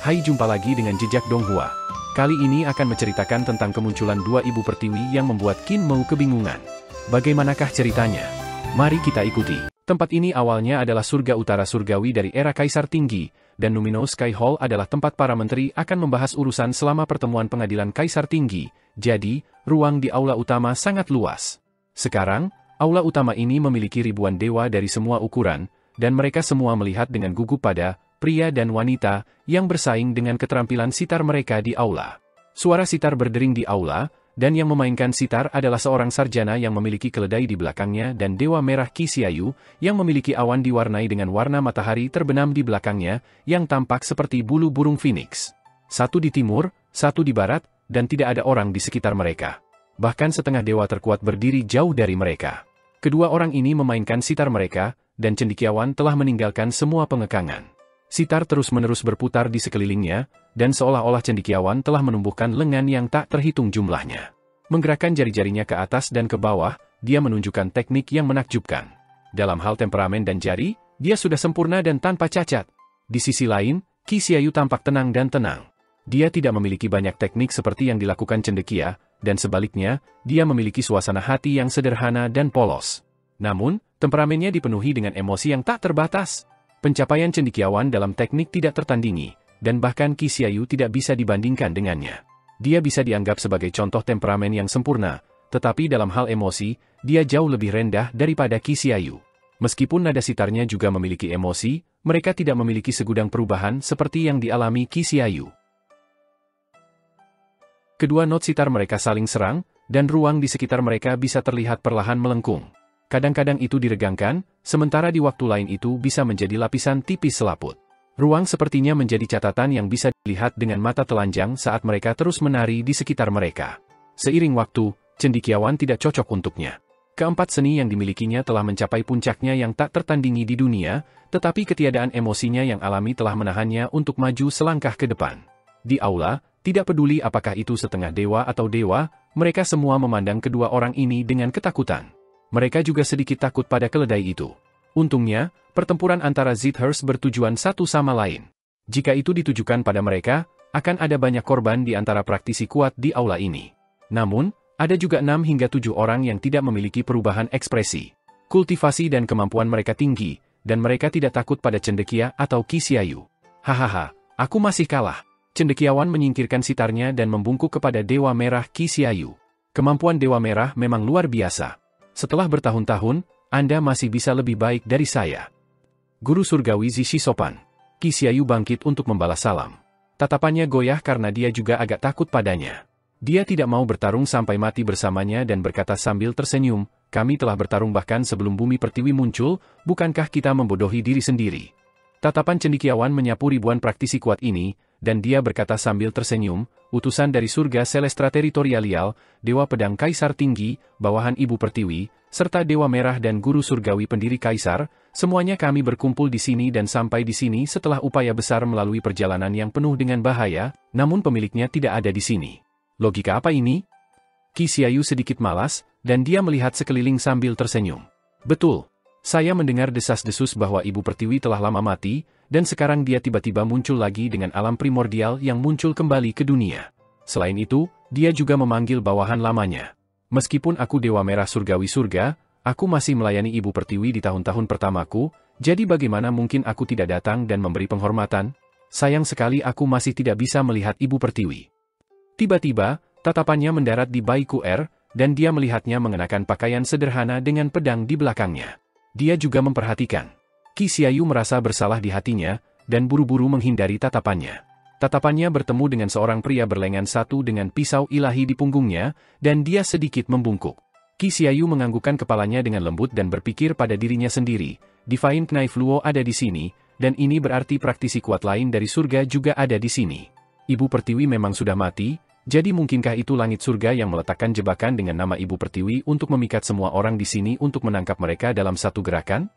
Hai, jumpa lagi dengan Jejak Donghua. Kali ini akan menceritakan tentang kemunculan dua ibu pertiwi yang membuat Qin Mou kebingungan. Bagaimanakah ceritanya? Mari kita ikuti. Tempat ini awalnya adalah surga utara surgawi dari era Kaisar Tinggi, dan Luminous Sky Hall adalah tempat para menteri akan membahas urusan selama pertemuan pengadilan Kaisar Tinggi, jadi, ruang di aula utama sangat luas. Sekarang, aula utama ini memiliki ribuan dewa dari semua ukuran, dan mereka semua melihat dengan gugup pada pria dan wanita yang bersaing dengan keterampilan sitar mereka di aula. Suara sitar berdering di aula, dan yang memainkan sitar adalah seorang sarjana yang memiliki keledai di belakangnya dan dewa merah Qi Xiaoyu yang memiliki awan diwarnai dengan warna matahari terbenam di belakangnya yang tampak seperti bulu burung phoenix. Satu di timur, satu di barat, dan tidak ada orang di sekitar mereka. Bahkan setengah dewa terkuat berdiri jauh dari mereka. Kedua orang ini memainkan sitar mereka, dan cendekiawan telah meninggalkan semua pengekangan. Sitar terus-menerus berputar di sekelilingnya, dan seolah-olah cendekiawan telah menumbuhkan lengan yang tak terhitung jumlahnya. Menggerakkan jari-jarinya ke atas dan ke bawah, dia menunjukkan teknik yang menakjubkan. Dalam hal temperamen dan jari, dia sudah sempurna dan tanpa cacat. Di sisi lain, Qi Xiaoyu tampak tenang dan tenang. Dia tidak memiliki banyak teknik seperti yang dilakukan cendekia, dan sebaliknya, dia memiliki suasana hati yang sederhana dan polos. Namun, temperamennya dipenuhi dengan emosi yang tak terbatas. Pencapaian cendekiawan dalam teknik tidak tertandingi, dan bahkan Qi Xiaoyu tidak bisa dibandingkan dengannya. Dia bisa dianggap sebagai contoh temperamen yang sempurna, tetapi dalam hal emosi, dia jauh lebih rendah daripada Qi Xiaoyu. Meskipun nada sitarnya juga memiliki emosi, mereka tidak memiliki segudang perubahan seperti yang dialami Qi Xiaoyu. Kedua not sitar mereka saling serang, dan ruang di sekitar mereka bisa terlihat perlahan melengkung. Kadang-kadang itu diregangkan, sementara di waktu lain itu bisa menjadi lapisan tipis selaput. Ruang sepertinya menjadi catatan yang bisa dilihat dengan mata telanjang saat mereka terus menari di sekitar mereka. Seiring waktu, cendekiawan tidak cocok untuknya. Keempat seni yang dimilikinya telah mencapai puncaknya yang tak tertandingi di dunia, tetapi ketiadaan emosinya yang alami telah menahannya untuk maju selangkah ke depan. Di aula, tidak peduli apakah itu setengah dewa atau dewa, mereka semua memandang kedua orang ini dengan ketakutan. Mereka juga sedikit takut pada keledai itu. Untungnya, pertempuran antara Zithers bertujuan satu sama lain. Jika itu ditujukan pada mereka, akan ada banyak korban di antara praktisi kuat di aula ini. Namun, ada juga 6 hingga 7 orang yang tidak memiliki perubahan ekspresi. Kultivasi dan kemampuan mereka tinggi, dan mereka tidak takut pada cendekia atau Qi Xiaoyu. Hahaha, aku masih kalah. Cendekiawan menyingkirkan sitarnya dan membungkuk kepada Dewa Merah Qi Xiaoyu. Kemampuan Dewa Merah memang luar biasa. Setelah bertahun-tahun, Anda masih bisa lebih baik dari saya. Guru surgawi Zishi sopan. Qi Xiaoyu bangkit untuk membalas salam. Tatapannya goyah karena dia juga agak takut padanya. Dia tidak mau bertarung sampai mati bersamanya dan berkata sambil tersenyum, kami telah bertarung bahkan sebelum bumi pertiwi muncul, bukankah kita membodohi diri sendiri? Tatapan cendekiawan menyapu ribuan praktisi kuat ini, dan dia berkata sambil tersenyum, utusan dari surga Celestra Teritorial, Dewa Pedang Kaisar Tinggi, bawahan Ibu Pertiwi, serta Dewa Merah dan Guru Surgawi pendiri Kaisar, semuanya kami berkumpul di sini dan sampai di sini setelah upaya besar melalui perjalanan yang penuh dengan bahaya, namun pemiliknya tidak ada di sini. Logika apa ini? Qi Xiaoyu sedikit malas, dan dia melihat sekeliling sambil tersenyum. Betul. Saya mendengar desas-desus bahwa Ibu Pertiwi telah lama mati, dan sekarang dia tiba-tiba muncul lagi dengan alam primordial yang muncul kembali ke dunia. Selain itu, dia juga memanggil bawahan lamanya. Meskipun aku Dewa Merah Surgawi Surga, aku masih melayani Ibu Pertiwi di tahun-tahun pertamaku, jadi bagaimana mungkin aku tidak datang dan memberi penghormatan? Sayang sekali aku masih tidak bisa melihat Ibu Pertiwi. Tiba-tiba, tatapannya mendarat di Baiku Er, dan dia melihatnya mengenakan pakaian sederhana dengan pedang di belakangnya. Dia juga memperhatikan. Qi Xiaoyu merasa bersalah di hatinya, dan buru-buru menghindari tatapannya. Tatapannya bertemu dengan seorang pria berlengan satu dengan pisau ilahi di punggungnya, dan dia sedikit membungkuk. Qi Xiaoyu menganggukkan kepalanya dengan lembut dan berpikir pada dirinya sendiri, Divine Knife Luo ada di sini, dan ini berarti praktisi kuat lain dari surga juga ada di sini. Ibu Pertiwi memang sudah mati, jadi mungkinkah itu langit surga yang meletakkan jebakan dengan nama Ibu Pertiwi untuk memikat semua orang di sini untuk menangkap mereka dalam satu gerakan?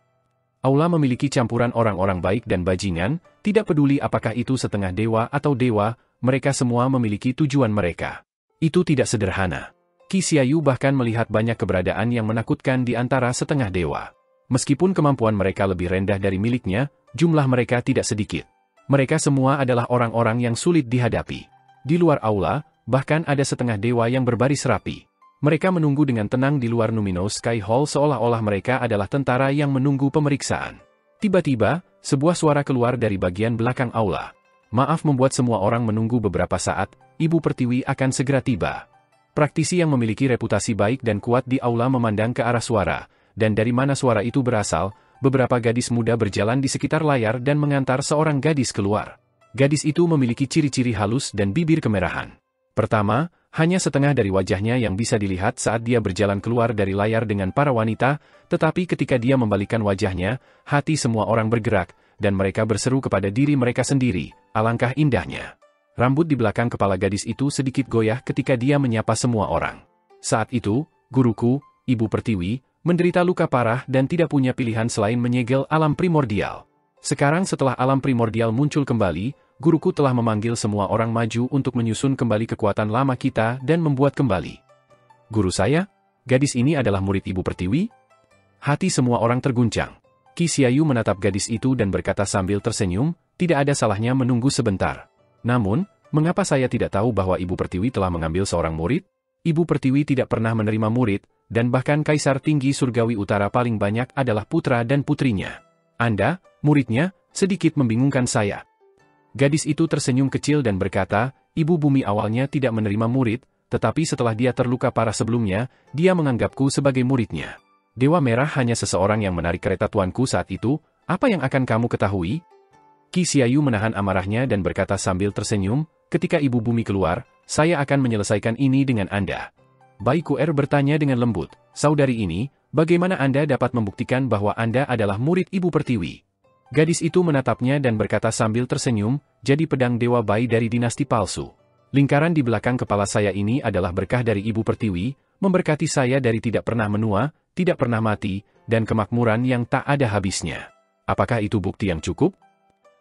Aula memiliki campuran orang-orang baik dan bajingan, tidak peduli apakah itu setengah dewa atau dewa, mereka semua memiliki tujuan mereka. Itu tidak sederhana. Qi Xiaoyu bahkan melihat banyak keberadaan yang menakutkan di antara setengah dewa. Meskipun kemampuan mereka lebih rendah dari miliknya, jumlah mereka tidak sedikit. Mereka semua adalah orang-orang yang sulit dihadapi. Di luar aula, bahkan ada setengah dewa yang berbaris rapi. Mereka menunggu dengan tenang di luar Numinous Sky Hall seolah-olah mereka adalah tentara yang menunggu pemeriksaan. Tiba-tiba, sebuah suara keluar dari bagian belakang aula. Maaf membuat semua orang menunggu beberapa saat, Ibu Pertiwi akan segera tiba. Praktisi yang memiliki reputasi baik dan kuat di aula memandang ke arah suara, dan dari mana suara itu berasal, beberapa gadis muda berjalan di sekitar layar dan mengantar seorang gadis keluar. Gadis itu memiliki ciri-ciri halus dan bibir kemerahan. Pertama, hanya setengah dari wajahnya yang bisa dilihat saat dia berjalan keluar dari layar dengan para wanita, tetapi ketika dia membalikkan wajahnya, hati semua orang bergerak, dan mereka berseru kepada diri mereka sendiri, alangkah indahnya. Rambut di belakang kepala gadis itu sedikit goyah ketika dia menyapa semua orang. Saat itu, guruku, Ibu Pertiwi, menderita luka parah dan tidak punya pilihan selain menyegel alam primordial. Sekarang setelah alam primordial muncul kembali, guruku telah memanggil semua orang maju untuk menyusun kembali kekuatan lama kita dan membuat kembali. Guru saya? Gadis ini adalah murid Ibu Pertiwi? Hati semua orang terguncang. Qi Xiaoyu menatap gadis itu dan berkata sambil tersenyum, tidak ada salahnya menunggu sebentar. Namun, mengapa saya tidak tahu bahwa Ibu Pertiwi telah mengambil seorang murid? Ibu Pertiwi tidak pernah menerima murid, dan bahkan Kaisar Tinggi Surgawi Utara paling banyak adalah putra dan putrinya. Anda, muridnya, sedikit membingungkan saya. Gadis itu tersenyum kecil dan berkata, Ibu Bumi awalnya tidak menerima murid, tetapi setelah dia terluka parah sebelumnya, dia menganggapku sebagai muridnya. Dewa Merah hanya seseorang yang menarik kereta tuanku saat itu, apa yang akan kamu ketahui? Qi Xiaoyu menahan amarahnya dan berkata sambil tersenyum, ketika Ibu Bumi keluar, saya akan menyelesaikan ini dengan Anda. Bai Kuer bertanya dengan lembut, saudari ini, bagaimana Anda dapat membuktikan bahwa Anda adalah murid Ibu Pertiwi? Gadis itu menatapnya dan berkata sambil tersenyum, jadi pedang Dewa Bai dari dinasti palsu. Lingkaran di belakang kepala saya ini adalah berkah dari Ibu Pertiwi, memberkati saya dari tidak pernah menua, tidak pernah mati, dan kemakmuran yang tak ada habisnya. Apakah itu bukti yang cukup?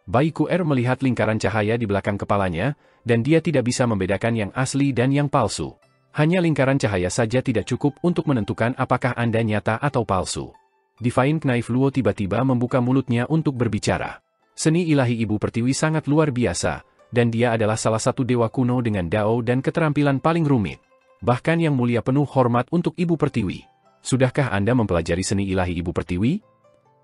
Bai Kuer melihat lingkaran cahaya di belakang kepalanya, dan dia tidak bisa membedakan yang asli dan yang palsu. Hanya lingkaran cahaya saja tidak cukup untuk menentukan apakah Anda nyata atau palsu. Divine Knife Luo tiba-tiba membuka mulutnya untuk berbicara. Seni ilahi Ibu Pertiwi sangat luar biasa, dan dia adalah salah satu dewa kuno dengan dao dan keterampilan paling rumit. Bahkan yang mulia penuh hormat untuk Ibu Pertiwi. Sudahkah Anda mempelajari seni ilahi Ibu Pertiwi?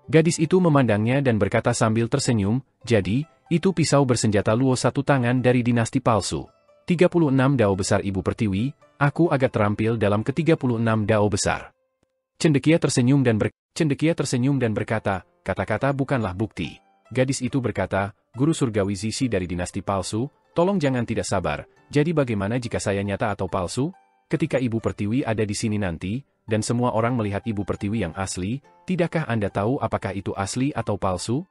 Gadis itu memandangnya dan berkata sambil tersenyum, jadi, itu pisau bersenjata Luo satu tangan dari dinasti palsu. 36 dao besar Ibu Pertiwi, aku agak terampil dalam ke-36 dao besar. Cendekia tersenyum dan berkata, kata-kata bukanlah bukti. Gadis itu berkata, Guru Surgawi Zishi dari dinasti palsu, tolong jangan tidak sabar, jadi bagaimana jika saya nyata atau palsu? Ketika Ibu Pertiwi ada di sini nanti, dan semua orang melihat Ibu Pertiwi yang asli, tidakkah Anda tahu apakah itu asli atau palsu?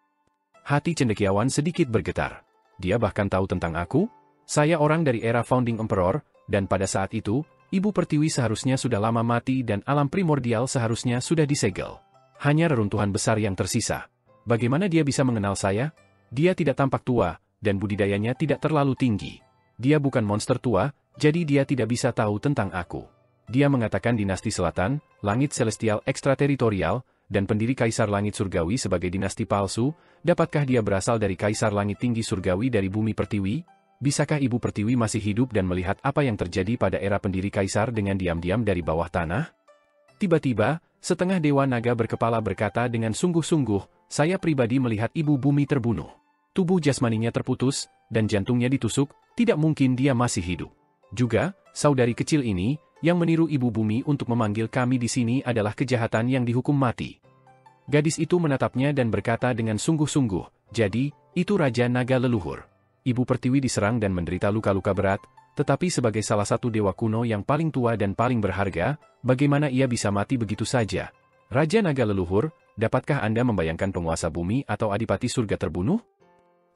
Hati cendekiawan sedikit bergetar. Dia bahkan tahu tentang aku? Saya orang dari era Founding Emperor, dan pada saat itu, Ibu Pertiwi seharusnya sudah lama mati dan alam primordial seharusnya sudah disegel. Hanya reruntuhan besar yang tersisa. Bagaimana dia bisa mengenal saya? Dia tidak tampak tua, dan budidayanya tidak terlalu tinggi. Dia bukan monster tua, jadi dia tidak bisa tahu tentang aku. Dia mengatakan dinasti selatan, langit celestial ekstrateritorial, dan pendiri Kaisar Langit Surgawi sebagai dinasti palsu, dapatkah dia berasal dari Kaisar Langit Tinggi Surgawi dari Bumi Pertiwi? Bisakah Ibu Pertiwi masih hidup dan melihat apa yang terjadi pada era pendiri Kaisar dengan diam-diam dari bawah tanah? Tiba-tiba, setengah dewa naga berkepala berkata dengan sungguh-sungguh, saya pribadi melihat Ibu Bumi terbunuh. Tubuh jasmaninya terputus, dan jantungnya ditusuk, tidak mungkin dia masih hidup. Juga, saudari kecil ini, yang meniru Ibu Bumi untuk memanggil kami di sini adalah kejahatan yang dihukum mati. Gadis itu menatapnya dan berkata dengan sungguh-sungguh, jadi, itu Raja Naga leluhur. Ibu Pertiwi diserang dan menderita luka-luka berat, tetapi sebagai salah satu dewa kuno yang paling tua dan paling berharga, bagaimana ia bisa mati begitu saja? Raja Naga leluhur, dapatkah Anda membayangkan penguasa bumi atau adipati surga terbunuh?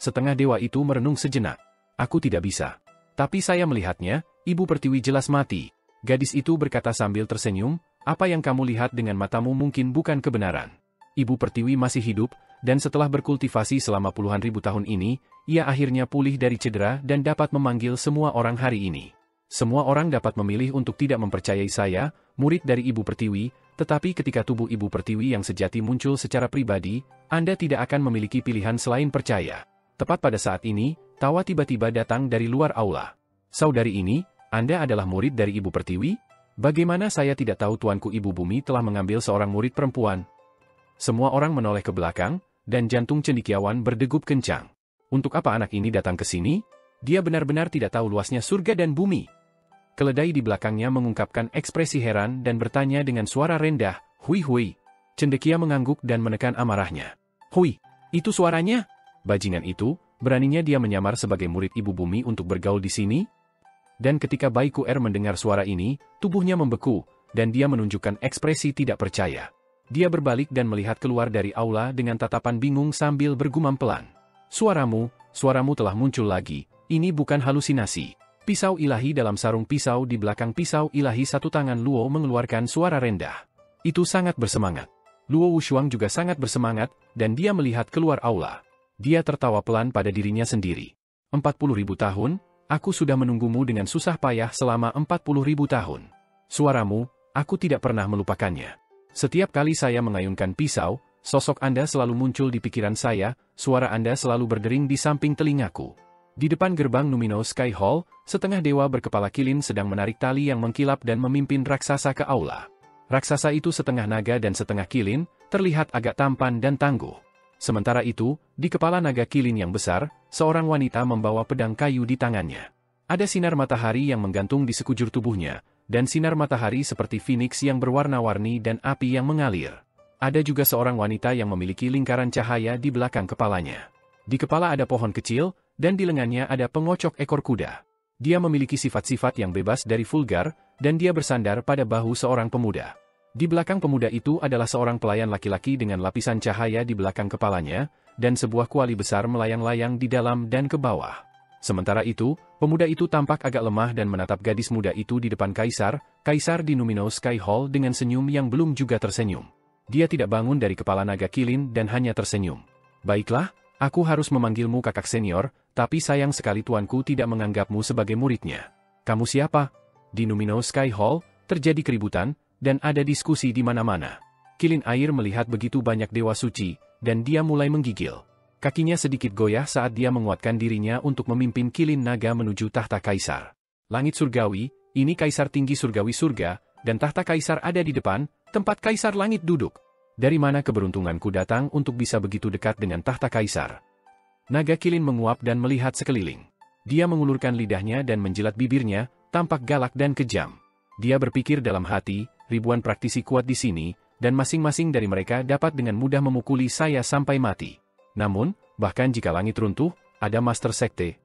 Setengah dewa itu merenung sejenak. Aku tidak bisa. Tapi saya melihatnya, Ibu Pertiwi jelas mati. Gadis itu berkata sambil tersenyum, apa yang kamu lihat dengan matamu mungkin bukan kebenaran. Ibu Pertiwi masih hidup, dan setelah berkultivasi selama puluhan ribu tahun ini, ia akhirnya pulih dari cedera dan dapat memanggil semua orang hari ini. Semua orang dapat memilih untuk tidak mempercayai saya, murid dari Ibu Pertiwi, tetapi ketika tubuh Ibu Pertiwi yang sejati muncul secara pribadi, Anda tidak akan memiliki pilihan selain percaya. Tepat pada saat ini, tawa tiba-tiba datang dari luar aula. "Saudari ini, Anda adalah murid dari Ibu Pertiwi? Bagaimana saya tidak tahu tuanku Ibu Bumi telah mengambil seorang murid perempuan?" Semua orang menoleh ke belakang, dan jantung cendekiawan berdegup kencang. Untuk apa anak ini datang ke sini? Dia benar-benar tidak tahu luasnya surga dan bumi. Keledai di belakangnya mengungkapkan ekspresi heran dan bertanya dengan suara rendah, "Hui hui." Cendekia mengangguk dan menekan amarahnya. "Hui, itu suaranya?" Bajingan itu, beraninya dia menyamar sebagai murid Ibu Bumi untuk bergaul di sini? Dan ketika Bai Kuer mendengar suara ini, tubuhnya membeku, dan dia menunjukkan ekspresi tidak percaya. Dia berbalik dan melihat keluar dari aula dengan tatapan bingung sambil bergumam pelan. Suaramu telah muncul lagi, ini bukan halusinasi." Pisau ilahi dalam sarung pisau di belakang pisau ilahi satu tangan Luo mengeluarkan suara rendah. Itu sangat bersemangat. Luo Wushuang juga sangat bersemangat, dan dia melihat keluar aula. Dia tertawa pelan pada dirinya sendiri. 40.000 tahun, aku sudah menunggumu dengan susah payah selama 40.000 tahun. Suaramu, aku tidak pernah melupakannya. Setiap kali saya mengayunkan pisau, sosok Anda selalu muncul di pikiran saya, suara Anda selalu berdering di samping telingaku. Di depan gerbang Numino Sky Hall, setengah dewa berkepala kilin sedang menarik tali yang mengkilap dan memimpin raksasa ke aula. Raksasa itu setengah naga dan setengah kilin, terlihat agak tampan dan tangguh. Sementara itu, di kepala naga kilin yang besar, seorang wanita membawa pedang kayu di tangannya. Ada sinar matahari yang menggantung di sekujur tubuhnya, dan sinar matahari seperti phoenix yang berwarna-warni dan api yang mengalir. Ada juga seorang wanita yang memiliki lingkaran cahaya di belakang kepalanya. Di kepala ada pohon kecil, dan di lengannya ada pengocok ekor kuda. Dia memiliki sifat-sifat yang bebas dari vulgar, dan dia bersandar pada bahu seorang pemuda. Di belakang pemuda itu adalah seorang pelayan laki-laki dengan lapisan cahaya di belakang kepalanya, dan sebuah kuali besar melayang-layang di dalam dan ke bawah. Sementara itu, pemuda itu tampak agak lemah dan menatap gadis muda itu di depan kaisar di Numino Sky Hall dengan senyum yang belum juga tersenyum. Dia tidak bangun dari kepala naga kilin dan hanya tersenyum. "Baiklah, aku harus memanggilmu kakak senior, tapi sayang sekali tuanku tidak menganggapmu sebagai muridnya. Kamu siapa?" Di Numino Sky Hall, terjadi keributan, dan ada diskusi di mana-mana. Kilin air melihat begitu banyak dewa suci, dan dia mulai menggigil. Kakinya sedikit goyah saat dia menguatkan dirinya untuk memimpin kilin naga menuju tahta kaisar. Langit surgawi, ini kaisar tinggi surgawi surga, dan tahta kaisar ada di depan, tempat kaisar langit duduk. Dari mana keberuntunganku datang untuk bisa begitu dekat dengan tahta kaisar? Naga kilin menguap dan melihat sekeliling. Dia mengulurkan lidahnya dan menjilat bibirnya, tampak galak dan kejam. Dia berpikir dalam hati, ribuan praktisi kuat di sini, dan masing-masing dari mereka dapat dengan mudah memukuli saya sampai mati. Namun, bahkan jika langit runtuh, ada master sekte.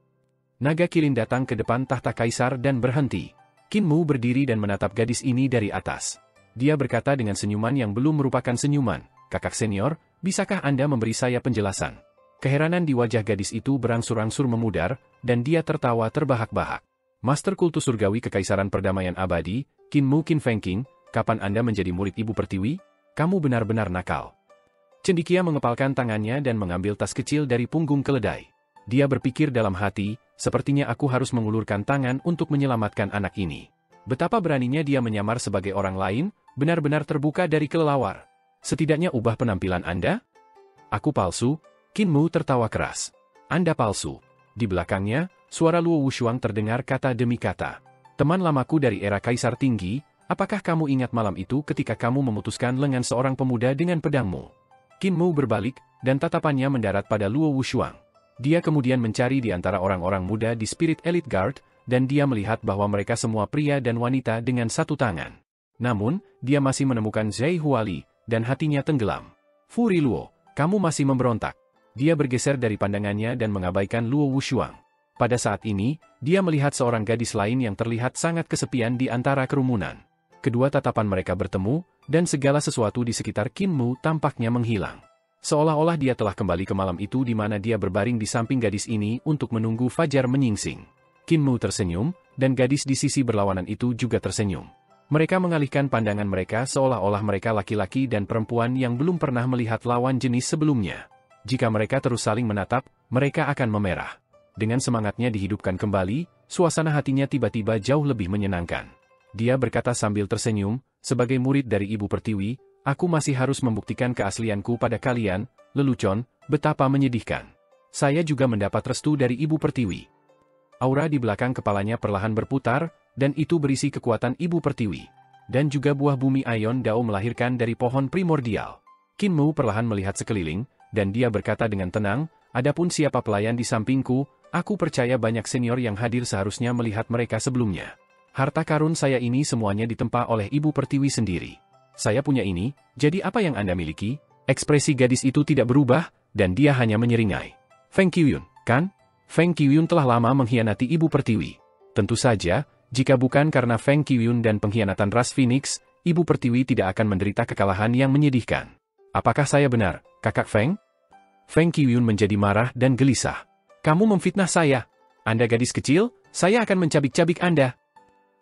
Naga kilin datang ke depan tahta kaisar dan berhenti. Qin Mu berdiri dan menatap gadis ini dari atas. Dia berkata dengan senyuman yang belum merupakan senyuman, "Kakak senior, bisakah Anda memberi saya penjelasan?" Keheranan di wajah gadis itu berangsur-angsur memudar, dan dia tertawa terbahak-bahak. "Master kultus surgawi kekaisaran perdamaian abadi, Qin Mu Qin Fengqing, kapan Anda menjadi murid Ibu Pertiwi? Kamu benar-benar nakal." Cendekia mengepalkan tangannya dan mengambil tas kecil dari punggung keledai. Dia berpikir dalam hati, sepertinya aku harus mengulurkan tangan untuk menyelamatkan anak ini. Betapa beraninya dia menyamar sebagai orang lain, benar-benar terbuka dari kelelawar. Setidaknya ubah penampilan Anda? Aku palsu? Qin Mu tertawa keras. Anda palsu. Di belakangnya, suara Luo Wushuang terdengar kata demi kata. "Teman lamaku dari era Kaisar Tinggi, apakah kamu ingat malam itu ketika kamu memutuskan lengan seorang pemuda dengan pedangmu?" Qin Mu berbalik, dan tatapannya mendarat pada Luo Wushuang. Dia kemudian mencari di antara orang-orang muda di Spirit Elite Guard, dan dia melihat bahwa mereka semua pria dan wanita dengan satu tangan. Namun, dia masih menemukan Zhai Huali, dan hatinya tenggelam. "Furi Luo, kamu masih memberontak." Dia bergeser dari pandangannya dan mengabaikan Luo Wushuang. Pada saat ini, dia melihat seorang gadis lain yang terlihat sangat kesepian di antara kerumunan. Kedua tatapan mereka bertemu, dan segala sesuatu di sekitar Qin Mu tampaknya menghilang. Seolah-olah dia telah kembali ke malam itu di mana dia berbaring di samping gadis ini untuk menunggu fajar menyingsing. Qin Mu tersenyum, dan gadis di sisi berlawanan itu juga tersenyum. Mereka mengalihkan pandangan mereka seolah-olah mereka laki-laki dan perempuan yang belum pernah melihat lawan jenis sebelumnya. Jika mereka terus saling menatap, mereka akan memerah. Dengan semangatnya dihidupkan kembali, suasana hatinya tiba-tiba jauh lebih menyenangkan. Dia berkata sambil tersenyum, "Sebagai murid dari Ibu Pertiwi, aku masih harus membuktikan keaslianku pada kalian, lelucon, betapa menyedihkan." Saya juga mendapat restu dari Ibu Pertiwi. Aura di belakang kepalanya perlahan berputar, dan itu berisi kekuatan Ibu Pertiwi. Dan juga buah bumi Ion Dao melahirkan dari pohon primordial. Qin Mu perlahan melihat sekeliling, dan dia berkata dengan tenang, adapun siapa pelayan di sampingku, aku percaya banyak senior yang hadir seharusnya melihat mereka sebelumnya. Harta karun saya ini semuanya ditempa oleh Ibu Pertiwi sendiri. Saya punya ini, jadi apa yang Anda miliki? Ekspresi gadis itu tidak berubah, dan dia hanya menyeringai. Feng Qiuyun, kan? Feng Qiuyun telah lama mengkhianati Ibu Pertiwi. Tentu saja, jika bukan karena Feng Qiuyun dan pengkhianatan ras Phoenix, Ibu Pertiwi tidak akan menderita kekalahan yang menyedihkan. Apakah saya benar, Kakak Feng? Feng Qiuyun menjadi marah dan gelisah. Kamu memfitnah saya. Anda gadis kecil, saya akan mencabik-cabik Anda.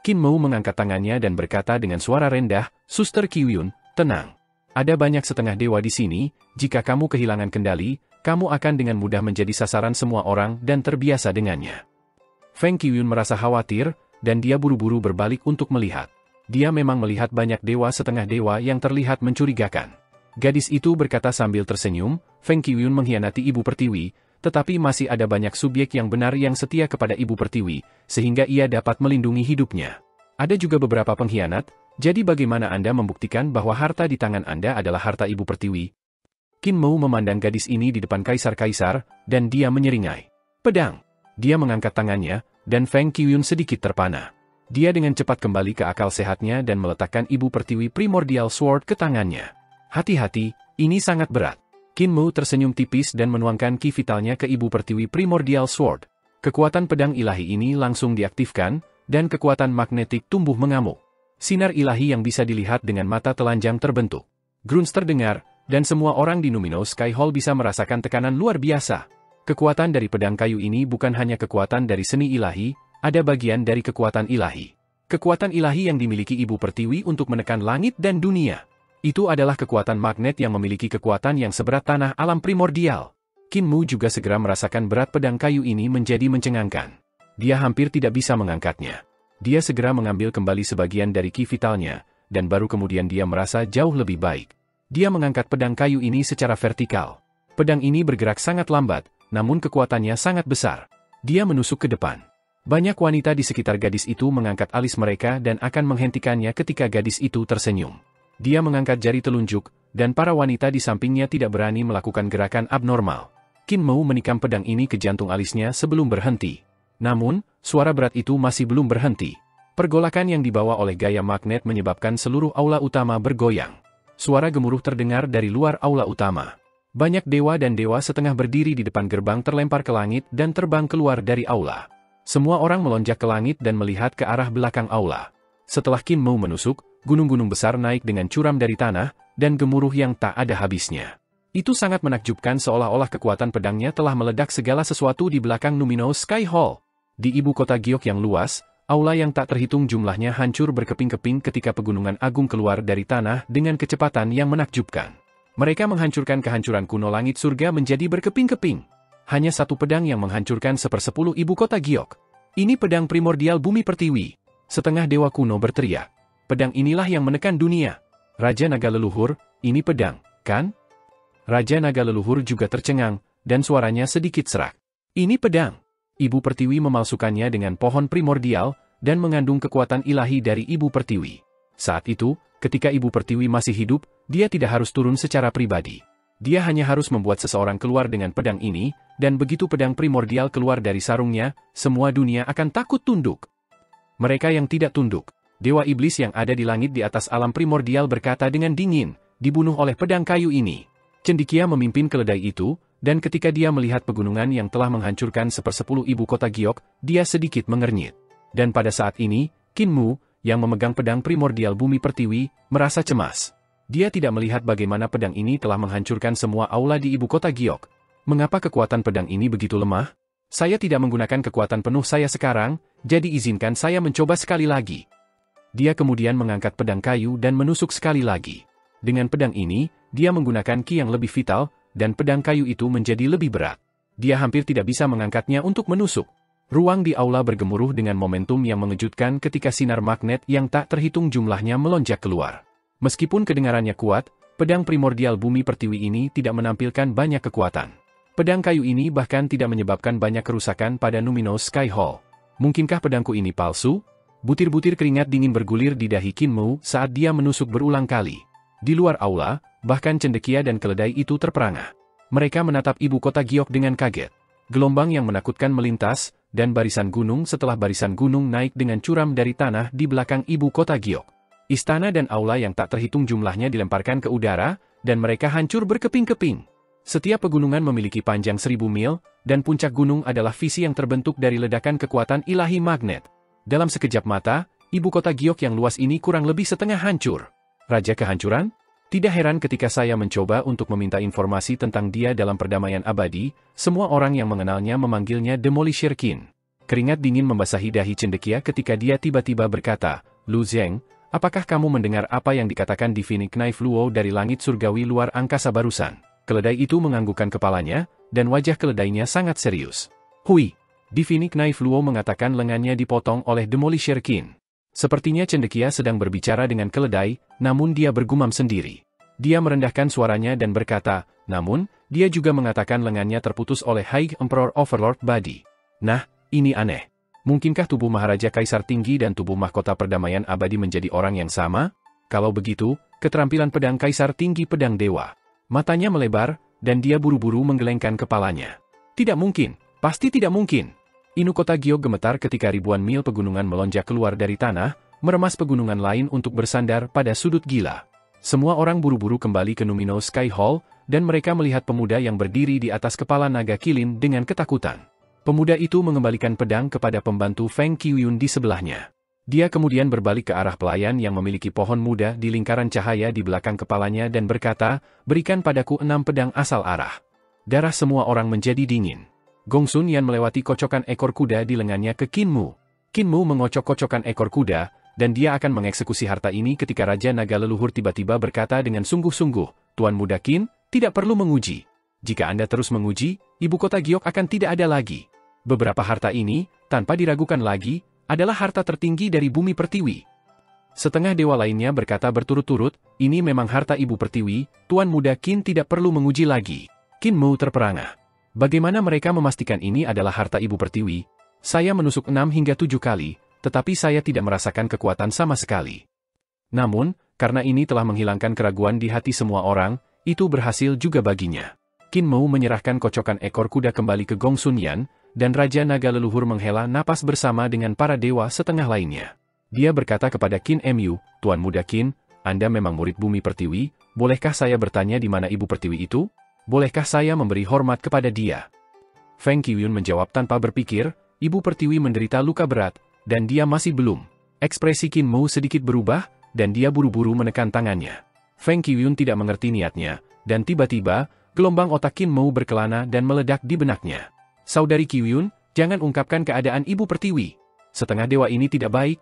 Qin Mu mengangkat tangannya dan berkata dengan suara rendah, Suster Qiuyun, tenang. Ada banyak setengah dewa di sini, jika kamu kehilangan kendali, kamu akan dengan mudah menjadi sasaran semua orang dan terbiasa dengannya. Feng Qiuyun merasa khawatir, dan dia buru-buru berbalik untuk melihat. Dia memang melihat banyak dewa setengah dewa yang terlihat mencurigakan. Gadis itu berkata sambil tersenyum, Feng Qiuyun mengkhianati Ibu Pertiwi, tetapi masih ada banyak subjek yang benar yang setia kepada Ibu Pertiwi, sehingga ia dapat melindungi hidupnya. Ada juga beberapa pengkhianat, jadi bagaimana Anda membuktikan bahwa harta di tangan Anda adalah harta Ibu Pertiwi? Qin Mu memandang gadis ini di depan kaisar-kaisar, dan dia menyeringai. Pedang. Dia mengangkat tangannya, dan Feng Qiuyun sedikit terpana. Dia dengan cepat kembali ke akal sehatnya dan meletakkan Ibu Pertiwi Primordial Sword ke tangannya. Hati-hati, ini sangat berat. Qin Mu tersenyum tipis dan menuangkan ki vitalnya ke Ibu Pertiwi Primordial Sword. Kekuatan pedang ilahi ini langsung diaktifkan, dan kekuatan magnetik tumbuh mengamuk. Sinar ilahi yang bisa dilihat dengan mata telanjang terbentuk. Grunts terdengar, dan semua orang di Numino Sky Hall bisa merasakan tekanan luar biasa. Kekuatan dari pedang kayu ini bukan hanya kekuatan dari seni ilahi, ada bagian dari kekuatan ilahi. Kekuatan ilahi yang dimiliki Ibu Pertiwi untuk menekan langit dan dunia. Itu adalah kekuatan magnet yang memiliki kekuatan yang seberat tanah alam primordial. Qin Mu juga segera merasakan berat pedang kayu ini menjadi mencengangkan. Dia hampir tidak bisa mengangkatnya. Dia segera mengambil kembali sebagian dari ki vitalnya, dan baru kemudian dia merasa jauh lebih baik. Dia mengangkat pedang kayu ini secara vertikal. Pedang ini bergerak sangat lambat, namun kekuatannya sangat besar. Dia menusuk ke depan. Banyak wanita di sekitar gadis itu mengangkat alis mereka dan akan menghentikannya ketika gadis itu tersenyum. Dia mengangkat jari telunjuk, dan para wanita di sampingnya tidak berani melakukan gerakan abnormal. Qin Mu menikam pedang ini ke jantung alisnya sebelum berhenti. Namun, suara berat itu masih belum berhenti. Pergolakan yang dibawa oleh gaya magnet menyebabkan seluruh aula utama bergoyang. Suara gemuruh terdengar dari luar aula utama. Banyak dewa dan dewa setengah berdiri di depan gerbang terlempar ke langit dan terbang keluar dari aula. Semua orang melonjak ke langit dan melihat ke arah belakang aula. Setelah Qin Mu menusuk, gunung-gunung besar naik dengan curam dari tanah, dan gemuruh yang tak ada habisnya. Itu sangat menakjubkan seolah-olah kekuatan pedangnya telah meledak segala sesuatu di belakang Numino Sky Hall. Di ibu kota Giok yang luas, aula yang tak terhitung jumlahnya hancur berkeping-keping ketika pegunungan agung keluar dari tanah dengan kecepatan yang menakjubkan. Mereka menghancurkan kehancuran kuno langit surga menjadi berkeping-keping. Hanya satu pedang yang menghancurkan 1/10 ibu kota Giok. Ini pedang primordial bumi pertiwi. Setengah dewa kuno berteriak. Pedang inilah yang menekan dunia. Raja Naga Leluhur, ini pedang, kan? Raja Naga Leluhur juga tercengang, dan suaranya sedikit serak. Ini pedang. Ibu Pertiwi memalsukannya dengan pohon primordial, dan mengandung kekuatan ilahi dari Ibu Pertiwi. Saat itu, ketika Ibu Pertiwi masih hidup, dia tidak harus turun secara pribadi. Dia hanya harus membuat seseorang keluar dengan pedang ini, dan begitu pedang primordial keluar dari sarungnya, semua dunia akan takut tunduk. Mereka yang tidak tunduk. Dewa Iblis yang ada di langit di atas alam primordial berkata dengan dingin, dibunuh oleh pedang kayu ini. Cendekia memimpin keledai itu, dan ketika dia melihat pegunungan yang telah menghancurkan 1/10 ibu kota Giok, dia sedikit mengernyit. Dan pada saat ini, Qin Mu, yang memegang pedang primordial bumi pertiwi, merasa cemas. Dia tidak melihat bagaimana pedang ini telah menghancurkan semua aula di ibu kota Giok. Mengapa kekuatan pedang ini begitu lemah? Saya tidak menggunakan kekuatan penuh saya sekarang, jadi izinkan saya mencoba sekali lagi. Dia kemudian mengangkat pedang kayu dan menusuk sekali lagi. Dengan pedang ini, dia menggunakan ki yang lebih vital, dan pedang kayu itu menjadi lebih berat. Dia hampir tidak bisa mengangkatnya untuk menusuk. Ruang di aula bergemuruh dengan momentum yang mengejutkan ketika sinar magnet yang tak terhitung jumlahnya melonjak keluar. Meskipun kedengarannya kuat, pedang primordial bumi pertiwi ini tidak menampilkan banyak kekuatan. Pedang kayu ini bahkan tidak menyebabkan banyak kerusakan pada Numinous Sky Hall. Mungkinkah pedangku ini palsu? Butir-butir keringat dingin bergulir di dahi Qin Mu saat dia menusuk berulang kali. Di luar aula, bahkan cendekia dan keledai itu terperangah. Mereka menatap ibu kota Giok dengan kaget. Gelombang yang menakutkan melintas, dan barisan gunung setelah barisan gunung naik dengan curam dari tanah di belakang ibu kota Giok. Istana dan aula yang tak terhitung jumlahnya dilemparkan ke udara, dan mereka hancur berkeping-keping. Setiap pegunungan memiliki panjang 1000 mil, dan puncak gunung adalah visi yang terbentuk dari ledakan kekuatan ilahi magnet. Dalam sekejap mata, ibu kota Giok yang luas ini kurang lebih setengah hancur. Raja Kehancuran? Tidak heran ketika saya mencoba untuk meminta informasi tentang dia dalam perdamaian abadi, semua orang yang mengenalnya memanggilnya Demolisher Qin. Keringat dingin membasahi dahi cendekia ketika dia tiba-tiba berkata, Lu Zheng, apakah kamu mendengar apa yang dikatakan Divine Knife Luo dari langit surgawi luar angkasa barusan? Keledai itu menganggukkan kepalanya, dan wajah keledainya sangat serius. Hui! Divine Knife Luo mengatakan lengannya dipotong oleh Demolisher Qin. Sepertinya cendekia sedang berbicara dengan keledai, namun dia bergumam sendiri. Dia merendahkan suaranya dan berkata, namun, dia juga mengatakan lengannya terputus oleh High Emperor Overlord Badi. Nah, ini aneh. Mungkinkah tubuh Maharaja Kaisar Tinggi dan tubuh Mahkota Perdamaian Abadi menjadi orang yang sama? Kalau begitu, keterampilan pedang Kaisar Tinggi pedang dewa. Matanya melebar, dan dia buru-buru menggelengkan kepalanya. Tidak mungkin, pasti tidak mungkin. Inu kota Giok gemetar ketika ribuan mil pegunungan melonjak keluar dari tanah, meremas pegunungan lain untuk bersandar pada sudut gila. Semua orang buru-buru kembali ke Numinous Sky Hall, dan mereka melihat pemuda yang berdiri di atas kepala naga kilin dengan ketakutan. Pemuda itu mengembalikan pedang kepada pembantu Feng Qiuyun di sebelahnya. Dia kemudian berbalik ke arah pelayan yang memiliki pohon muda di lingkaran cahaya di belakang kepalanya dan berkata, berikan padaku 6 pedang asal arah. Darah semua orang menjadi dingin. Gong Sun Yan melewati kocokan ekor kuda di lengannya ke Qin Mu. Qin Mu mengocok-kocokkan ekor kuda, dan dia akan mengeksekusi harta ini ketika Raja Naga Leluhur tiba-tiba berkata dengan sungguh-sungguh, Tuan Muda Qin, tidak perlu menguji. Jika Anda terus menguji, ibu kota Giok akan tidak ada lagi. Beberapa harta ini, tanpa diragukan lagi, adalah harta tertinggi dari bumi pertiwi. Setengah dewa lainnya berkata berturut-turut, ini memang harta ibu pertiwi, Tuan Muda Qin tidak perlu menguji lagi. Qin Mu terperangah. Bagaimana mereka memastikan ini adalah harta ibu pertiwi? Saya menusuk 6 hingga 7 kali, tetapi saya tidak merasakan kekuatan sama sekali. Namun, karena ini telah menghilangkan keraguan di hati semua orang, itu berhasil juga baginya. Qin Mu menyerahkan kocokan ekor kuda kembali ke Gong Sun Yan, dan Raja Naga Leluhur menghela napas bersama dengan para dewa setengah lainnya. Dia berkata kepada Qin Mu, Tuan Muda Qin, Anda memang murid bumi pertiwi, bolehkah saya bertanya di mana ibu pertiwi itu? Bolehkah saya memberi hormat kepada dia? Feng Qiuyun menjawab tanpa berpikir, ibu pertiwi menderita luka berat, dan dia masih belum. Ekspresi Qin Mu sedikit berubah, dan dia buru-buru menekan tangannya. Feng Qiuyun tidak mengerti niatnya, dan tiba-tiba, gelombang otak Qin Mu berkelana dan meledak di benaknya. Saudari Qiuyun, jangan ungkapkan keadaan ibu pertiwi. Setengah dewa ini tidak baik.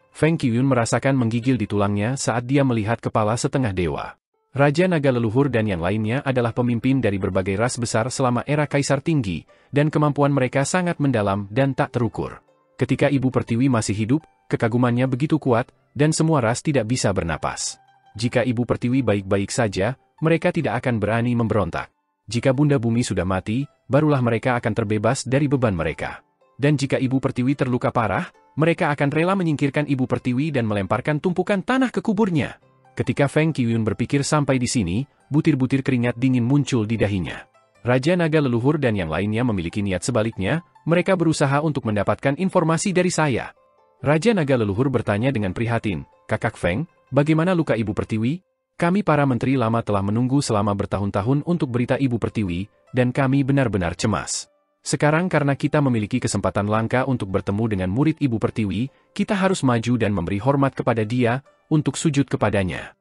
Feng Qiuyun merasakan menggigil di tulangnya saat dia melihat kepala setengah dewa. Raja Naga Leluhur dan yang lainnya adalah pemimpin dari berbagai ras besar selama era Kaisar Tinggi, dan kemampuan mereka sangat mendalam dan tak terukur. Ketika ibu pertiwi masih hidup, kekagumannya begitu kuat, dan semua ras tidak bisa bernapas. Jika ibu pertiwi baik-baik saja, mereka tidak akan berani memberontak. Jika Bunda Bumi sudah mati, barulah mereka akan terbebas dari beban mereka. Dan jika ibu pertiwi terluka parah, mereka akan rela menyingkirkan ibu pertiwi dan melemparkan tumpukan tanah ke kuburnya. Ketika Feng Qiuyun berpikir sampai di sini, butir-butir keringat dingin muncul di dahinya. Raja Naga Leluhur dan yang lainnya memiliki niat sebaliknya, mereka berusaha untuk mendapatkan informasi dari saya. Raja Naga Leluhur bertanya dengan prihatin, Kakak Feng, bagaimana luka ibu pertiwi? Kami para menteri lama telah menunggu selama bertahun-tahun untuk berita ibu pertiwi, dan kami benar-benar cemas. Sekarang karena kita memiliki kesempatan langka untuk bertemu dengan murid ibu pertiwi, kita harus maju dan memberi hormat kepada dia, untuk sujud kepadanya.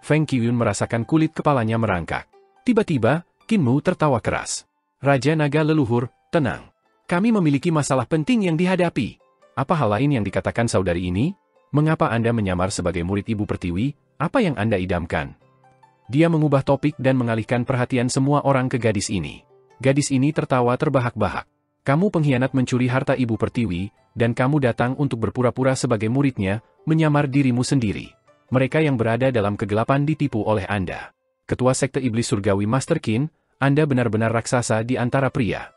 Feng Qiuyun merasakan kulit kepalanya merangkak. Tiba-tiba, Qin Mu tertawa keras. Raja Naga Leluhur, tenang. Kami memiliki masalah penting yang dihadapi. Apa hal lain yang dikatakan saudari ini? Mengapa Anda menyamar sebagai murid ibu pertiwi? Apa yang Anda idamkan? Dia mengubah topik dan mengalihkan perhatian semua orang ke gadis ini. Gadis ini tertawa terbahak-bahak. Kamu pengkhianat mencuri harta ibu pertiwi, dan kamu datang untuk berpura-pura sebagai muridnya, menyamar dirimu sendiri. Mereka yang berada dalam kegelapan ditipu oleh Anda. Ketua Sekte Iblis Surgawi Master Qin, Anda benar-benar raksasa di antara pria.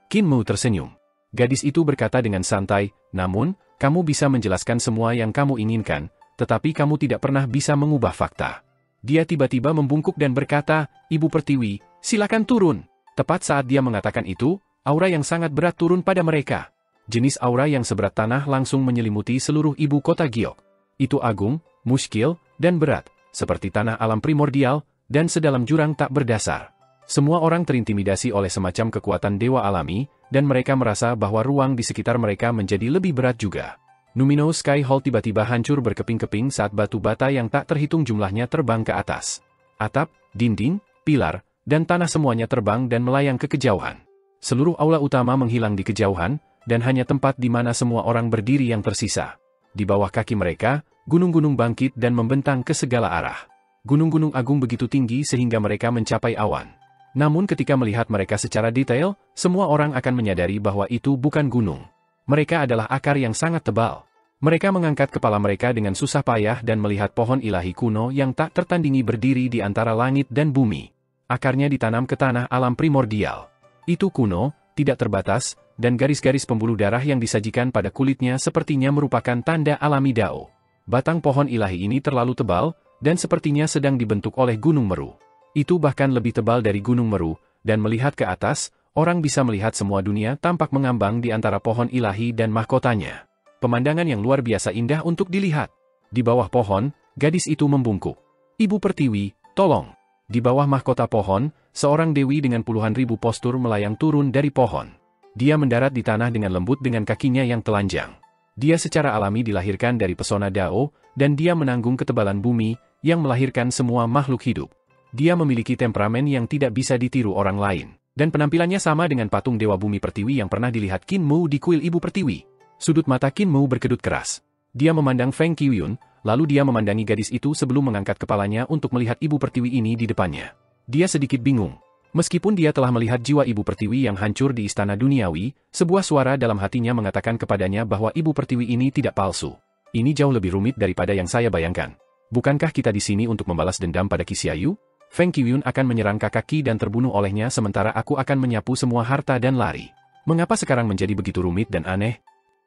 Qin Mu tersenyum. Gadis itu berkata dengan santai, namun, kamu bisa menjelaskan semua yang kamu inginkan, tetapi kamu tidak pernah bisa mengubah fakta. Dia tiba-tiba membungkuk dan berkata, Ibu Pertiwi, silakan turun. Tepat saat dia mengatakan itu, aura yang sangat berat turun pada mereka. Jenis aura yang seberat tanah langsung menyelimuti seluruh ibu kota Giok. Itu agung, muskil, dan berat, seperti tanah alam primordial, dan sedalam jurang tak berdasar. Semua orang terintimidasi oleh semacam kekuatan dewa alami, dan mereka merasa bahwa ruang di sekitar mereka menjadi lebih berat juga. Numino Sky Hall tiba-tiba hancur berkeping-keping saat batu bata yang tak terhitung jumlahnya terbang ke atas. Atap, dinding, pilar, dan tanah semuanya terbang dan melayang ke kejauhan. Seluruh aula utama menghilang di kejauhan, dan hanya tempat di mana semua orang berdiri yang tersisa. Di bawah kaki mereka, gunung-gunung bangkit dan membentang ke segala arah. Gunung-gunung agung begitu tinggi sehingga mereka mencapai awan. Namun ketika melihat mereka secara detail, semua orang akan menyadari bahwa itu bukan gunung. Mereka adalah akar yang sangat tebal. Mereka mengangkat kepala mereka dengan susah payah dan melihat pohon ilahi kuno yang tak tertandingi berdiri di antara langit dan bumi. Akarnya ditanam ke tanah alam primordial. Itu kuno, tidak terbatas, dan garis-garis pembuluh darah yang disajikan pada kulitnya sepertinya merupakan tanda alami Dao. Batang pohon ilahi ini terlalu tebal, dan sepertinya sedang dibentuk oleh Gunung Meru. Itu bahkan lebih tebal dari Gunung Meru, dan melihat ke atas, orang bisa melihat semua dunia tampak mengambang di antara pohon ilahi dan mahkotanya. Pemandangan yang luar biasa indah untuk dilihat. Di bawah pohon, gadis itu membungkuk. Ibu Pertiwi, tolong. Di bawah mahkota pohon, seorang dewi dengan puluhan ribu postur melayang turun dari pohon. Dia mendarat di tanah dengan lembut dengan kakinya yang telanjang. Dia secara alami dilahirkan dari pesona Dao, dan dia menanggung ketebalan bumi, yang melahirkan semua makhluk hidup. Dia memiliki temperamen yang tidak bisa ditiru orang lain, dan penampilannya sama dengan patung Dewa Bumi Pertiwi yang pernah dilihat Qin Mu di kuil Ibu Pertiwi. Sudut mata Qin Mu berkedut keras. Dia memandang Feng Qiuyun, lalu dia memandangi gadis itu sebelum mengangkat kepalanya untuk melihat Ibu Pertiwi ini di depannya. Dia sedikit bingung. Meskipun dia telah melihat jiwa Ibu Pertiwi yang hancur di istana duniawi, sebuah suara dalam hatinya mengatakan kepadanya bahwa Ibu Pertiwi ini tidak palsu. Ini jauh lebih rumit daripada yang saya bayangkan. Bukankah kita di sini untuk membalas dendam pada Qixia Yu? Feng Qiuyun akan menyerang kakak Qi dan terbunuh olehnya sementara aku akan menyapu semua harta dan lari. Mengapa sekarang menjadi begitu rumit dan aneh?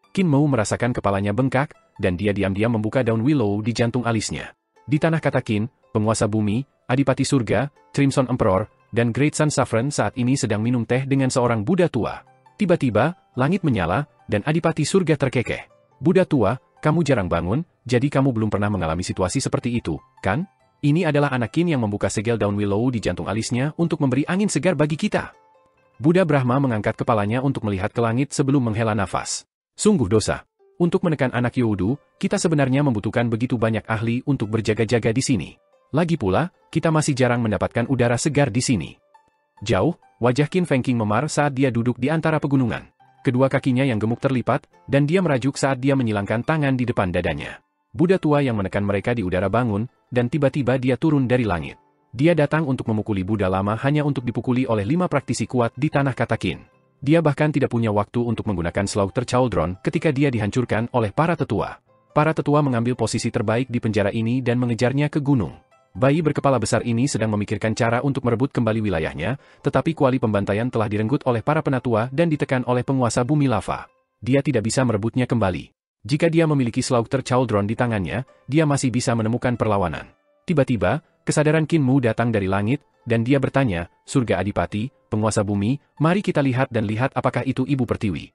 Qin Mu merasakan kepalanya bengkak, dan dia diam-diam membuka daun willow di jantung alisnya. Di tanah kata Qin, penguasa bumi, Adipati Surga, Crimson Emperor, dan Great Sun Saffron saat ini sedang minum teh dengan seorang Buddha tua. Tiba-tiba, langit menyala, dan Adipati Surga terkekeh. Buddha tua, kamu jarang bangun, jadi kamu belum pernah mengalami situasi seperti itu, kan? Ini adalah anak Qin yang membuka segel daun willow di jantung alisnya untuk memberi angin segar bagi kita. Buddha Brahma mengangkat kepalanya untuk melihat ke langit sebelum menghela nafas. Sungguh dosa. Untuk menekan anak Youdu, kita sebenarnya membutuhkan begitu banyak ahli untuk berjaga-jaga di sini. Lagi pula, kita masih jarang mendapatkan udara segar di sini. Jauh, wajah Qin Fengqing memar saat dia duduk di antara pegunungan. Kedua kakinya yang gemuk terlipat, dan dia merajuk saat dia menyilangkan tangan di depan dadanya. Buddha tua yang menekan mereka di udara bangun, dan tiba-tiba dia turun dari langit. Dia datang untuk memukuli Buddha lama hanya untuk dipukuli oleh 5 praktisi kuat di tanah kata Qin. Dia bahkan tidak punya waktu untuk menggunakan Slaughter Chauldron ketika dia dihancurkan oleh para tetua. Para tetua mengambil posisi terbaik di penjara ini dan mengejarnya ke gunung. Bayi berkepala besar ini sedang memikirkan cara untuk merebut kembali wilayahnya, tetapi kuali pembantaian telah direnggut oleh para penatua dan ditekan oleh penguasa bumi lava. Dia tidak bisa merebutnya kembali. Jika dia memiliki Slaughter Chauldron di tangannya, dia masih bisa menemukan perlawanan. Tiba-tiba, kesadaran Qin Mu datang dari langit, dan dia bertanya, Surga Adipati, penguasa bumi, mari kita lihat dan lihat apakah itu Ibu Pertiwi.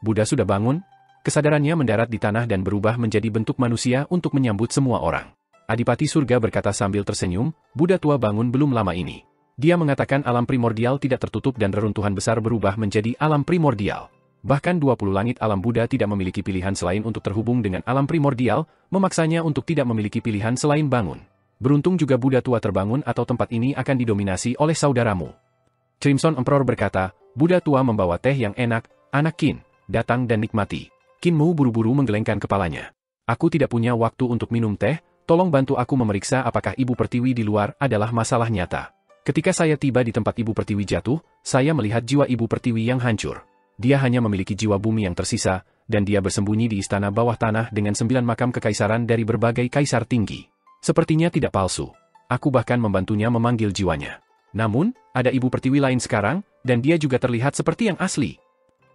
Buddha sudah bangun? Kesadarannya mendarat di tanah dan berubah menjadi bentuk manusia untuk menyambut semua orang. Adipati Surga berkata sambil tersenyum, Buddha tua bangun belum lama ini. Dia mengatakan alam primordial tidak tertutup dan reruntuhan besar berubah menjadi alam primordial. Bahkan 20 langit alam Buddha tidak memiliki pilihan selain untuk terhubung dengan alam primordial, memaksanya untuk tidak memiliki pilihan selain bangun. Beruntung juga Buddha tua terbangun atau tempat ini akan didominasi oleh saudaramu. Crimson Emperor berkata, Buddha tua membawa teh yang enak, anak Qin, datang dan nikmati. Qin Mu buru-buru menggelengkan kepalanya. Aku tidak punya waktu untuk minum teh, tolong bantu aku memeriksa apakah Ibu Pertiwi di luar adalah masalah nyata. Ketika saya tiba di tempat Ibu Pertiwi jatuh, saya melihat jiwa Ibu Pertiwi yang hancur. Dia hanya memiliki jiwa bumi yang tersisa, dan dia bersembunyi di istana bawah tanah dengan 9 makam kekaisaran dari berbagai kaisar tinggi. Sepertinya tidak palsu. Aku bahkan membantunya memanggil jiwanya. Namun, ada ibu pertiwi lain sekarang, dan dia juga terlihat seperti yang asli.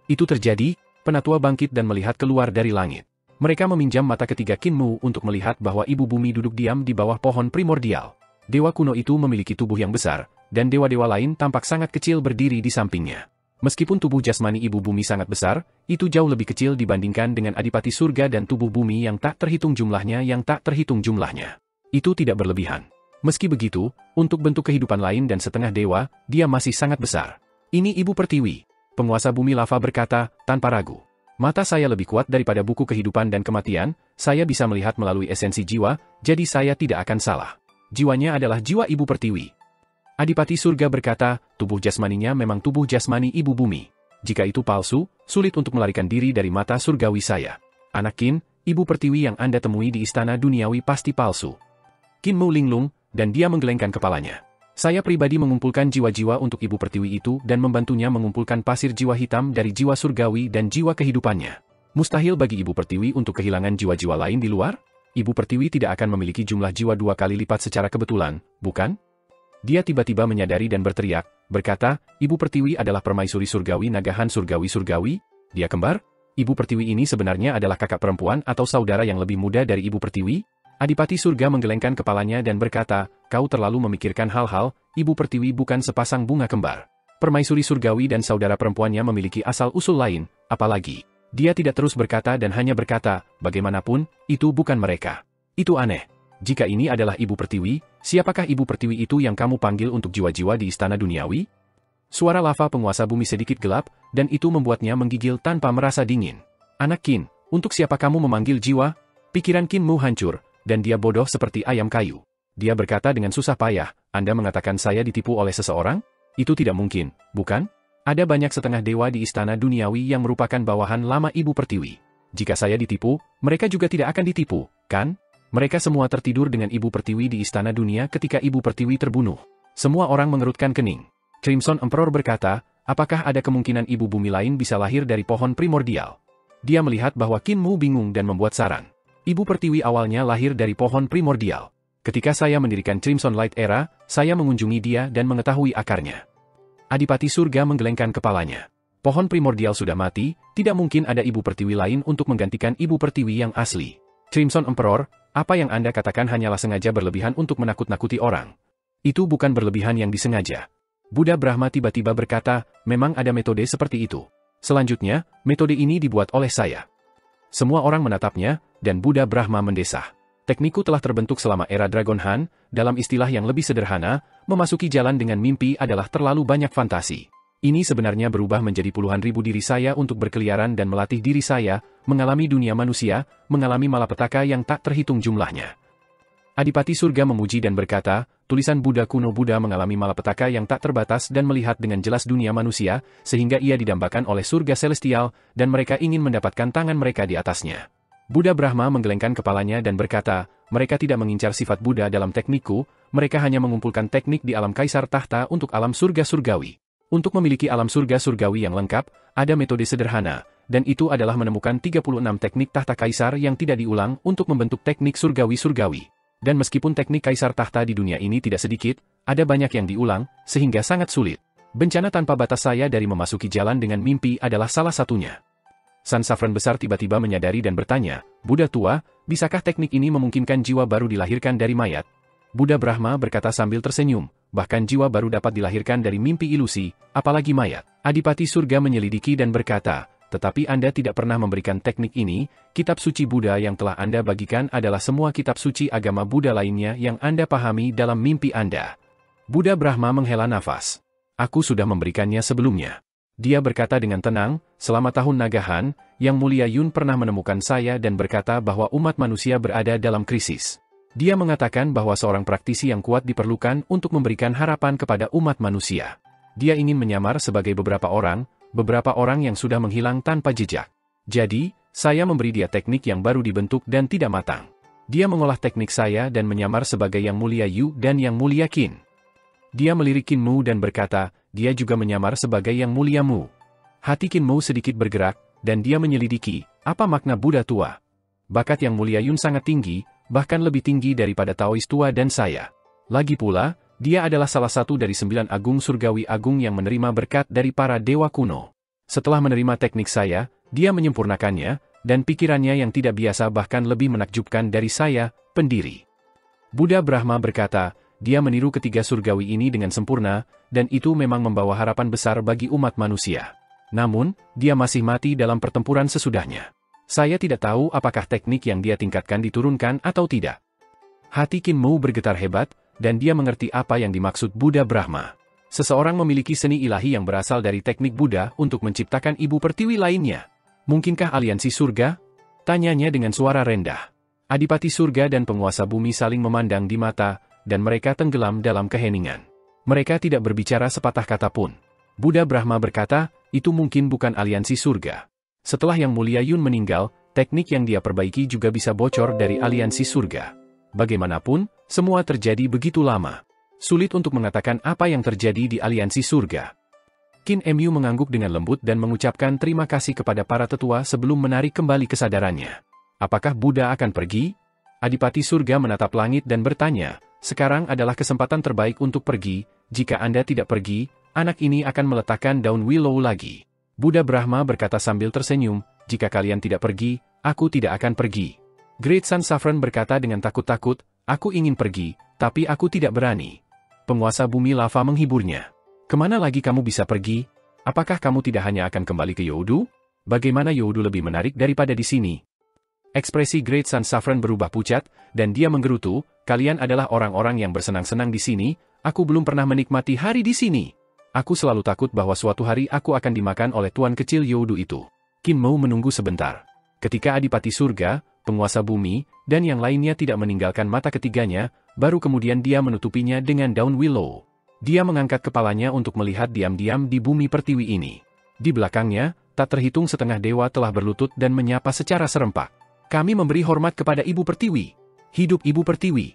Itu terjadi, penatua bangkit dan melihat keluar dari langit. Mereka meminjam mata ketiga Kinmu untuk melihat bahwa ibu bumi duduk diam di bawah pohon primordial. Dewa kuno itu memiliki tubuh yang besar, dan dewa-dewa lain tampak sangat kecil berdiri di sampingnya. Meskipun tubuh jasmani ibu bumi sangat besar, itu jauh lebih kecil dibandingkan dengan adipati surga dan tubuh bumi yang tak terhitung jumlahnya. Itu tidak berlebihan. Meski begitu, untuk bentuk kehidupan lain dan setengah dewa, dia masih sangat besar. Ini ibu pertiwi. Penguasa bumi lava berkata, tanpa ragu. Mata saya lebih kuat daripada buku kehidupan dan kematian, saya bisa melihat melalui esensi jiwa, jadi saya tidak akan salah. Jiwanya adalah jiwa ibu pertiwi. Adipati surga berkata, tubuh jasmaninya memang tubuh jasmani ibu bumi. Jika itu palsu, sulit untuk melarikan diri dari mata surgawi saya. Anak Qin, ibu pertiwi yang Anda temui di istana duniawi pasti palsu. Kinmu linglung, dan dia menggelengkan kepalanya. Saya pribadi mengumpulkan jiwa-jiwa untuk ibu pertiwi itu dan membantunya mengumpulkan pasir jiwa hitam dari jiwa surgawi dan jiwa kehidupannya. Mustahil bagi ibu pertiwi untuk kehilangan jiwa-jiwa lain di luar? Ibu pertiwi tidak akan memiliki jumlah jiwa 2 kali lipat secara kebetulan, bukan? Dia tiba-tiba menyadari dan berteriak, berkata, ibu pertiwi adalah permaisuri surgawi nagahan surgawi-surgawi? Dia kembar? Ibu pertiwi ini sebenarnya adalah kakak perempuan atau saudara yang lebih muda dari ibu pertiwi? Adipati surga menggelengkan kepalanya dan berkata, kau terlalu memikirkan hal-hal, ibu pertiwi bukan sepasang bunga kembar. Permaisuri surgawi dan saudara perempuannya memiliki asal-usul lain, apalagi. Dia tidak terus berkata dan hanya berkata, bagaimanapun, itu bukan mereka. Itu aneh. Jika ini adalah ibu pertiwi, siapakah ibu pertiwi itu yang kamu panggil untuk jiwa-jiwa di istana duniawi? Suara lava penguasa bumi sedikit gelap, dan itu membuatnya menggigil tanpa merasa dingin. Anak Qin, untuk siapa kamu memanggil jiwa? Pikiran Kinmu hancur, dan dia bodoh seperti ayam kayu. Dia berkata dengan susah payah, Anda mengatakan saya ditipu oleh seseorang? Itu tidak mungkin, bukan? Ada banyak setengah dewa di istana duniawi yang merupakan bawahan lama ibu pertiwi. Jika saya ditipu, mereka juga tidak akan ditipu, kan? Mereka semua tertidur dengan ibu pertiwi di istana dunia ketika ibu pertiwi terbunuh. Semua orang mengerutkan kening. Crimson Emperor berkata, apakah ada kemungkinan ibu bumi lain bisa lahir dari pohon primordial? Dia melihat bahwa Kinmu bingung dan membuat saran. Ibu pertiwi awalnya lahir dari pohon primordial. Ketika saya mendirikan Crimson Light Era, saya mengunjungi dia dan mengetahui akarnya. Adipati surga menggelengkan kepalanya. Pohon primordial sudah mati, tidak mungkin ada ibu pertiwi lain untuk menggantikan ibu pertiwi yang asli. Crimson Emperor, apa yang Anda katakan hanyalah sengaja berlebihan untuk menakut-nakuti orang. Itu bukan berlebihan yang disengaja. Buddha Brahma tiba-tiba berkata, memang ada metode seperti itu. Selanjutnya, metode ini dibuat oleh saya. Semua orang menatapnya, dan Buddha Brahma mendesah. Teknikku telah terbentuk selama era Dragon Han, dalam istilah yang lebih sederhana, memasuki jalan dengan mimpi adalah terlalu banyak fantasi. Ini sebenarnya berubah menjadi puluhan ribu diri saya untuk berkeliaran dan melatih diri saya, mengalami dunia manusia, mengalami malapetaka yang tak terhitung jumlahnya. Adipati surga memuji dan berkata, tulisan Buddha kuno Buddha mengalami malapetaka yang tak terbatas dan melihat dengan jelas dunia manusia, sehingga ia didambakan oleh surga celestial, dan mereka ingin mendapatkan tangan mereka di atasnya. Buddha Brahma menggelengkan kepalanya dan berkata, mereka tidak mengincar sifat Buddha dalam teknikku, mereka hanya mengumpulkan teknik di alam kaisar tahta untuk alam surga surgawi. Untuk memiliki alam surga surgawi yang lengkap, ada metode sederhana, dan itu adalah menemukan 36 teknik tahta kaisar yang tidak diulang untuk membentuk teknik surgawi-surgawi. Dan meskipun teknik kaisar tahta di dunia ini tidak sedikit, ada banyak yang diulang, sehingga sangat sulit. Bencana tanpa batas saya dari memasuki jalan dengan mimpi adalah salah satunya. San Safran besar tiba-tiba menyadari dan bertanya, Buddha tua, bisakah teknik ini memungkinkan jiwa baru dilahirkan dari mayat? Buddha Brahma berkata sambil tersenyum, bahkan jiwa baru dapat dilahirkan dari mimpi ilusi, apalagi mayat. Adipati surga menyelidiki dan berkata, tetapi Anda tidak pernah memberikan teknik ini, kitab suci Buddha yang telah Anda bagikan adalah semua kitab suci agama Buddha lainnya yang Anda pahami dalam mimpi Anda. Buddha Brahma menghela nafas. Aku sudah memberikannya sebelumnya. Dia berkata dengan tenang, selama tahun Nagahan, Yang Mulia Yun pernah menemukan saya dan berkata bahwa umat manusia berada dalam krisis. Dia mengatakan bahwa seorang praktisi yang kuat diperlukan untuk memberikan harapan kepada umat manusia. Dia ingin menyamar sebagai beberapa orang yang sudah menghilang tanpa jejak. Jadi, saya memberi dia teknik yang baru dibentuk dan tidak matang. Dia mengolah teknik saya dan menyamar sebagai Yang Mulia Yu dan Yang Mulia Qin. Dia melirik Kinmu dan berkata, dia juga menyamar sebagai Yang Mulia Mu. Hati Kinmu sedikit bergerak, dan dia menyelidiki, apa makna Buddha tua. Bakat Yang Mulia Yun sangat tinggi, bahkan lebih tinggi daripada Taois tua dan saya. Lagi pula, Dia adalah salah satu dari 9 agung surgawi agung yang menerima berkat dari para dewa kuno. Setelah menerima teknik saya, dia menyempurnakannya, dan pikirannya yang tidak biasa bahkan lebih menakjubkan dari saya, pendiri. Buddha Brahma berkata, dia meniru ketiga surgawi ini dengan sempurna, dan itu memang membawa harapan besar bagi umat manusia. Namun, dia masih mati dalam pertempuran sesudahnya. Saya tidak tahu apakah teknik yang dia tingkatkan diturunkan atau tidak. Hati Qin Mu bergetar hebat, dan dia mengerti apa yang dimaksud Buddha Brahma. Seseorang memiliki seni ilahi yang berasal dari teknik Buddha untuk menciptakan ibu pertiwi lainnya. Mungkinkah aliansi surga? Tanyanya dengan suara rendah. Adipati surga dan penguasa bumi saling memandang di mata, dan mereka tenggelam dalam keheningan. Mereka tidak berbicara sepatah kata pun. Buddha Brahma berkata, itu mungkin bukan aliansi surga. Setelah Yang Mulia Yun meninggal, teknik yang dia perbaiki juga bisa bocor dari aliansi surga. Bagaimanapun, semua terjadi begitu lama. Sulit untuk mengatakan apa yang terjadi di aliansi surga. Qin Mu mengangguk dengan lembut dan mengucapkan terima kasih kepada para tetua sebelum menarik kembali kesadarannya. Apakah Buddha akan pergi? Adipati surga menatap langit dan bertanya, sekarang adalah kesempatan terbaik untuk pergi, jika Anda tidak pergi, anak ini akan meletakkan daun willow lagi. Buddha Brahma berkata sambil tersenyum, jika kalian tidak pergi, aku tidak akan pergi. Great Sun Saffron berkata dengan takut-takut, aku ingin pergi, tapi aku tidak berani. Penguasa bumi lava menghiburnya. Kemana lagi kamu bisa pergi? Apakah kamu tidak hanya akan kembali ke Youdu? Bagaimana Youdu lebih menarik daripada di sini? Ekspresi Great Sun Saffron berubah pucat, dan dia menggerutu, kalian adalah orang-orang yang bersenang-senang di sini, aku belum pernah menikmati hari di sini. Aku selalu takut bahwa suatu hari aku akan dimakan oleh tuan kecil Youdu itu. Qin Mu menunggu sebentar. Ketika Adipati Surga, penguasa bumi, dan yang lainnya tidak meninggalkan mata ketiganya, baru kemudian dia menutupinya dengan daun willow. Dia mengangkat kepalanya untuk melihat diam-diam di bumi pertiwi ini. Di belakangnya, tak terhitung setengah dewa telah berlutut dan menyapa secara serempak. Kami memberi hormat kepada Ibu Pertiwi. Hidup Ibu Pertiwi.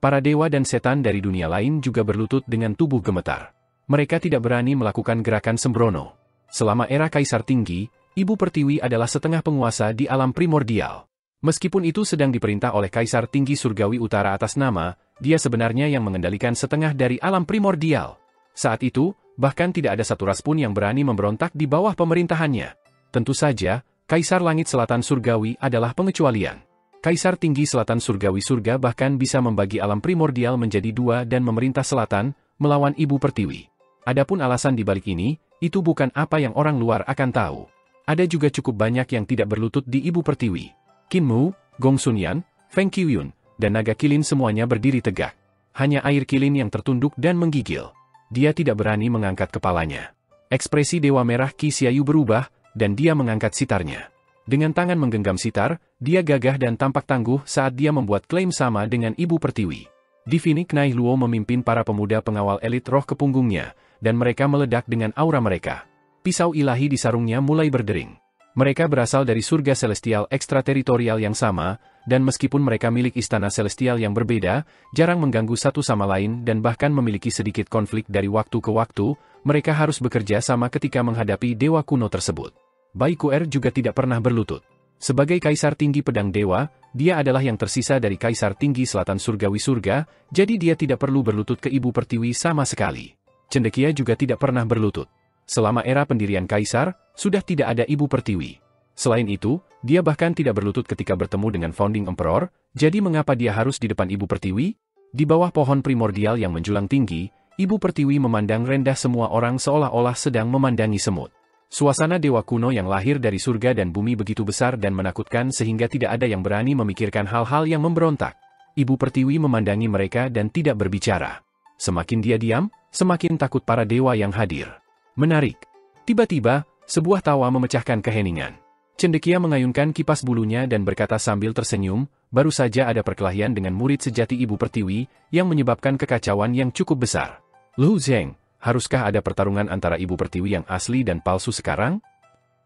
Para dewa dan setan dari dunia lain juga berlutut dengan tubuh gemetar. Mereka tidak berani melakukan gerakan sembrono. Selama era Kaisar Tinggi, Ibu Pertiwi adalah setengah penguasa di alam primordial. Meskipun itu sedang diperintah oleh Kaisar Tinggi Surgawi Utara atas nama, dia sebenarnya yang mengendalikan setengah dari alam primordial. Saat itu, bahkan tidak ada satu ras pun yang berani memberontak di bawah pemerintahannya. Tentu saja, Kaisar Langit Selatan Surgawi adalah pengecualian. Kaisar Tinggi Selatan Surgawi Surga bahkan bisa membagi alam primordial menjadi dua dan memerintah selatan, melawan Ibu Pertiwi. Adapun alasan di balik ini, itu bukan apa yang orang luar akan tahu. Ada juga cukup banyak yang tidak berlutut di Ibu Pertiwi. Qin Mu, Gong Sunyan, Feng Qiuyun, dan naga kilin semuanya berdiri tegak. Hanya air kilin yang tertunduk dan menggigil. Dia tidak berani mengangkat kepalanya. Ekspresi Dewa Merah Qi Xiaoyu berubah, dan dia mengangkat sitarnya. Dengan tangan menggenggam sitar, dia gagah dan tampak tangguh saat dia membuat klaim sama dengan Ibu Pertiwi. Divini Knai Luo memimpin para pemuda pengawal elit roh ke punggungnya, dan mereka meledak dengan aura mereka. Pisau ilahi di sarungnya mulai berdering. Mereka berasal dari surga celestial ekstrateritorial yang sama, dan meskipun mereka milik istana celestial yang berbeda, jarang mengganggu satu sama lain dan bahkan memiliki sedikit konflik dari waktu ke waktu, mereka harus bekerja sama ketika menghadapi dewa kuno tersebut. Bai Kuer juga tidak pernah berlutut. Sebagai Kaisar Tinggi Pedang Dewa, dia adalah yang tersisa dari Kaisar Tinggi Selatan Surgawi Surga, jadi dia tidak perlu berlutut ke Ibu Pertiwi sama sekali. Cendekia juga tidak pernah berlutut. Selama era pendirian Kaisar, sudah tidak ada Ibu Pertiwi. Selain itu, dia bahkan tidak berlutut ketika bertemu dengan Founding Emperor, jadi mengapa dia harus di depan Ibu Pertiwi? Di bawah pohon primordial yang menjulang tinggi, Ibu Pertiwi memandang rendah semua orang seolah-olah sedang memandangi semut. Suasana dewa kuno yang lahir dari surga dan bumi begitu besar dan menakutkan sehingga tidak ada yang berani memikirkan hal-hal yang memberontak. Ibu Pertiwi memandangi mereka dan tidak berbicara. Semakin dia diam, semakin takut para dewa yang hadir. Menarik. Tiba-tiba, sebuah tawa memecahkan keheningan. Cendekia mengayunkan kipas bulunya dan berkata sambil tersenyum, baru saja ada perkelahian dengan murid sejati Ibu Pertiwi, yang menyebabkan kekacauan yang cukup besar. Lu Zheng, haruskah ada pertarungan antara Ibu Pertiwi yang asli dan palsu sekarang?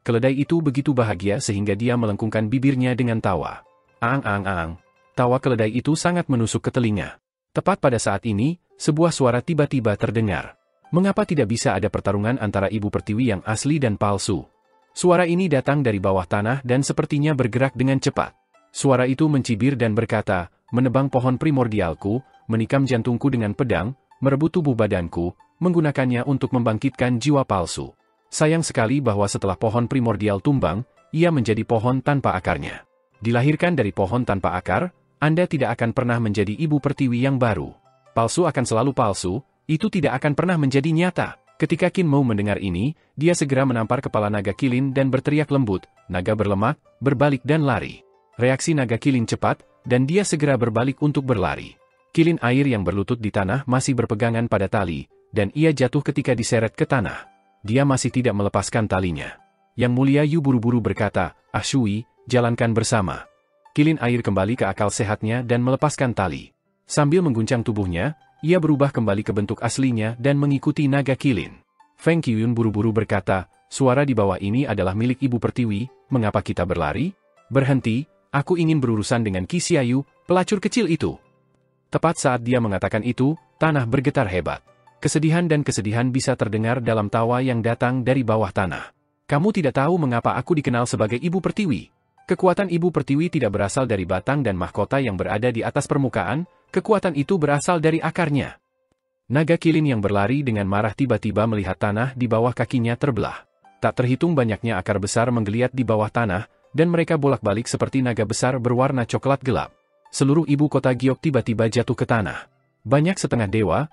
Keledai itu begitu bahagia sehingga dia melengkungkan bibirnya dengan tawa. Aang. Tawa keledai itu sangat menusuk ke telinga. Tepat pada saat ini, sebuah suara tiba-tiba terdengar. Mengapa tidak bisa ada pertarungan antara Ibu Pertiwi yang asli dan palsu? Suara ini datang dari bawah tanah dan sepertinya bergerak dengan cepat. Suara itu mencibir dan berkata, menebang pohon primordialku, menikam jantungku dengan pedang, merebut tubuh badanku, menggunakannya untuk membangkitkan jiwa palsu. Sayang sekali bahwa setelah pohon primordial tumbang, ia menjadi pohon tanpa akarnya. Dilahirkan dari pohon tanpa akar, Anda tidak akan pernah menjadi ibu pertiwi yang baru. Palsu akan selalu palsu, itu tidak akan pernah menjadi nyata. Ketika Qin Mou mendengar ini, dia segera menampar kepala naga kilin dan berteriak lembut, naga berlemak, berbalik dan lari. Reaksi naga kilin cepat, dan dia segera berbalik untuk berlari. Kilin air yang berlutut di tanah masih berpegangan pada tali, dan ia jatuh ketika diseret ke tanah. Dia masih tidak melepaskan talinya. Yang Mulia Yu buru-buru berkata, "Ah Shui, jalankan bersama." Kilin air kembali ke akal sehatnya dan melepaskan tali. Sambil mengguncang tubuhnya, ia berubah kembali ke bentuk aslinya dan mengikuti naga kilin. Feng Qiyun buru-buru berkata, "Suara di bawah ini adalah milik Ibu Pertiwi, mengapa kita berlari?" "Berhenti, aku ingin berurusan dengan Qi Xiaoyu, pelacur kecil itu." Tepat saat dia mengatakan itu, tanah bergetar hebat. Kesedihan dan kesedihan bisa terdengar dalam tawa yang datang dari bawah tanah. "Kamu tidak tahu mengapa aku dikenal sebagai Ibu Pertiwi. Kekuatan Ibu Pertiwi tidak berasal dari batang dan mahkota yang berada di atas permukaan, kekuatan itu berasal dari akarnya." Naga kilin yang berlari dengan marah tiba-tiba melihat tanah di bawah kakinya terbelah. Tak terhitung banyaknya akar besar menggeliat di bawah tanah, dan mereka bolak-balik seperti naga besar berwarna coklat gelap. Seluruh ibu kota Giok tiba-tiba jatuh ke tanah. Banyak setengah dewa,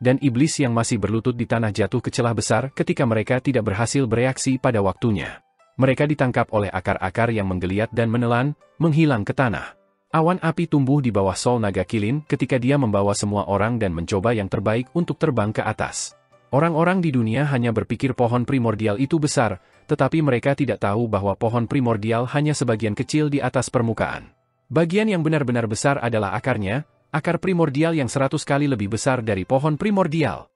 dan iblis yang masih berlutut di tanah jatuh ke celah besar ketika mereka tidak berhasil bereaksi pada waktunya. Mereka ditangkap oleh akar-akar yang menggeliat dan menelan, menghilang ke tanah. Awan api tumbuh di bawah sol naga kilin ketika dia membawa semua orang dan mencoba yang terbaik untuk terbang ke atas. Orang-orang di dunia hanya berpikir pohon primordial itu besar, tetapi mereka tidak tahu bahwa pohon primordial hanya sebagian kecil di atas permukaan. Bagian yang benar-benar besar adalah akarnya, akar primordial yang 100 kali lebih besar dari pohon primordial.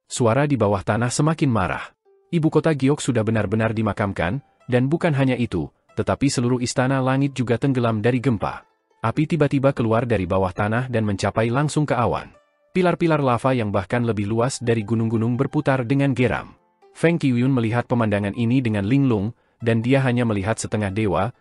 Suara di bawah tanah semakin marah. Ibu kota Giok sudah benar-benar dimakamkan, dan bukan hanya itu, tetapi seluruh istana langit juga tenggelam dari gempa. Api tiba-tiba keluar dari bawah tanah dan mencapai langsung ke awan. Pilar-pilar lava yang bahkan lebih luas dari gunung-gunung berputar dengan geram. Feng Qiyun melihat pemandangan ini dengan linglung, dan dia hanya melihat setengah dewa,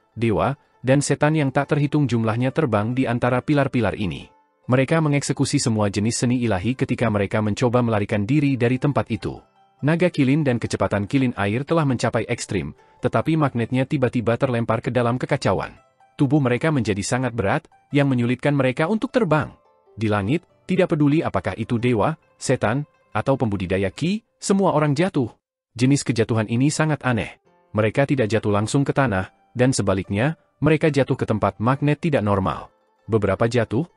dan setan yang tak terhitung jumlahnya terbang di antara pilar-pilar ini. Mereka mengeksekusi semua jenis seni ilahi ketika mereka mencoba melarikan diri dari tempat itu. Naga kilin dan kecepatan kilin air telah mencapai ekstrim, tetapi magnetnya tiba-tiba terlempar ke dalam kekacauan. Tubuh mereka menjadi sangat berat, yang menyulitkan mereka untuk terbang. Di langit, tidak peduli apakah itu dewa, setan, atau pembudidaya Qi, semua orang jatuh. Jenis kejatuhan ini sangat aneh. Mereka tidak jatuh langsung ke tanah, dan sebaliknya, mereka jatuh ke tempat magnet tidak normal. Beberapa jatuh,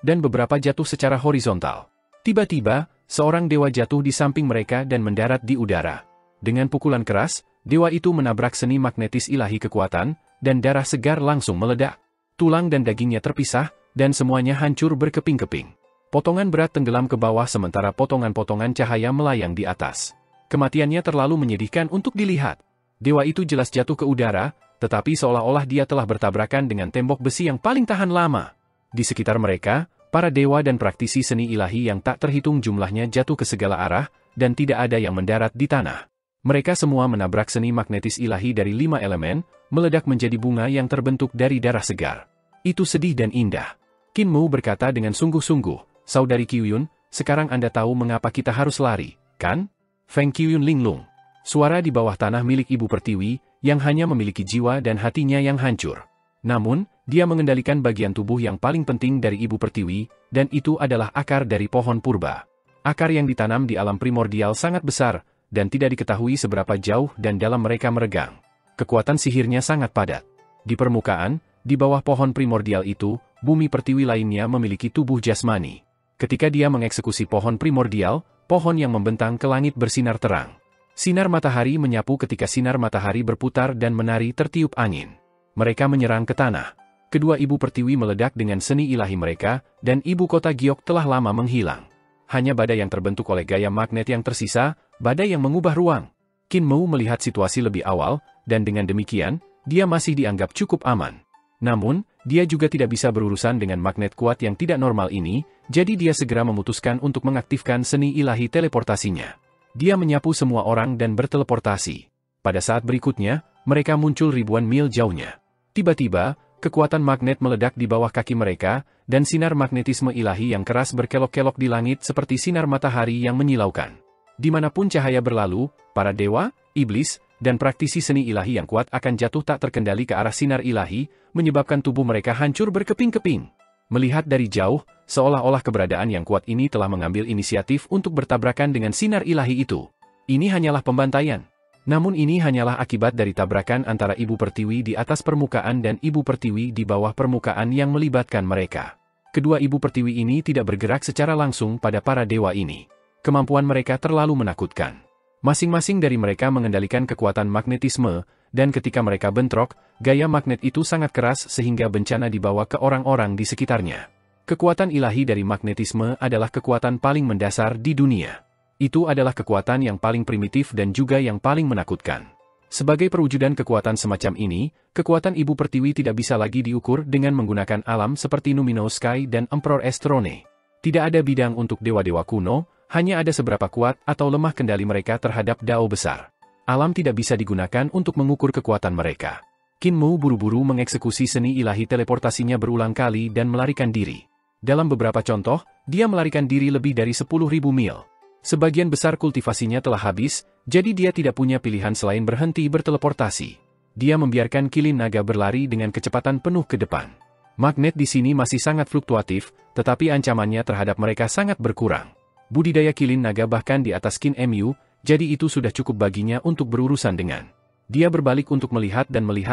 dan beberapa jatuh secara horizontal. Tiba-tiba, seorang dewa jatuh di samping mereka dan mendarat di udara. Dengan pukulan keras, dewa itu menabrak seni magnetis ilahi kekuatan, dan darah segar langsung meledak. Tulang dan dagingnya terpisah, dan semuanya hancur berkeping-keping. Potongan berat tenggelam ke bawah sementara potongan-potongan cahaya melayang di atas. Kematiannya terlalu menyedihkan untuk dilihat. Dewa itu jelas jatuh ke udara, tetapi seolah-olah dia telah bertabrakan dengan tembok besi yang paling tahan lama. Di sekitar mereka, para dewa dan praktisi seni ilahi yang tak terhitung jumlahnya jatuh ke segala arah, dan tidak ada yang mendarat di tanah. Mereka semua menabrak seni magnetis ilahi dari 5 elemen, meledak menjadi bunga yang terbentuk dari darah segar. Itu sedih dan indah. Qin Mou berkata dengan sungguh-sungguh, "Saudari Qiyun, sekarang Anda tahu mengapa kita harus lari, kan?" Feng Qiyun linglung. Suara di bawah tanah milik Ibu Pertiwi, yang hanya memiliki jiwa dan hatinya yang hancur. Namun, dia mengendalikan bagian tubuh yang paling penting dari Ibu Pertiwi, dan itu adalah akar dari pohon purba. Akar yang ditanam di alam primordial sangat besar, dan tidak diketahui seberapa jauh dan dalam mereka meregang. Kekuatan sihirnya sangat padat. Di permukaan, di bawah pohon primordial itu, bumi pertiwi lainnya memiliki tubuh jasmani. Ketika dia mengeksekusi pohon primordial, pohon yang membentang ke langit bersinar terang. Sinar matahari menyapu ketika sinar matahari berputar dan menari tertiup angin. Mereka menyerang ke tanah. Kedua ibu pertiwi meledak dengan seni ilahi mereka, dan ibu kota Giok telah lama menghilang. Hanya badai yang terbentuk oleh gaya magnet yang tersisa, badai yang mengubah ruang. Qin Mou melihat situasi lebih awal, dan dengan demikian, dia masih dianggap cukup aman. Namun, dia juga tidak bisa berurusan dengan magnet kuat yang tidak normal ini, jadi dia segera memutuskan untuk mengaktifkan seni ilahi teleportasinya. Dia menyapu semua orang dan berteleportasi. Pada saat berikutnya, mereka muncul ribuan mil jauhnya. Tiba-tiba, kekuatan magnet meledak di bawah kaki mereka, dan sinar magnetisme ilahi yang keras berkelok-kelok di langit seperti sinar matahari yang menyilaukan. Dimanapun cahaya berlalu, para dewa, iblis, dan praktisi seni ilahi yang kuat akan jatuh tak terkendali ke arah sinar ilahi, menyebabkan tubuh mereka hancur berkeping-keping. Melihat dari jauh, seolah-olah keberadaan yang kuat ini telah mengambil inisiatif untuk bertabrakan dengan sinar ilahi itu. Ini hanyalah pembantaian. Namun ini hanyalah akibat dari tabrakan antara Ibu Pertiwi di atas permukaan dan Ibu Pertiwi di bawah permukaan yang melibatkan mereka. Kedua Ibu Pertiwi ini tidak bergerak secara langsung pada para dewa ini. Kemampuan mereka terlalu menakutkan. Masing-masing dari mereka mengendalikan kekuatan magnetisme, dan ketika mereka bentrok, gaya magnet itu sangat keras sehingga bencana dibawa ke orang-orang di sekitarnya. Kekuatan ilahi dari magnetisme adalah kekuatan paling mendasar di dunia. Itu adalah kekuatan yang paling primitif dan juga yang paling menakutkan. Sebagai perwujudan kekuatan semacam ini, kekuatan Ibu Pertiwi tidak bisa lagi diukur dengan menggunakan alam seperti Numinous Sky dan Emperor Estrone. Tidak ada bidang untuk dewa-dewa kuno, hanya ada seberapa kuat atau lemah kendali mereka terhadap dao besar. Alam tidak bisa digunakan untuk mengukur kekuatan mereka. Qin Mu buru-buru mengeksekusi seni ilahi teleportasinya berulang kali dan melarikan diri. Dalam beberapa contoh, dia melarikan diri lebih dari 10.000 mil. Sebagian besar kultivasinya telah habis, jadi dia tidak punya pilihan selain berhenti berteleportasi. Dia membiarkan kilin naga berlari dengan kecepatan penuh ke depan. Magnet di sini masih sangat fluktuatif, tetapi ancamannya terhadap mereka sangat berkurang. Budidaya kilin naga bahkan di atas Qin Mu, jadi itu sudah cukup baginya untuk berurusan dengan. Dia berbalik untuk melihat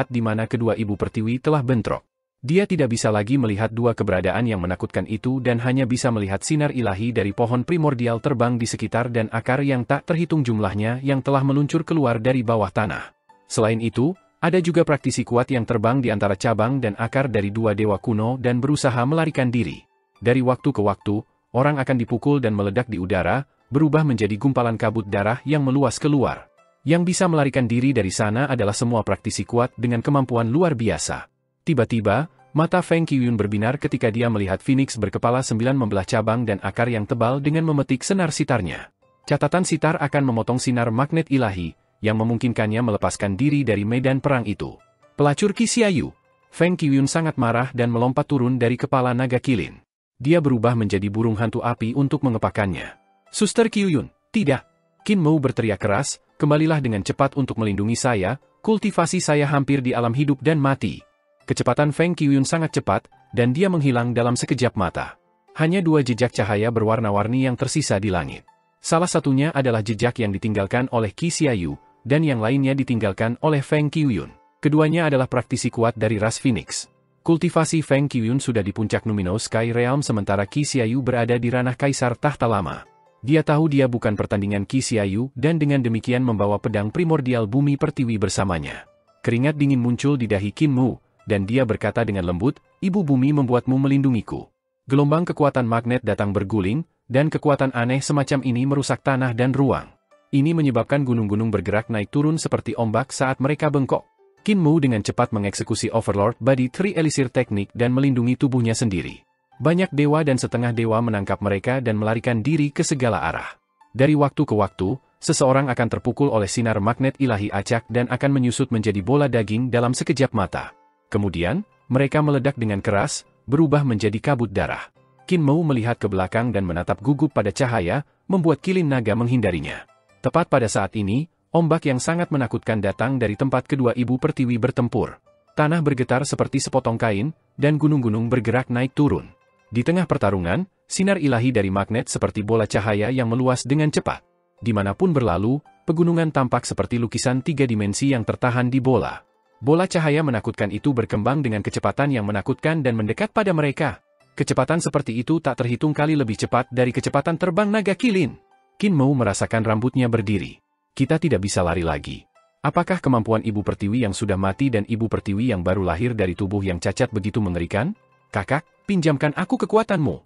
di mana kedua Ibu Pertiwi telah bentrok. Dia tidak bisa lagi melihat dua keberadaan yang menakutkan itu dan hanya bisa melihat sinar ilahi dari pohon primordial terbang di sekitar dan akar yang tak terhitung jumlahnya yang telah meluncur keluar dari bawah tanah. Selain itu, ada juga praktisi kuat yang terbang di antara cabang dan akar dari dua dewa kuno dan berusaha melarikan diri. Dari waktu ke waktu, orang akan dipukul dan meledak di udara, berubah menjadi gumpalan kabut darah yang meluas keluar. Yang bisa melarikan diri dari sana adalah semua praktisi kuat dengan kemampuan luar biasa. Tiba-tiba, mata Feng Qiyun berbinar ketika dia melihat Phoenix berkepala 9 membelah cabang dan akar yang tebal dengan memetik senar sitarnya. Catatan sitar akan memotong sinar magnet ilahi, yang memungkinkannya melepaskan diri dari medan perang itu. Pelacur Qi Xiaoyu. Feng Qiyun sangat marah dan melompat turun dari kepala naga kilin. Dia berubah menjadi burung hantu api untuk mengepakkannya. Suster Qiyun, tidak. Qin Mu berteriak keras, kembalilah dengan cepat untuk melindungi saya, kultivasi saya hampir di alam hidup dan mati. Kecepatan Feng Qiyun sangat cepat, dan dia menghilang dalam sekejap mata. Hanya dua jejak cahaya berwarna-warni yang tersisa di langit. Salah satunya adalah jejak yang ditinggalkan oleh Qi Xiaoyu, dan yang lainnya ditinggalkan oleh Feng Qiyun. Keduanya adalah praktisi kuat dari ras Phoenix. Kultivasi Feng Qiyun sudah di puncak Numinous Sky Realm sementara Qi Xiaoyu berada di ranah Kaisar Tahta Lama. Dia tahu dia bukan pertandingan Qi Xiaoyu dan dengan demikian membawa pedang primordial bumi pertiwi bersamanya. Keringat dingin muncul di dahi Qin Mu, dan dia berkata dengan lembut, Ibu Bumi membuatmu melindungiku. Gelombang kekuatan magnet datang berguling, dan kekuatan aneh semacam ini merusak tanah dan ruang. Ini menyebabkan gunung-gunung bergerak naik turun seperti ombak saat mereka bengkok. Qin Mu dengan cepat mengeksekusi Overlord Body Tree Elixir Teknik dan melindungi tubuhnya sendiri. Banyak dewa dan setengah dewa menangkap mereka dan melarikan diri ke segala arah. Dari waktu ke waktu, seseorang akan terpukul oleh sinar magnet ilahi acak dan akan menyusut menjadi bola daging dalam sekejap mata. Kemudian, mereka meledak dengan keras, berubah menjadi kabut darah. Qin Mu melihat ke belakang dan menatap gugup pada cahaya, membuat kilin naga menghindarinya. Tepat pada saat ini, ombak yang sangat menakutkan datang dari tempat kedua Ibu Pertiwi bertempur. Tanah bergetar seperti sepotong kain, dan gunung-gunung bergerak naik turun. Di tengah pertarungan, sinar ilahi dari magnet seperti bola cahaya yang meluas dengan cepat. Dimanapun berlalu, pegunungan tampak seperti lukisan 3 dimensi yang tertahan di bola. Bola cahaya menakutkan itu berkembang dengan kecepatan yang menakutkan dan mendekat pada mereka. Kecepatan seperti itu tak terhitung kali lebih cepat dari kecepatan terbang naga kilin. Qin Mu merasakan rambutnya berdiri. Kita tidak bisa lari lagi. Apakah kemampuan Ibu Pertiwi yang sudah mati dan Ibu Pertiwi yang baru lahir dari tubuh yang cacat begitu mengerikan? Kakak, pinjamkan aku kekuatanmu.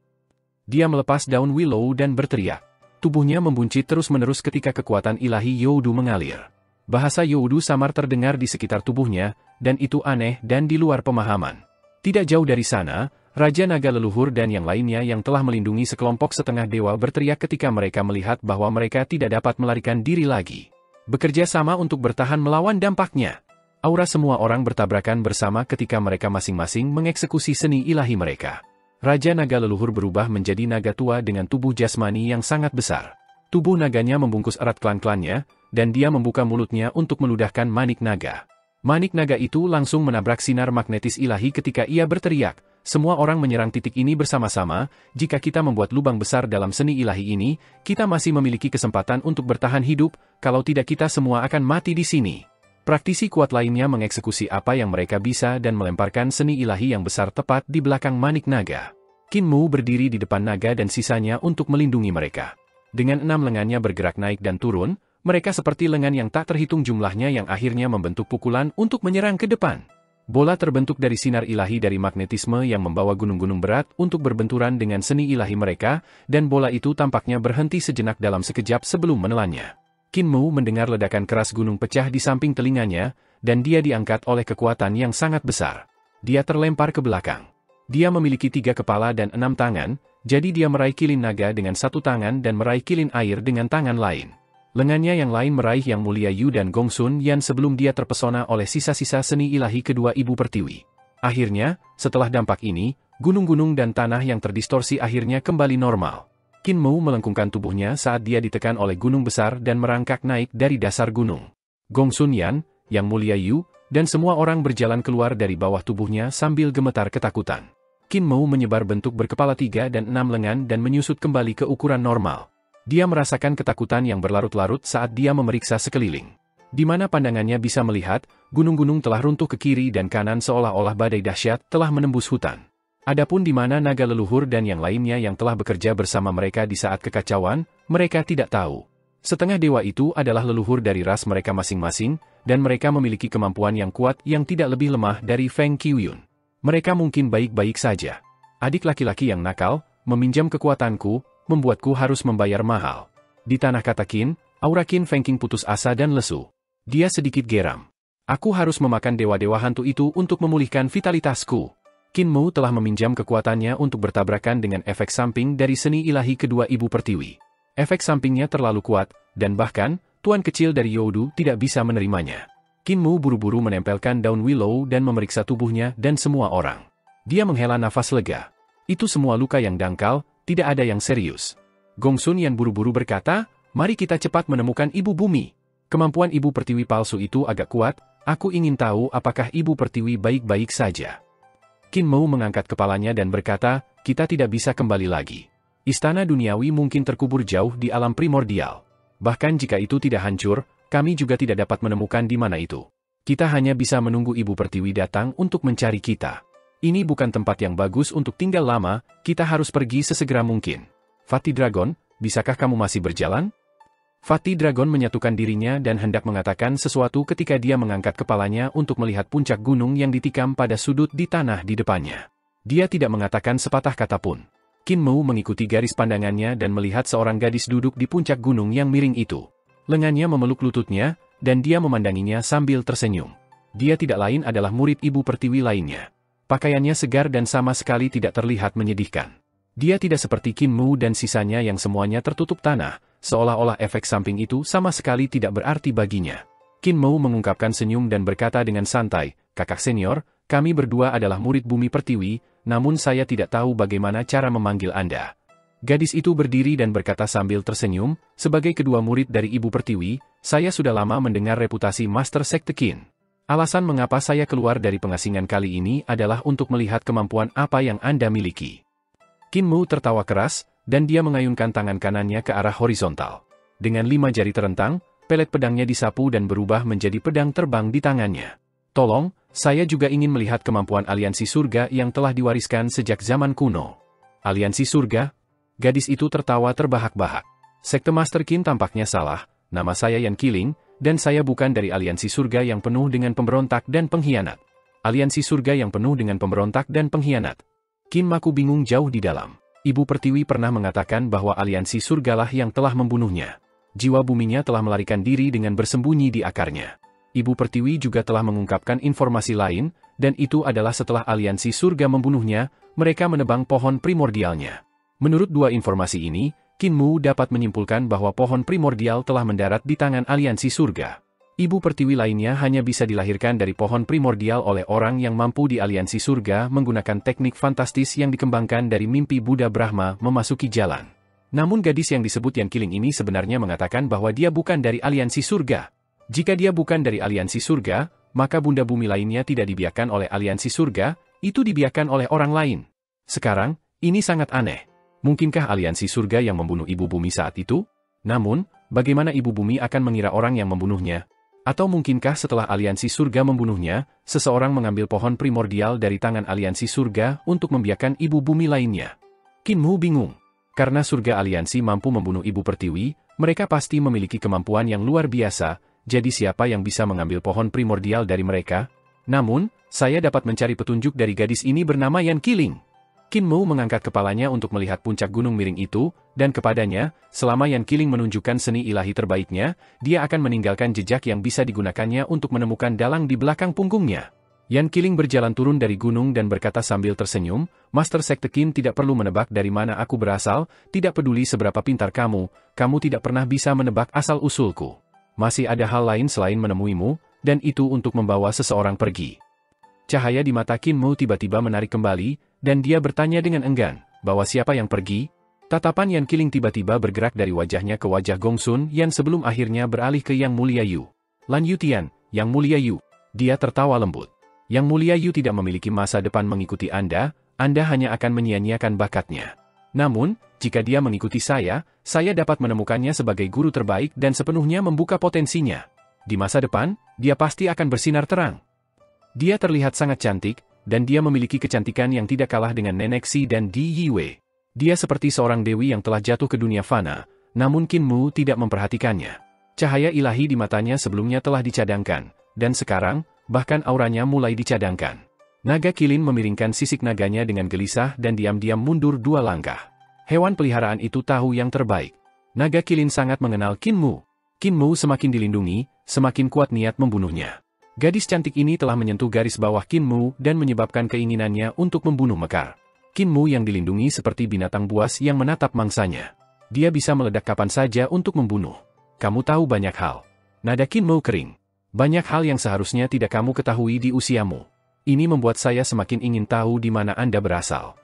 Dia melepas daun willow dan berteriak. Tubuhnya membuncit terus-menerus ketika kekuatan ilahi Youdu mengalir. Bahasa Youdu samar terdengar di sekitar tubuhnya, dan itu aneh dan di luar pemahaman. Tidak jauh dari sana, Raja Naga Leluhur dan yang lainnya yang telah melindungi sekelompok setengah dewa berteriak ketika mereka melihat bahwa mereka tidak dapat melarikan diri lagi. Bekerja sama untuk bertahan melawan dampaknya. Aura semua orang bertabrakan bersama ketika mereka masing-masing mengeksekusi seni ilahi mereka. Raja Naga leluhur berubah menjadi naga tua dengan tubuh jasmani yang sangat besar. Tubuh naganya membungkus erat klan-klannya, dan dia membuka mulutnya untuk meludahkan manik naga. Manik naga itu langsung menabrak sinar magnetis ilahi ketika ia berteriak, "Semua orang menyerang titik ini bersama-sama, jika kita membuat lubang besar dalam seni ilahi ini, kita masih memiliki kesempatan untuk bertahan hidup, kalau tidak kita semua akan mati di sini." Praktisi kuat lainnya mengeksekusi apa yang mereka bisa dan melemparkan seni ilahi yang besar tepat di belakang manik naga. Qin Mu berdiri di depan naga dan sisanya untuk melindungi mereka. Dengan 6 lengannya bergerak naik dan turun, mereka seperti lengan yang tak terhitung jumlahnya yang akhirnya membentuk pukulan untuk menyerang ke depan. Bola terbentuk dari sinar ilahi dari magnetisme yang membawa gunung-gunung berat untuk berbenturan dengan seni ilahi mereka, dan bola itu tampaknya berhenti sejenak dalam sekejap sebelum menelannya. Qin Mu mendengar ledakan keras gunung pecah di samping telinganya, dan dia diangkat oleh kekuatan yang sangat besar. Dia terlempar ke belakang. Dia memiliki 3 kepala dan 6 tangan, jadi dia meraih kilin naga dengan 1 tangan dan meraih kilin air dengan tangan lain. Lengannya yang lain meraih Yang Mulia Yu dan Gongsun Yan sebelum dia terpesona oleh sisa-sisa seni ilahi kedua Ibu Pertiwi. Akhirnya, setelah dampak ini, gunung-gunung dan tanah yang terdistorsi akhirnya kembali normal. Qin Mu melengkungkan tubuhnya saat dia ditekan oleh gunung besar dan merangkak naik dari dasar gunung. Gongsun Yan, Yang Mulia Yu, dan semua orang berjalan keluar dari bawah tubuhnya sambil gemetar ketakutan. Qin Mu menyebar bentuk berkepala 3 dan 6 lengan dan menyusut kembali ke ukuran normal. Dia merasakan ketakutan yang berlarut-larut saat dia memeriksa sekeliling. Di mana pandangannya bisa melihat, gunung-gunung telah runtuh ke kiri dan kanan seolah-olah badai dahsyat telah menembus hutan. Adapun di mana naga leluhur dan yang lainnya yang telah bekerja bersama mereka di saat kekacauan, mereka tidak tahu. Setengah dewa itu adalah leluhur dari ras mereka masing-masing, dan mereka memiliki kemampuan yang kuat yang tidak lebih lemah dari Feng Qiuyun. Mereka mungkin baik-baik saja. Adik laki-laki yang nakal, meminjam kekuatanku, membuatku harus membayar mahal. Di tanah kata Qin, aura Qin Fengqing putus asa dan lesu. Dia sedikit geram. Aku harus memakan dewa-dewa hantu itu untuk memulihkan vitalitasku. Qin Mu telah meminjam kekuatannya untuk bertabrakan dengan efek samping dari seni ilahi kedua Ibu Pertiwi. Efek sampingnya terlalu kuat, dan bahkan, tuan kecil dari Youdu tidak bisa menerimanya. Qin Mu buru-buru menempelkan daun willow dan memeriksa tubuhnya dan semua orang. Dia menghela nafas lega. Itu semua luka yang dangkal, tidak ada yang serius. Gongsun Yan buru-buru berkata, "Mari kita cepat menemukan Ibu Bumi." Kemampuan Ibu Pertiwi palsu itu agak kuat, aku ingin tahu apakah Ibu Pertiwi baik-baik saja. Qin Mu mengangkat kepalanya dan berkata, "Kita tidak bisa kembali lagi. Istana duniawi mungkin terkubur jauh di alam primordial. Bahkan jika itu tidak hancur, kami juga tidak dapat menemukan di mana itu. Kita hanya bisa menunggu Ibu Pertiwi datang untuk mencari kita. Ini bukan tempat yang bagus untuk tinggal lama, kita harus pergi sesegera mungkin. Fatih Dragon, bisakah kamu masih berjalan?" Fatih Dragon menyatukan dirinya dan hendak mengatakan sesuatu ketika dia mengangkat kepalanya untuk melihat puncak gunung yang ditikam pada sudut di tanah di depannya. Dia tidak mengatakan sepatah kata pun. Qin Mu mengikuti garis pandangannya dan melihat seorang gadis duduk di puncak gunung yang miring itu. Lengannya memeluk lututnya, dan dia memandanginya sambil tersenyum. Dia tidak lain adalah murid Ibu Pertiwi lainnya. Pakaiannya segar dan sama sekali tidak terlihat menyedihkan. Dia tidak seperti Qin Mu dan sisanya yang semuanya tertutup tanah, seolah-olah efek samping itu sama sekali tidak berarti baginya. Qin Mu mengungkapkan senyum dan berkata dengan santai, "Kakak senior, kami berdua adalah murid Bumi Pertiwi, namun saya tidak tahu bagaimana cara memanggil Anda." Gadis itu berdiri dan berkata sambil tersenyum, "Sebagai kedua murid dari Ibu Pertiwi, saya sudah lama mendengar reputasi Master Sekte Qin. Alasan mengapa saya keluar dari pengasingan kali ini adalah untuk melihat kemampuan apa yang Anda miliki." Qin Mu tertawa keras, dan dia mengayunkan tangan kanannya ke arah horizontal. Dengan 5 jari terentang, pelet pedangnya disapu dan berubah menjadi pedang terbang di tangannya. "Tolong, saya juga ingin melihat kemampuan aliansi surga yang telah diwariskan sejak zaman kuno." "Aliansi surga?" Gadis itu tertawa terbahak-bahak. "Sekte Master Qin tampaknya salah, nama saya Yan Qiling, dan saya bukan dari aliansi surga yang penuh dengan pemberontak dan pengkhianat." "Aliansi surga yang penuh dengan pemberontak dan pengkhianat?" Qin Maku bingung jauh di dalam. Ibu Pertiwi pernah mengatakan bahwa aliansi surgalah yang telah membunuhnya. Jiwa buminya telah melarikan diri dengan bersembunyi di akarnya. Ibu Pertiwi juga telah mengungkapkan informasi lain, dan itu adalah setelah aliansi surga membunuhnya, mereka menebang pohon primordialnya. Menurut dua informasi ini, Qin Mu dapat menyimpulkan bahwa pohon primordial telah mendarat di tangan aliansi surga. Ibu pertiwi lainnya hanya bisa dilahirkan dari pohon primordial oleh orang yang mampu di aliansi surga menggunakan teknik fantastis yang dikembangkan dari mimpi Buddha Brahma memasuki jalan. Namun gadis yang disebut Yan Qiling ini sebenarnya mengatakan bahwa dia bukan dari aliansi surga. Jika dia bukan dari aliansi surga, maka bunda bumi lainnya tidak dibiarkan oleh aliansi surga, itu dibiarkan oleh orang lain. Sekarang, ini sangat aneh. Mungkinkah aliansi surga yang membunuh ibu bumi saat itu? Namun, bagaimana ibu bumi akan mengira orang yang membunuhnya? Atau mungkinkah setelah aliansi surga membunuhnya, seseorang mengambil pohon primordial dari tangan aliansi surga untuk membiarkan ibu bumi lainnya? Qin Mu bingung. Karena surga aliansi mampu membunuh ibu pertiwi, mereka pasti memiliki kemampuan yang luar biasa, jadi siapa yang bisa mengambil pohon primordial dari mereka? Namun, saya dapat mencari petunjuk dari gadis ini bernama Yan Qiling. Qin Mu mengangkat kepalanya untuk melihat puncak gunung miring itu, dan kepadanya, selama Yan Qiling menunjukkan seni ilahi terbaiknya, dia akan meninggalkan jejak yang bisa digunakannya untuk menemukan dalang di belakang punggungnya. Yan Qiling berjalan turun dari gunung dan berkata sambil tersenyum, Master Sekte Qin tidak perlu menebak dari mana aku berasal, tidak peduli seberapa pintar kamu tidak pernah bisa menebak asal-usulku. Masih ada hal lain selain menemuimu, dan itu untuk membawa seseorang pergi. Cahaya di mata Qin Mu tiba-tiba menarik kembali, dan dia bertanya dengan enggan, bahwa siapa yang pergi? Tatapan Yan Qiling tiba-tiba bergerak dari wajahnya ke wajah Gongsun yang sebelum akhirnya beralih ke Yang Mulia Yu. Lan Yutian, Yang Mulia Yu. Dia tertawa lembut. Yang Mulia Yu tidak memiliki masa depan mengikuti Anda hanya akan menyia-nyiakan bakatnya. Namun, jika dia mengikuti saya dapat menemukannya sebagai guru terbaik dan sepenuhnya membuka potensinya. Di masa depan, dia pasti akan bersinar terang. Dia terlihat sangat cantik, dan dia memiliki kecantikan yang tidak kalah dengan Nenek Si dan Di Yiwei. Dia seperti seorang dewi yang telah jatuh ke dunia fana, namun Qin Mu tidak memperhatikannya. Cahaya ilahi di matanya sebelumnya telah dicadangkan, dan sekarang, bahkan auranya mulai dicadangkan. Naga Qilin memiringkan sisik naganya dengan gelisah dan diam-diam mundur 2 langkah. Hewan peliharaan itu tahu yang terbaik. Naga Qilin sangat mengenal Qin Mu. Qin Mu semakin dilindungi, semakin kuat niat membunuhnya. Gadis cantik ini telah menyentuh garis bawah Qin Mu dan menyebabkan keinginannya untuk membunuh mekar. Qin Mu yang dilindungi seperti binatang buas yang menatap mangsanya. Dia bisa meledak kapan saja untuk membunuh. Kamu tahu banyak hal. Nada Qin Mu kering. Banyak hal yang seharusnya tidak kamu ketahui di usiamu. Ini membuat saya semakin ingin tahu di mana Anda berasal.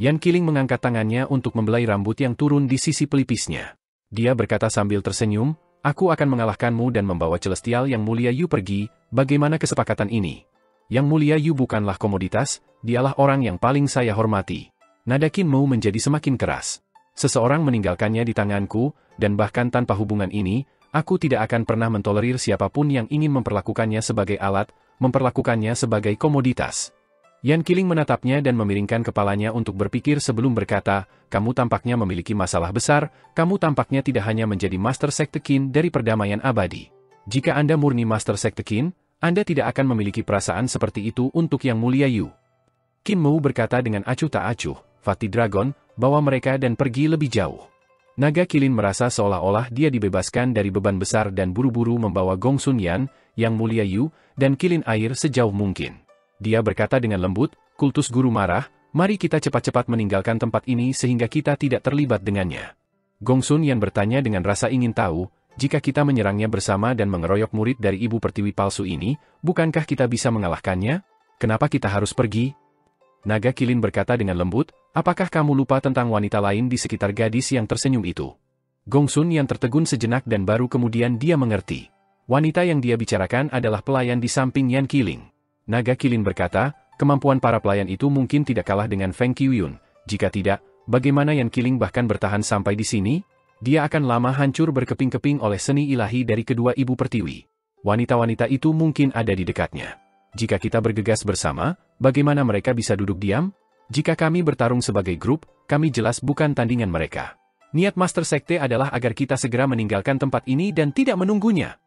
Yan Qiling mengangkat tangannya untuk membelai rambut yang turun di sisi pelipisnya. Dia berkata sambil tersenyum, aku akan mengalahkanmu dan membawa Celestial Yang Mulia Yu pergi, bagaimana kesepakatan ini? Yang Mulia Yu bukanlah komoditas, dialah orang yang paling saya hormati. Nada Qin Mu menjadi semakin keras. Seseorang meninggalkannya di tanganku, dan bahkan tanpa hubungan ini, aku tidak akan pernah mentolerir siapapun yang ingin memperlakukannya sebagai alat, memperlakukannya sebagai komoditas. Yan Qiling menatapnya dan memiringkan kepalanya untuk berpikir sebelum berkata, kamu tampaknya memiliki masalah besar, kamu tampaknya tidak hanya menjadi Master Sekte Qin dari perdamaian abadi. Jika Anda murni Master Sekte Qin, Anda tidak akan memiliki perasaan seperti itu untuk Yang Mulia Yu. Qin Mu berkata dengan acuh tak acuh, Fatih Dragon, bawa mereka dan pergi lebih jauh. Naga Qilin merasa seolah-olah dia dibebaskan dari beban besar dan buru-buru membawa Gongsun Yan, Yang Mulia Yu, dan Qilin Air sejauh mungkin. Dia berkata dengan lembut, kultus guru marah, mari kita cepat-cepat meninggalkan tempat ini sehingga kita tidak terlibat dengannya. Gongsun Yan bertanya dengan rasa ingin tahu, jika kita menyerangnya bersama dan mengeroyok murid dari ibu pertiwi palsu ini, bukankah kita bisa mengalahkannya? Kenapa kita harus pergi? Naga Qilin berkata dengan lembut, apakah kamu lupa tentang wanita lain di sekitar gadis yang tersenyum itu? Gongsun Yan tertegun sejenak dan baru kemudian dia mengerti. Wanita yang dia bicarakan adalah pelayan di samping Yan Qiling. Naga Qilin berkata, kemampuan para pelayan itu mungkin tidak kalah dengan Feng Qiuyun. Jika tidak, bagaimana Yan Qiling bahkan bertahan sampai di sini? Dia akan lama hancur berkeping-keping oleh seni ilahi dari kedua ibu pertiwi. Wanita-wanita itu mungkin ada di dekatnya. Jika kita bergegas bersama, bagaimana mereka bisa duduk diam? Jika kami bertarung sebagai grup, kami jelas bukan tandingan mereka. Niat Master Sekte adalah agar kita segera meninggalkan tempat ini dan tidak menunggunya.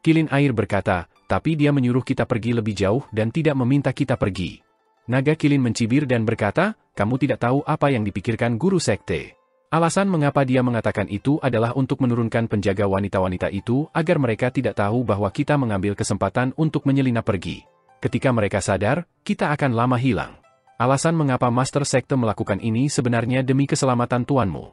Qilin Air berkata, tapi dia menyuruh kita pergi lebih jauh dan tidak meminta kita pergi. Naga Qilin mencibir dan berkata, kamu tidak tahu apa yang dipikirkan guru sekte. Alasan mengapa dia mengatakan itu adalah untuk menurunkan penjaga wanita-wanita itu agar mereka tidak tahu bahwa kita mengambil kesempatan untuk menyelinap pergi. Ketika mereka sadar, kita akan lama hilang. Alasan mengapa Master Sekte melakukan ini sebenarnya demi keselamatan tuanmu.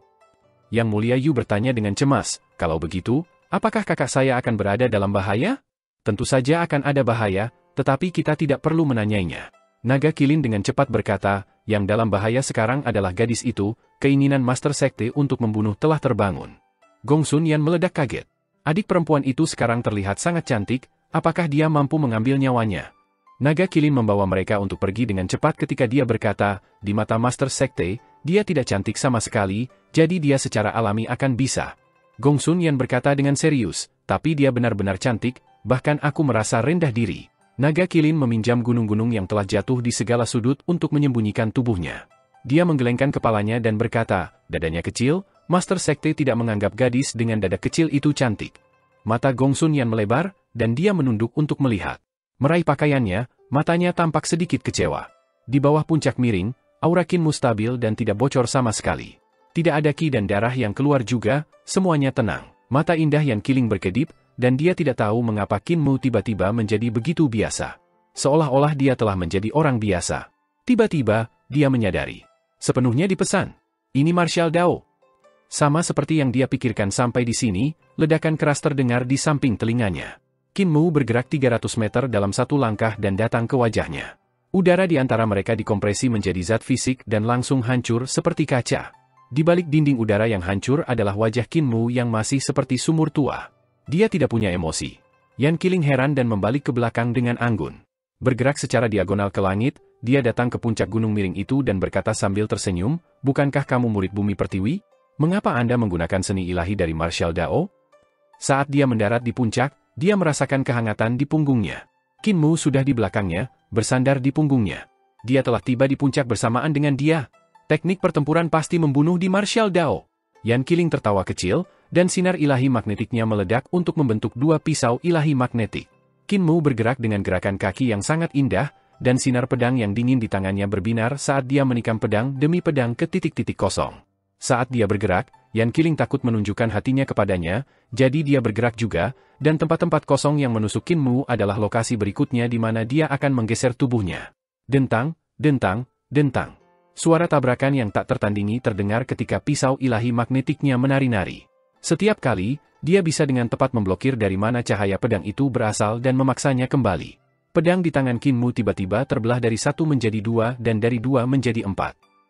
Yang Mulia Yu bertanya dengan cemas, kalau begitu, Apakah kakak saya akan berada dalam bahaya? Tentu saja akan ada bahaya, tetapi kita tidak perlu menanyainya. Naga Kilin dengan cepat berkata, yang dalam bahaya sekarang adalah gadis itu, keinginan Master Sekte untuk membunuh telah terbangun. Gong Sun Yan meledak kaget. Adik perempuan itu sekarang terlihat sangat cantik, apakah dia mampu mengambil nyawanya? Naga Kilin membawa mereka untuk pergi dengan cepat ketika dia berkata, di mata Master Sekte, dia tidak cantik sama sekali, jadi dia secara alami akan bisa. Gong Sun Yan berkata dengan serius, tapi dia benar-benar cantik, bahkan aku merasa rendah diri. Naga Kilin meminjam gunung-gunung yang telah jatuh di segala sudut untuk menyembunyikan tubuhnya. Dia menggelengkan kepalanya dan berkata, dadanya kecil, Master Sekte tidak menganggap gadis dengan dada kecil itu cantik. Mata Gong Sun Yan melebar, dan dia menunduk untuk melihat. Meraih pakaiannya, matanya tampak sedikit kecewa. Di bawah puncak miring, aura Qin Mu stabil dan tidak bocor sama sekali. Tidak ada ki dan darah yang keluar juga, semuanya tenang. Mata indah Yan Qiling berkedip, dan dia tidak tahu mengapa Qin Mu tiba-tiba menjadi begitu biasa. Seolah-olah dia telah menjadi orang biasa. Tiba-tiba, dia menyadari. Sepenuhnya dipesan. Ini Martial Dao. Sama seperti yang dia pikirkan sampai di sini, ledakan keras terdengar di samping telinganya. Qin Mu bergerak 300 meter dalam satu langkah dan datang ke wajahnya. Udara di antara mereka dikompresi menjadi zat fisik dan langsung hancur seperti kaca. Di balik dinding udara yang hancur adalah wajah Qin Mu yang masih seperti sumur tua. Dia tidak punya emosi. Yan Qiling heran dan membalik ke belakang dengan anggun. Bergerak secara diagonal ke langit, dia datang ke puncak gunung miring itu dan berkata sambil tersenyum, bukankah kamu murid Bumi Pertiwi? Mengapa Anda menggunakan seni ilahi dari Martial Dao? Saat dia mendarat di puncak, dia merasakan kehangatan di punggungnya. Qin Mu sudah di belakangnya, bersandar di punggungnya. Dia telah tiba di puncak bersamaan dengan dia. Teknik pertempuran pasti membunuh di Martial Dao. Yan Qiling tertawa kecil, dan sinar ilahi magnetiknya meledak untuk membentuk dua pisau ilahi magnetik. Qin Mu bergerak dengan gerakan kaki yang sangat indah, dan sinar pedang yang dingin di tangannya berbinar saat dia menikam pedang demi pedang ke titik-titik kosong. Saat dia bergerak, Yan Qiling takut menunjukkan hatinya kepadanya, jadi dia bergerak juga, dan tempat-tempat kosong yang menusuk Qin Mu adalah lokasi berikutnya di mana dia akan menggeser tubuhnya. Dentang, dentang, dentang. Suara tabrakan yang tak tertandingi terdengar ketika pisau ilahi magnetiknya menari-nari. Setiap kali, dia bisa dengan tepat memblokir dari mana cahaya pedang itu berasal dan memaksanya kembali. Pedang di tangan Qin Mu tiba-tiba terbelah dari 1 menjadi 2 dan dari 2 menjadi 4.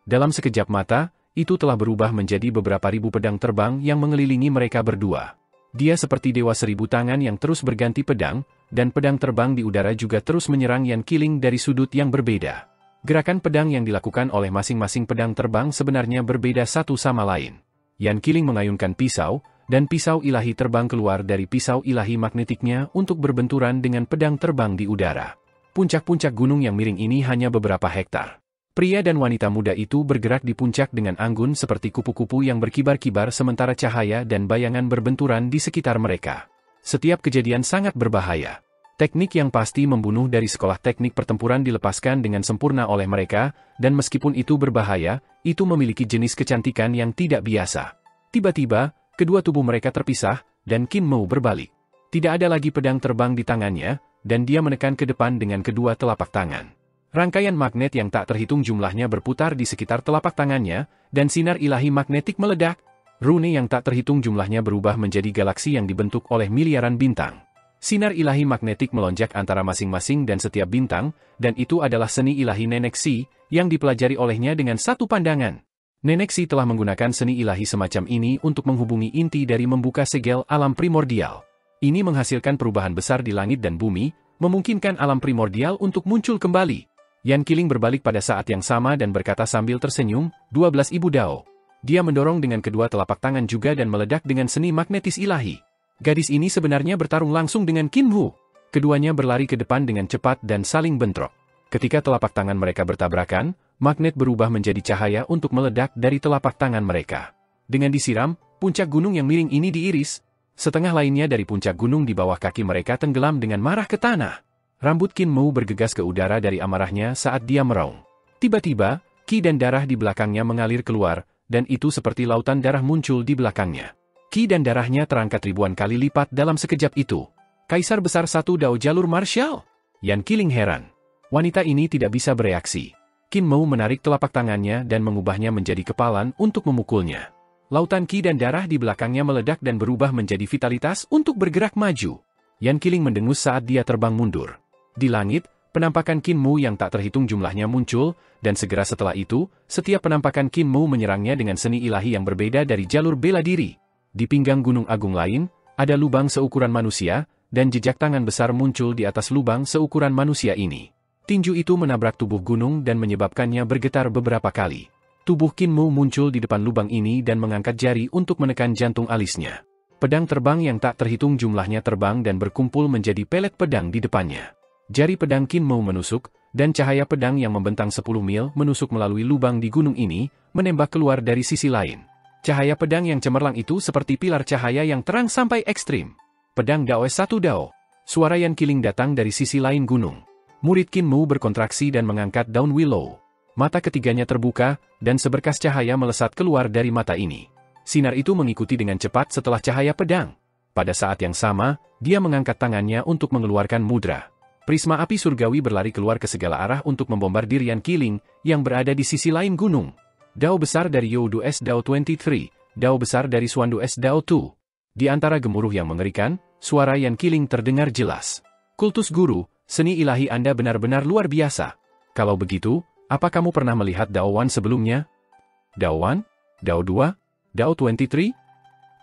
Dalam sekejap mata, itu telah berubah menjadi beberapa ribu pedang terbang yang mengelilingi mereka berdua. Dia seperti dewa 1000 tangan yang terus berganti pedang, dan pedang terbang di udara juga terus menyerang Yan Qiling dari sudut yang berbeda. Gerakan pedang yang dilakukan oleh masing-masing pedang terbang sebenarnya berbeda satu sama lain. Yan Qiling mengayunkan pisau, dan pisau ilahi terbang keluar dari pisau ilahi magnetiknya untuk berbenturan dengan pedang terbang di udara. Puncak-puncak gunung yang miring ini hanya beberapa hektar. Pria dan wanita muda itu bergerak di puncak dengan anggun seperti kupu-kupu yang berkibar-kibar sementara cahaya dan bayangan berbenturan di sekitar mereka. Setiap kejadian sangat berbahaya. Teknik yang pasti membunuh dari sekolah teknik pertempuran dilepaskan dengan sempurna oleh mereka, dan meskipun itu berbahaya, itu memiliki jenis kecantikan yang tidak biasa. Tiba-tiba, kedua tubuh mereka terpisah, dan Qin Mu berbalik. Tidak ada lagi pedang terbang di tangannya, dan dia menekan ke depan dengan kedua telapak tangan. Rangkaian magnet yang tak terhitung jumlahnya berputar di sekitar telapak tangannya, dan sinar ilahi magnetik meledak. Rune yang tak terhitung jumlahnya berubah menjadi galaksi yang dibentuk oleh miliaran bintang. Sinar ilahi magnetik melonjak antara masing-masing dan setiap bintang, dan itu adalah seni ilahi Nenek Si, yang dipelajari olehnya dengan satu pandangan. Nenek Si telah menggunakan seni ilahi semacam ini untuk menghubungi inti dari membuka segel alam primordial. Ini menghasilkan perubahan besar di langit dan bumi, memungkinkan alam primordial untuk muncul kembali. Yan Qiling berbalik pada saat yang sama dan berkata sambil tersenyum, 12.000 dao. Dia mendorong dengan kedua telapak tangan juga dan meledak dengan seni magnetis ilahi. Gadis ini sebenarnya bertarung langsung dengan Qin Mu. Keduanya berlari ke depan dengan cepat dan saling bentrok. Ketika telapak tangan mereka bertabrakan, magnet berubah menjadi cahaya untuk meledak dari telapak tangan mereka. Dengan disiram, puncak gunung yang miring ini diiris. Setengah lainnya dari puncak gunung di bawah kaki mereka tenggelam dengan marah ke tanah. Rambut Qin Mu bergegas ke udara dari amarahnya saat dia meraung. Tiba-tiba, ki dan darah di belakangnya mengalir keluar, dan itu seperti lautan darah muncul di belakangnya. Ki dan darahnya terangkat ribuan kali lipat dalam sekejap itu. Kaisar besar satu dao jalur martial? Yan Qiling heran. Wanita ini tidak bisa bereaksi. Qin Mu menarik telapak tangannya dan mengubahnya menjadi kepalan untuk memukulnya. Lautan ki dan darah di belakangnya meledak dan berubah menjadi vitalitas untuk bergerak maju. Yan Qiling mendengus saat dia terbang mundur. Di langit, penampakan Qin Mu yang tak terhitung jumlahnya muncul, dan segera setelah itu, setiap penampakan Qin Mu menyerangnya dengan seni ilahi yang berbeda dari jalur bela diri. Di pinggang gunung agung lain, ada lubang seukuran manusia, dan jejak tangan besar muncul di atas lubang seukuran manusia ini. Tinju itu menabrak tubuh gunung dan menyebabkannya bergetar beberapa kali. Tubuh Qin Mu muncul di depan lubang ini dan mengangkat jari untuk menekan jantung alisnya. Pedang terbang yang tak terhitung jumlahnya terbang dan berkumpul menjadi pelet pedang di depannya. Jari pedang Qin Mu menusuk, dan cahaya pedang yang membentang 10 mil menusuk melalui lubang di gunung ini, menembak keluar dari sisi lain. Cahaya pedang yang cemerlang itu seperti pilar cahaya yang terang sampai ekstrim. Pedang Dao S1 Dao. Suara Yan Qiling datang dari sisi lain gunung. Murid Qin Mu berkontraksi dan mengangkat daun willow. Mata ketiganya terbuka, dan seberkas cahaya melesat keluar dari mata ini. Sinar itu mengikuti dengan cepat setelah cahaya pedang. Pada saat yang sama, dia mengangkat tangannya untuk mengeluarkan mudra. Prisma api surgawi berlari keluar ke segala arah untuk membombardir Yan Qiling, yang berada di sisi lain gunung. Dao besar dari Youdu S Dao 23, Dao besar dari Xuandu S Dao 2. Di antara gemuruh yang mengerikan, suara Yan Qiling terdengar jelas. Kultus guru, seni ilahi Anda benar-benar luar biasa. Kalau begitu, apa kamu pernah melihat Dao 1 sebelumnya? Dao 1? Dao 2? Dao 23?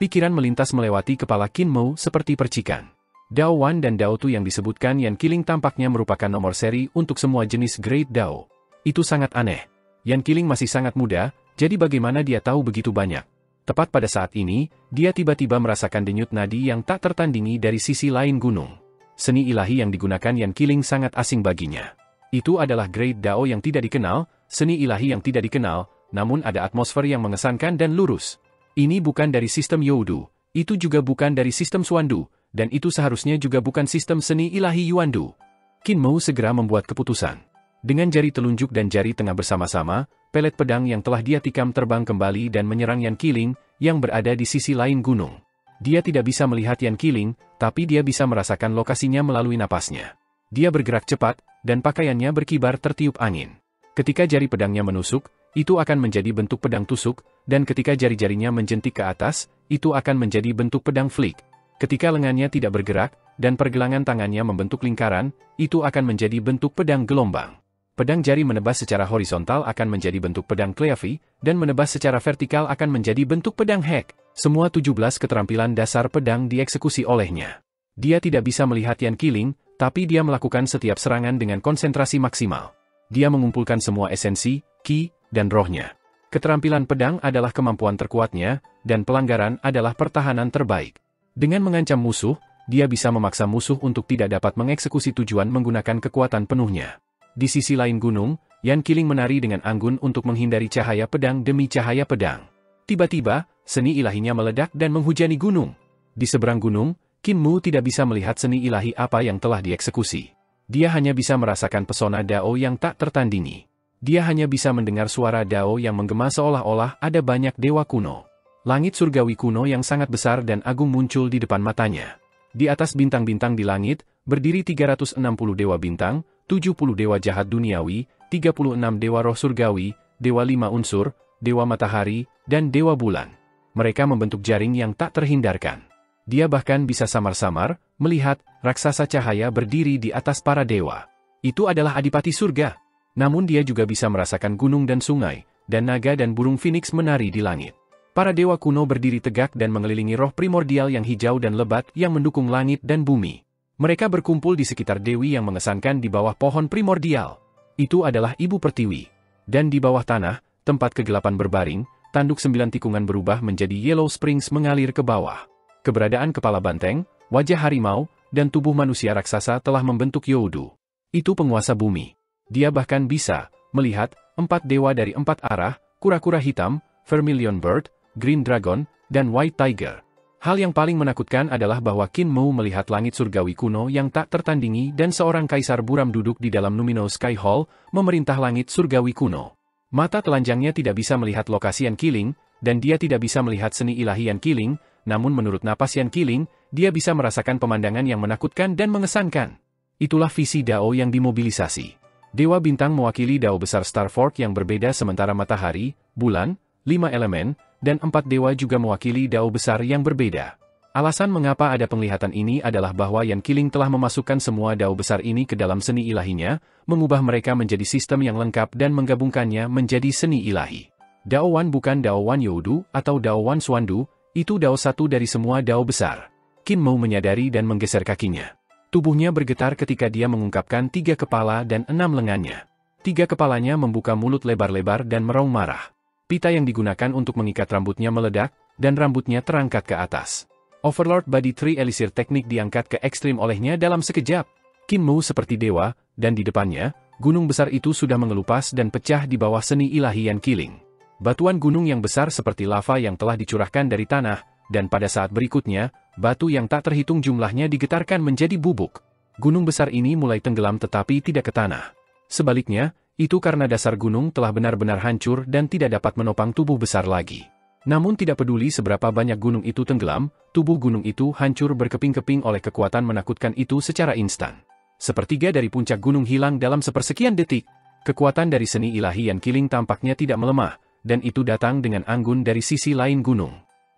Pikiran melintas melewati kepala Qin Mu seperti percikan. Dao 1 dan Dao 2 yang disebutkan Yan Qiling tampaknya merupakan nomor seri untuk semua jenis Great Dao. Itu sangat aneh. Yan Qiling masih sangat muda, jadi bagaimana dia tahu begitu banyak? Tepat pada saat ini, dia tiba-tiba merasakan denyut nadi yang tak tertandingi dari sisi lain gunung. Seni ilahi yang digunakan Yan Qiling sangat asing baginya. Itu adalah Great Dao yang tidak dikenal, seni ilahi yang tidak dikenal, namun ada atmosfer yang mengesankan dan lurus. Ini bukan dari sistem Youdu, itu juga bukan dari sistem Xuandu, dan itu seharusnya juga bukan sistem seni ilahi Yuandu. Qin Mu segera membuat keputusan. Dengan jari telunjuk dan jari tengah bersama-sama, pelet pedang yang telah dia tikam terbang kembali dan menyerang Yan Qiling, yang berada di sisi lain gunung. Dia tidak bisa melihat Yan Qiling, tapi dia bisa merasakan lokasinya melalui napasnya. Dia bergerak cepat, dan pakaiannya berkibar tertiup angin. Ketika jari pedangnya menusuk, itu akan menjadi bentuk pedang tusuk, dan ketika jari-jarinya menjentik ke atas, itu akan menjadi bentuk pedang flick. Ketika lengannya tidak bergerak, dan pergelangan tangannya membentuk lingkaran, itu akan menjadi bentuk pedang gelombang. Pedang jari menebas secara horizontal akan menjadi bentuk pedang cleavy, dan menebas secara vertikal akan menjadi bentuk pedang hack. Semua 17 keterampilan dasar pedang dieksekusi olehnya. Dia tidak bisa melihat Yan Qiling, tapi dia melakukan setiap serangan dengan konsentrasi maksimal. Dia mengumpulkan semua esensi, ki, dan rohnya. Keterampilan pedang adalah kemampuan terkuatnya, dan pelanggaran adalah pertahanan terbaik. Dengan mengancam musuh, dia bisa memaksa musuh untuk tidak dapat mengeksekusi tujuan menggunakan kekuatan penuhnya. Di sisi lain gunung, Yan Qiling menari dengan anggun untuk menghindari cahaya pedang demi cahaya pedang. Tiba-tiba, seni ilahinya meledak dan menghujani gunung. Di seberang gunung, Qin Mu tidak bisa melihat seni ilahi apa yang telah dieksekusi. Dia hanya bisa merasakan pesona Dao yang tak tertandingi. Dia hanya bisa mendengar suara Dao yang menggema seolah-olah ada banyak dewa kuno. Langit surgawi kuno yang sangat besar dan agung muncul di depan matanya. Di atas bintang-bintang di langit, berdiri 360 dewa bintang, 70 dewa jahat duniawi, 36 dewa roh surgawi, dewa 5 unsur, dewa matahari, dan dewa bulan. Mereka membentuk jaring yang tak terhindarkan. Dia bahkan bisa samar-samar melihat raksasa cahaya berdiri di atas para dewa. Itu adalah adipati surga. Namun dia juga bisa merasakan gunung dan sungai, dan naga dan burung phoenix menari di langit. Para dewa kuno berdiri tegak dan mengelilingi roh primordial yang hijau dan lebat yang mendukung langit dan bumi. Mereka berkumpul di sekitar dewi yang mengesankan di bawah pohon primordial. Itu adalah Ibu Pertiwi. Dan di bawah tanah, tempat kegelapan berbaring, tanduk 9 tikungan berubah menjadi Yellow Springs mengalir ke bawah. Keberadaan kepala banteng, wajah harimau, dan tubuh manusia raksasa telah membentuk Youdu. Itu penguasa bumi. Dia bahkan bisa melihat 4 dewa dari 4 arah, kura-kura hitam, Vermilion Bird, Green Dragon, dan White Tiger. Hal yang paling menakutkan adalah bahwa Qin Mu melihat langit surgawi kuno yang tak tertandingi dan seorang kaisar buram duduk di dalam Luminous Sky Hall, memerintah langit surgawi kuno. Mata telanjangnya tidak bisa melihat lokasi Yan Qiling, dan dia tidak bisa melihat seni ilahi Yan Qiling, namun menurut napas Yan Qiling, dia bisa merasakan pemandangan yang menakutkan dan mengesankan. Itulah visi Dao yang dimobilisasi. Dewa bintang mewakili Dao besar Star Fork yang berbeda sementara matahari, bulan, 5 elemen, dan 4 dewa juga mewakili dao besar yang berbeda. Alasan mengapa ada penglihatan ini adalah bahwa Yan Qiling telah memasukkan semua dao besar ini ke dalam seni ilahinya, mengubah mereka menjadi sistem yang lengkap dan menggabungkannya menjadi seni ilahi. Dao Wan bukan Dao Wan Youdu atau Dao Wan Xuandu, itu dao satu dari semua dao besar. Qin Mu menyadari dan menggeser kakinya. Tubuhnya bergetar ketika dia mengungkapkan 3 kepala dan 6 lengannya. 3 kepalanya membuka mulut lebar-lebar dan meraung marah. Pita yang digunakan untuk mengikat rambutnya meledak, dan rambutnya terangkat ke atas. Overlord Body Tree Elisir teknik diangkat ke ekstrim olehnya dalam sekejap. Qin Mu seperti dewa, dan di depannya, gunung besar itu sudah mengelupas dan pecah di bawah seni ilahi Yan Qiling. Batuan gunung yang besar seperti lava yang telah dicurahkan dari tanah, dan pada saat berikutnya, batu yang tak terhitung jumlahnya digetarkan menjadi bubuk. Gunung besar ini mulai tenggelam tetapi tidak ke tanah. Sebaliknya, itu karena dasar gunung telah benar-benar hancur dan tidak dapat menopang tubuh besar lagi. Namun tidak peduli seberapa banyak gunung itu tenggelam, tubuh gunung itu hancur berkeping-keping oleh kekuatan menakutkan itu secara instan. Sepertiga dari puncak gunung hilang dalam sepersekian detik. Kekuatan dari seni ilahi Yan Qiling tampaknya tidak melemah, dan itu datang dengan anggun dari sisi lain gunung.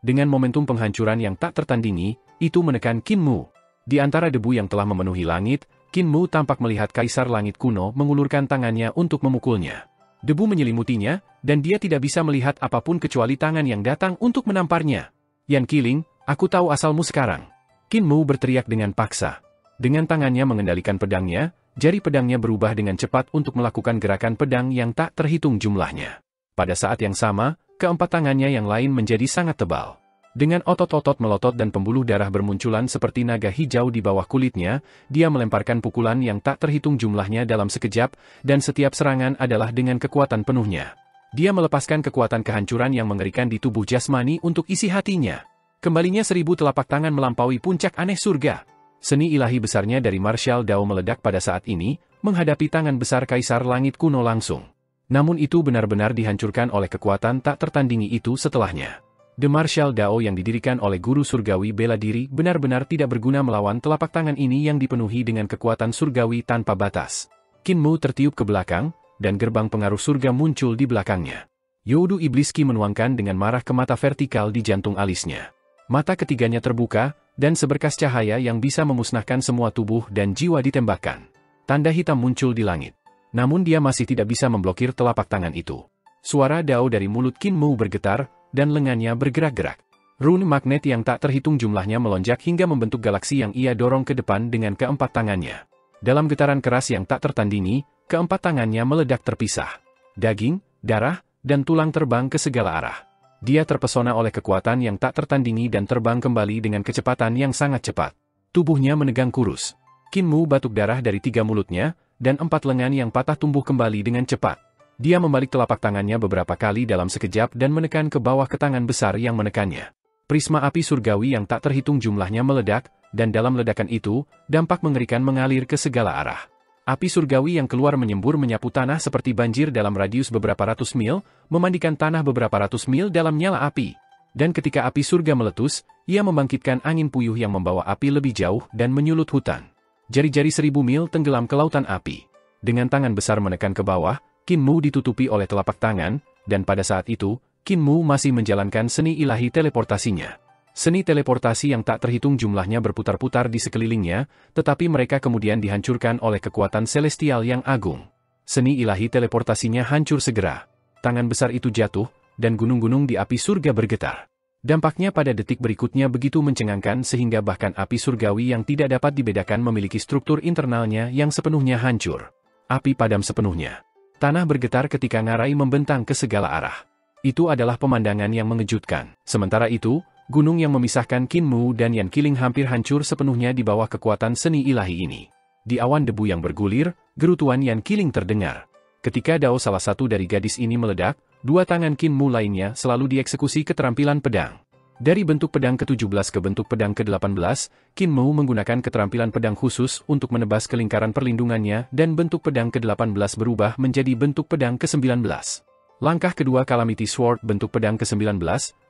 Dengan momentum penghancuran yang tak tertandingi, itu menekan Qin Mu. Di antara debu yang telah memenuhi langit, Qin Mu tampak melihat Kaisar Langit kuno mengulurkan tangannya untuk memukulnya. Debu menyelimutinya, dan dia tidak bisa melihat apapun kecuali tangan yang datang untuk menamparnya. Yan Qiling, aku tahu asalmu sekarang. Qin Mu berteriak dengan paksa. Dengan tangannya mengendalikan pedangnya, jari pedangnya berubah dengan cepat untuk melakukan gerakan pedang yang tak terhitung jumlahnya. Pada saat yang sama, keempat tangannya yang lain menjadi sangat tebal. Dengan otot-otot melotot dan pembuluh darah bermunculan seperti naga hijau di bawah kulitnya, dia melemparkan pukulan yang tak terhitung jumlahnya dalam sekejap, dan setiap serangan adalah dengan kekuatan penuhnya. Dia melepaskan kekuatan kehancuran yang mengerikan di tubuh jasmani untuk isi hatinya. Kembalinya 1000 telapak tangan melampaui puncak aneh surga. Seni ilahi besarnya dari Martial Dao meledak pada saat ini, menghadapi tangan besar Kaisar Langit kuno langsung. Namun itu benar-benar dihancurkan oleh kekuatan tak tertandingi itu setelahnya. The Martial Dao yang didirikan oleh guru surgawi bela diri benar-benar tidak berguna melawan telapak tangan ini yang dipenuhi dengan kekuatan surgawi tanpa batas. Qin Mu tertiup ke belakang, dan gerbang pengaruh surga muncul di belakangnya. Youdu Iblis Qi menuangkan dengan marah ke mata vertikal di jantung alisnya. Mata ketiganya terbuka, dan seberkas cahaya yang bisa memusnahkan semua tubuh dan jiwa ditembakkan. Tanda hitam muncul di langit. Namun dia masih tidak bisa memblokir telapak tangan itu. Suara Dao dari mulut Qin Mu bergetar, dan lengannya bergerak-gerak. Rune magnet yang tak terhitung jumlahnya melonjak hingga membentuk galaksi yang ia dorong ke depan dengan keempat tangannya. Dalam getaran keras yang tak tertandingi, keempat tangannya meledak terpisah. Daging, darah, dan tulang terbang ke segala arah. Dia terpesona oleh kekuatan yang tak tertandingi dan terbang kembali dengan kecepatan yang sangat cepat. Tubuhnya menegang kurus. Qin Mu batuk darah dari 3 mulutnya, dan 4 lengan yang patah tumbuh kembali dengan cepat. Dia membalik telapak tangannya beberapa kali dalam sekejap dan menekan ke bawah ke tangan besar yang menekannya. Prisma api surgawi yang tak terhitung jumlahnya meledak, dan dalam ledakan itu, dampak mengerikan mengalir ke segala arah. Api surgawi yang keluar menyembur menyapu tanah seperti banjir dalam radius beberapa ratus mil, memandikan tanah beberapa ratus mil dalam nyala api. Dan ketika api surga meletus, ia membangkitkan angin puyuh yang membawa api lebih jauh dan menyulut hutan. Jari-jari 1000 mil tenggelam ke lautan api. Dengan tangan besar menekan ke bawah, Qin Mu ditutupi oleh telapak tangan, dan pada saat itu, Qin Mu masih menjalankan seni ilahi teleportasinya. Seni teleportasi yang tak terhitung jumlahnya berputar-putar di sekelilingnya, tetapi mereka kemudian dihancurkan oleh kekuatan celestial yang agung. Seni ilahi teleportasinya hancur segera. Tangan besar itu jatuh, dan gunung-gunung di api surga bergetar. Dampaknya pada detik berikutnya begitu mencengangkan sehingga bahkan api surgawi yang tidak dapat dibedakan memiliki struktur internalnya yang sepenuhnya hancur. Api padam sepenuhnya. Tanah bergetar ketika ngarai membentang ke segala arah. Itu adalah pemandangan yang mengejutkan. Sementara itu, gunung yang memisahkan Qin Mu dan Yan Qiling hampir hancur sepenuhnya di bawah kekuatan seni ilahi ini. Di awan debu yang bergulir, gerutuan Yan Qiling terdengar. Ketika dao salah satu dari gadis ini meledak, 2 tangan Qin Mu lainnya selalu dieksekusi keterampilan pedang. Dari bentuk pedang ke-17 ke bentuk pedang ke-18, Qin Mu menggunakan keterampilan pedang khusus untuk menebas kelingkaran perlindungannya dan bentuk pedang ke-18 berubah menjadi bentuk pedang ke-19. Langkah kedua Calamity Sword bentuk pedang ke-19,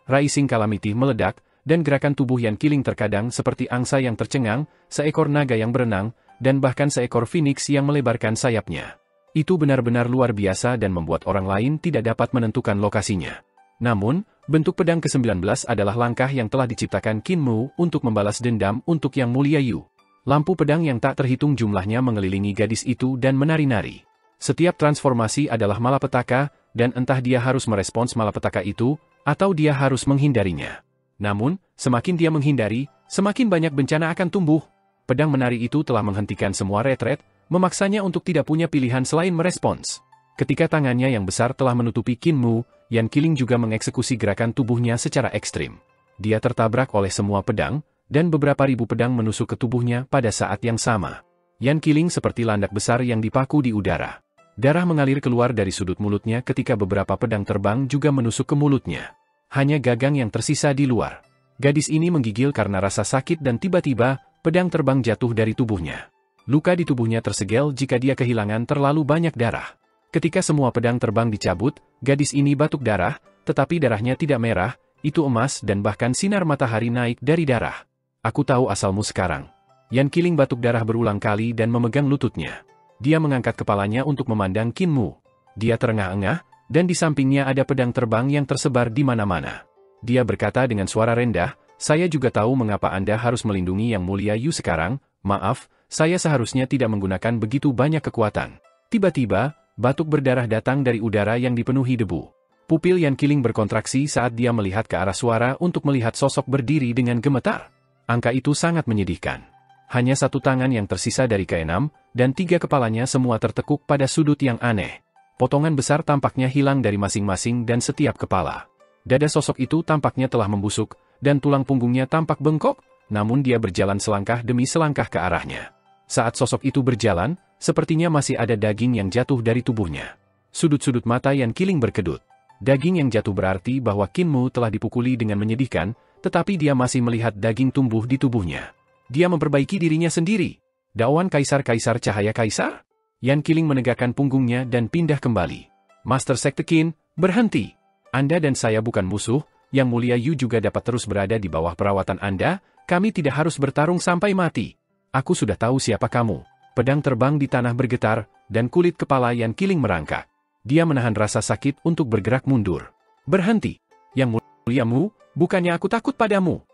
Rising Calamity meledak, dan gerakan tubuh Yan Qiling terkadang seperti angsa yang tercengang, seekor naga yang berenang, dan bahkan seekor phoenix yang melebarkan sayapnya. Itu benar-benar luar biasa dan membuat orang lain tidak dapat menentukan lokasinya. Namun, bentuk pedang ke-19 adalah langkah yang telah diciptakan Qin Mu untuk membalas dendam untuk Yang Mulia Yu. Lampu pedang yang tak terhitung jumlahnya mengelilingi gadis itu dan menari-nari. Setiap transformasi adalah malapetaka, dan entah dia harus merespons malapetaka itu, atau dia harus menghindarinya. Namun, semakin dia menghindari, semakin banyak bencana akan tumbuh. Pedang menari itu telah menghentikan semua retret, memaksanya untuk tidak punya pilihan selain merespons. Ketika tangannya yang besar telah menutupi Qin Mu, Yan Qiling juga mengeksekusi gerakan tubuhnya secara ekstrim. Dia tertabrak oleh semua pedang, dan beberapa ribu pedang menusuk ke tubuhnya pada saat yang sama. Yan Qiling seperti landak besar yang dipaku di udara. Darah mengalir keluar dari sudut mulutnya ketika beberapa pedang terbang juga menusuk ke mulutnya. Hanya gagang yang tersisa di luar. Gadis ini menggigil karena rasa sakit dan tiba-tiba, pedang terbang jatuh dari tubuhnya. Luka di tubuhnya tersegel jika dia kehilangan terlalu banyak darah. Ketika semua pedang terbang dicabut, gadis ini batuk darah, tetapi darahnya tidak merah, itu emas dan bahkan sinar matahari naik dari darah. Aku tahu asalmu sekarang. Yan Qiling batuk darah berulang kali dan memegang lututnya. Dia mengangkat kepalanya untuk memandang Qin Mu. Dia terengah-engah, dan di sampingnya ada pedang terbang yang tersebar di mana-mana. Dia berkata dengan suara rendah, "Saya juga tahu mengapa Anda harus melindungi Yang Mulia Yu sekarang. Maaf, saya seharusnya tidak menggunakan begitu banyak kekuatan." Tiba-tiba, batuk berdarah datang dari udara yang dipenuhi debu. Pupil Yan Qiling berkontraksi saat dia melihat ke arah suara untuk melihat sosok berdiri dengan gemetar. Angka itu sangat menyedihkan. Hanya satu tangan yang tersisa dari keenam, dan tiga kepalanya semua tertekuk pada sudut yang aneh. Potongan besar tampaknya hilang dari masing-masing dan setiap kepala. Dada sosok itu tampaknya telah membusuk, dan tulang punggungnya tampak bengkok, namun dia berjalan selangkah demi selangkah ke arahnya. Saat sosok itu berjalan, sepertinya masih ada daging yang jatuh dari tubuhnya. Sudut-sudut mata Yan Qiling berkedut. Daging yang jatuh berarti bahwa Qin Mu telah dipukuli dengan menyedihkan, tetapi dia masih melihat daging tumbuh di tubuhnya. Dia memperbaiki dirinya sendiri. Dakwaan kaisar-kaisar cahaya kaisar? Yan Qiling menegakkan punggungnya dan pindah kembali. Master Sekte Qin, berhenti. Anda dan saya bukan musuh, Yang Mulia Yu juga dapat terus berada di bawah perawatan Anda, kami tidak harus bertarung sampai mati. Aku sudah tahu siapa kamu. Pedang terbang di tanah bergetar, dan kulit kepala Yan Qiling merangkak. Dia menahan rasa sakit untuk bergerak mundur. Berhenti. Yang Mulia Mu, bukannya aku takut padamu.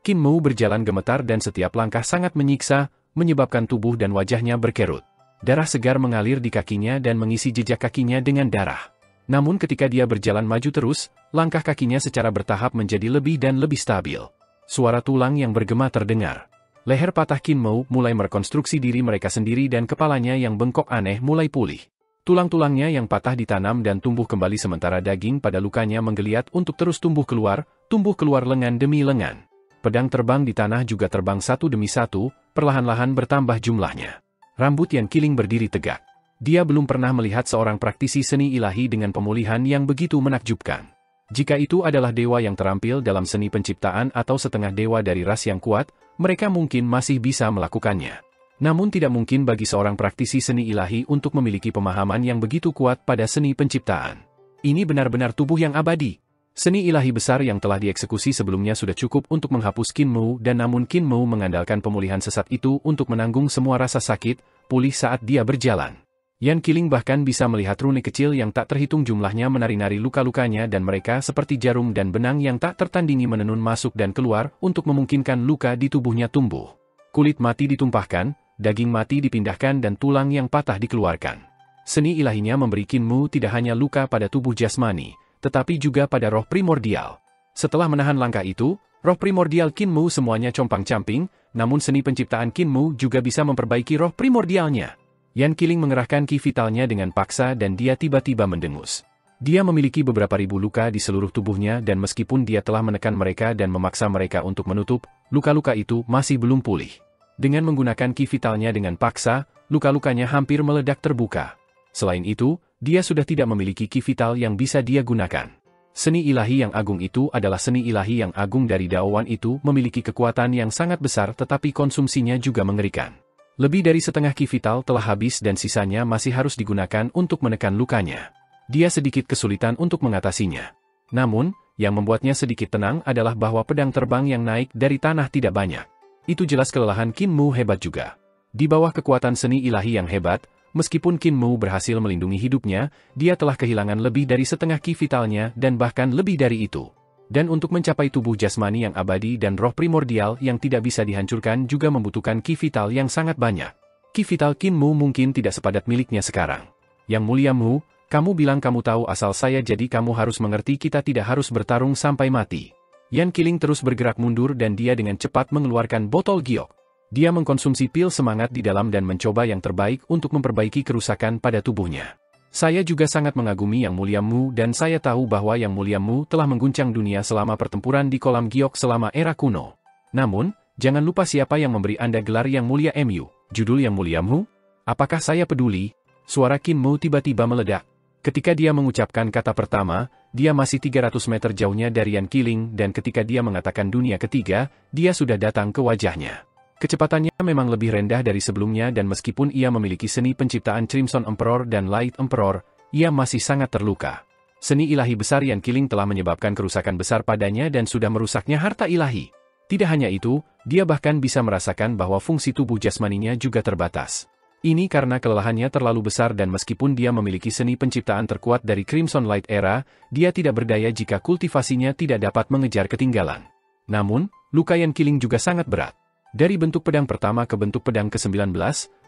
Qin Mu berjalan gemetar dan setiap langkah sangat menyiksa, menyebabkan tubuh dan wajahnya berkerut. Darah segar mengalir di kakinya dan mengisi jejak kakinya dengan darah. Namun ketika dia berjalan maju terus, langkah kakinya secara bertahap menjadi lebih dan lebih stabil. Suara tulang yang bergema terdengar. Leher patah Qin Mu mulai merekonstruksi diri mereka sendiri dan kepalanya yang bengkok aneh mulai pulih. Tulang-tulangnya yang patah ditanam dan tumbuh kembali sementara daging pada lukanya menggeliat untuk terus tumbuh keluar lengan demi lengan. Pedang terbang di tanah juga terbang satu demi satu, perlahan-lahan bertambah jumlahnya. Rambut Yan Qiling berdiri tegak. Dia belum pernah melihat seorang praktisi seni ilahi dengan pemulihan yang begitu menakjubkan. Jika itu adalah dewa yang terampil dalam seni penciptaan atau setengah dewa dari ras yang kuat, mereka mungkin masih bisa melakukannya. Namun tidak mungkin bagi seorang praktisi seni ilahi untuk memiliki pemahaman yang begitu kuat pada seni penciptaan. Ini benar-benar tubuh yang abadi. Seni ilahi besar yang telah dieksekusi sebelumnya sudah cukup untuk menghapus Qin Mu dan namun Qin Mu mengandalkan pemulihan sesat itu untuk menanggung semua rasa sakit, pulih saat dia berjalan. Yan Qiling bahkan bisa melihat rune kecil yang tak terhitung jumlahnya menari-nari luka-lukanya dan mereka seperti jarum dan benang yang tak tertandingi menenun masuk dan keluar untuk memungkinkan luka di tubuhnya tumbuh. Kulit mati ditumpahkan, daging mati dipindahkan dan tulang yang patah dikeluarkan. Seni ilahinya memberi Qin Mu tidak hanya luka pada tubuh jasmani, tetapi juga pada roh primordial. Setelah menahan langkah itu, roh primordial Qin Mu semuanya compang-camping, namun seni penciptaan Qin Mu juga bisa memperbaiki roh primordialnya. Yan Qiling mengerahkan ki vitalnya dengan paksa dan dia tiba-tiba mendengus. Dia memiliki beberapa ribu luka di seluruh tubuhnya dan meskipun dia telah menekan mereka dan memaksa mereka untuk menutup, luka-luka itu masih belum pulih. Dengan menggunakan ki vitalnya dengan paksa, luka-lukanya hampir meledak terbuka. Selain itu, dia sudah tidak memiliki ki vital yang bisa dia gunakan. Seni ilahi yang agung itu adalah seni ilahi yang agung dari Daowan itu memiliki kekuatan yang sangat besar tetapi konsumsinya juga mengerikan. Lebih dari setengah ki vital telah habis dan sisanya masih harus digunakan untuk menekan lukanya. Dia sedikit kesulitan untuk mengatasinya. Namun, yang membuatnya sedikit tenang adalah bahwa pedang terbang yang naik dari tanah tidak banyak. Itu jelas kelelahan Qin Mu hebat juga. Di bawah kekuatan seni ilahi yang hebat, meskipun Qin Mu berhasil melindungi hidupnya, dia telah kehilangan lebih dari setengah ki vitalnya dan bahkan lebih dari itu. Dan untuk mencapai tubuh jasmani yang abadi dan roh primordial yang tidak bisa dihancurkan juga membutuhkan ki vital yang sangat banyak. Ki vital Qin Mu mungkin tidak sepadat miliknya sekarang. Yang Mulia Mu, kamu bilang kamu tahu asal saya, jadi kamu harus mengerti kita tidak harus bertarung sampai mati. Yan Qiling terus bergerak mundur dan dia dengan cepat mengeluarkan botol giok. Dia mengkonsumsi pil semangat di dalam dan mencoba yang terbaik untuk memperbaiki kerusakan pada tubuhnya. Saya juga sangat mengagumi Yang Mulia Mu dan saya tahu bahwa Yang Mulia Mu telah mengguncang dunia selama pertempuran di kolam giok selama era kuno. Namun, jangan lupa siapa yang memberi Anda gelar Yang Mulia Mu, judul Yang Mulia Mu? Apakah saya peduli? Suara Qin Mu tiba-tiba meledak. Ketika dia mengucapkan kata pertama, dia masih 300 meter jauhnya dari Yan Qiling dan ketika dia mengatakan dunia ketiga, dia sudah datang ke wajahnya. Kecepatannya memang lebih rendah dari sebelumnya dan meskipun ia memiliki seni penciptaan Crimson Emperor dan Light Emperor, ia masih sangat terluka. Seni ilahi besar Yan Qiling telah menyebabkan kerusakan besar padanya dan sudah merusaknya harta ilahi. Tidak hanya itu, dia bahkan bisa merasakan bahwa fungsi tubuh jasmaninya juga terbatas. Ini karena kelelahannya terlalu besar dan meskipun dia memiliki seni penciptaan terkuat dari Crimson Light Era, dia tidak berdaya jika kultivasinya tidak dapat mengejar ketinggalan. Namun, luka Yan Qiling juga sangat berat. Dari bentuk pedang pertama ke bentuk pedang ke-19,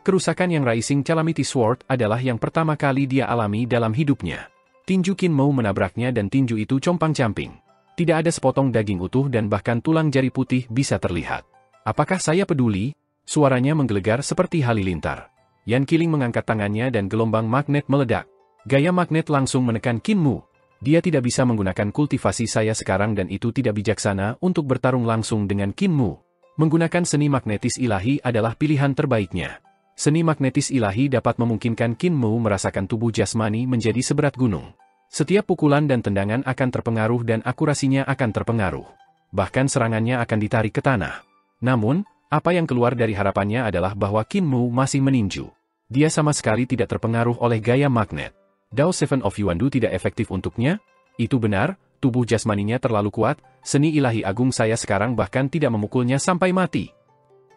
kerusakan yang Rising Calamity Sword adalah yang pertama kali dia alami dalam hidupnya. Tinju Qin Mu menabraknya dan tinju itu compang-camping. Tidak ada sepotong daging utuh dan bahkan tulang jari putih bisa terlihat. Apakah saya peduli? Suaranya menggelegar seperti halilintar. Yan Qiling mengangkat tangannya dan gelombang magnet meledak. Gaya magnet langsung menekan Qin Mu. Dia tidak bisa menggunakan kultivasi saya sekarang dan itu tidak bijaksana untuk bertarung langsung dengan Qin Mu. Menggunakan seni magnetis ilahi adalah pilihan terbaiknya. Seni magnetis ilahi dapat memungkinkan Qin Mu merasakan tubuh jasmani menjadi seberat gunung. Setiap pukulan dan tendangan akan terpengaruh dan akurasinya akan terpengaruh. Bahkan serangannya akan ditarik ke tanah. Namun, apa yang keluar dari harapannya adalah bahwa Qin Mu masih meninju. Dia sama sekali tidak terpengaruh oleh gaya magnet. Dao Seven of Yuandu tidak efektif untuknya? Itu benar, tubuh jasmaninya terlalu kuat, seni ilahi agung saya sekarang bahkan tidak memukulnya sampai mati.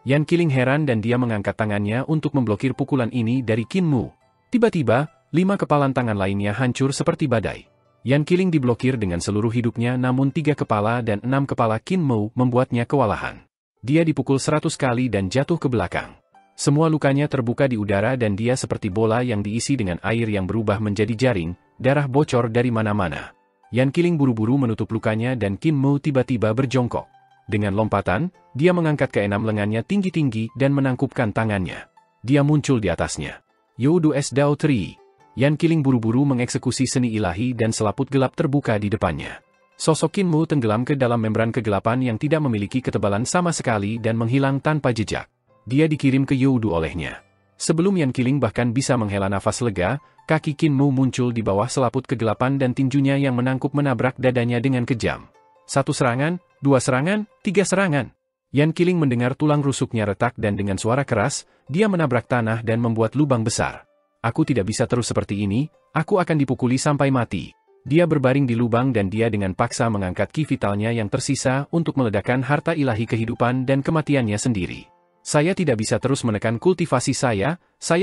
Yan Qiling heran dan dia mengangkat tangannya untuk memblokir pukulan ini dari Qin Mu. Tiba-tiba, 5 kepalan tangan lainnya hancur seperti badai. Yan Qiling diblokir dengan seluruh hidupnya namun 3 kepala dan 6 kepala Qin Mu membuatnya kewalahan. Dia dipukul 100 kali dan jatuh ke belakang. Semua lukanya terbuka di udara dan dia seperti bola yang diisi dengan air yang berubah menjadi jaring, darah bocor dari mana-mana. Yan Qiling buru-buru menutup lukanya dan Qin Mu tiba-tiba berjongkok. Dengan lompatan, dia mengangkat keenam lengannya tinggi-tinggi dan menangkupkan tangannya. Dia muncul di atasnya. Youdu Es Dao Tri. Yan Qiling buru-buru mengeksekusi seni ilahi dan selaput gelap terbuka di depannya. Sosok Qin Mu tenggelam ke dalam membran kegelapan yang tidak memiliki ketebalan sama sekali dan menghilang tanpa jejak. Dia dikirim ke Youdu olehnya. Sebelum Yan Qiling bahkan bisa menghela nafas lega, kaki Qin Mu muncul di bawah selaput kegelapan dan tinjunya yang menangkup menabrak dadanya dengan kejam. 1 serangan, 2 serangan, 3 serangan. Yan Qiling mendengar tulang rusuknya retak dan dengan suara keras, dia menabrak tanah dan membuat lubang besar. Aku tidak bisa terus seperti ini, aku akan dipukuli sampai mati. Dia berbaring di lubang dan dia dengan paksa mengangkat ki vitalnya yang tersisa untuk meledakkan harta ilahi kehidupan dan kematiannya sendiri. Saya tidak bisa terus menekan kultivasi saya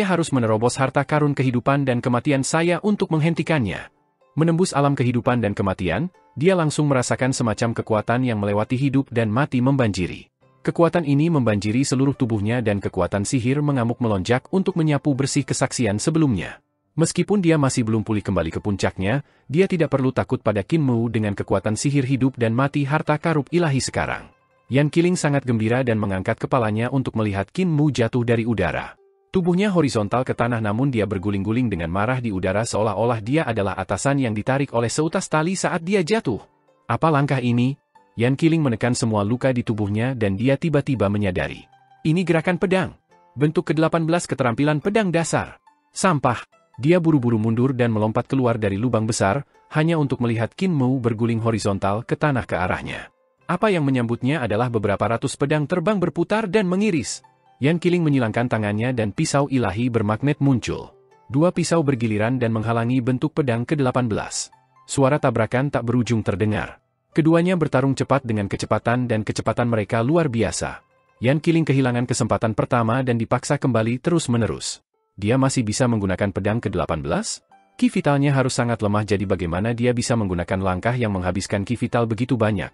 harus menerobos harta karun kehidupan dan kematian saya untuk menghentikannya. Menembus alam kehidupan dan kematian, dia langsung merasakan semacam kekuatan yang melewati hidup dan mati membanjiri. Kekuatan ini membanjiri seluruh tubuhnya dan kekuatan sihir mengamuk melonjak untuk menyapu bersih kesaksian sebelumnya. Meskipun dia masih belum pulih kembali ke puncaknya, dia tidak perlu takut pada Qin Mu dengan kekuatan sihir hidup dan mati harta karub ilahi sekarang. Yan Qiling sangat gembira dan mengangkat kepalanya untuk melihat Qin Mu jatuh dari udara. Tubuhnya horizontal ke tanah namun dia berguling-guling dengan marah di udara seolah-olah dia adalah atasan yang ditarik oleh seutas tali saat dia jatuh. Apa langkah ini? Yan Qiling menekan semua luka di tubuhnya dan dia tiba-tiba menyadari. Ini gerakan pedang. Bentuk ke-18 keterampilan pedang dasar. Sampah. Dia buru-buru mundur dan melompat keluar dari lubang besar, hanya untuk melihat Qin Mu berguling horizontal ke tanah ke arahnya. Apa yang menyambutnya adalah beberapa ratus pedang terbang berputar dan mengiris. Yan Qiling menyilangkan tangannya dan pisau ilahi bermagnet muncul. 2 pisau bergiliran dan menghalangi bentuk pedang ke-18. Suara tabrakan tak berujung terdengar. Keduanya bertarung cepat dengan kecepatan dan kecepatan mereka luar biasa. Yan Qiling kehilangan kesempatan pertama dan dipaksa kembali terus-menerus. Dia masih bisa menggunakan pedang ke-18? Ki vitalnya harus sangat lemah, jadi bagaimana dia bisa menggunakan langkah yang menghabiskan ki vital begitu banyak?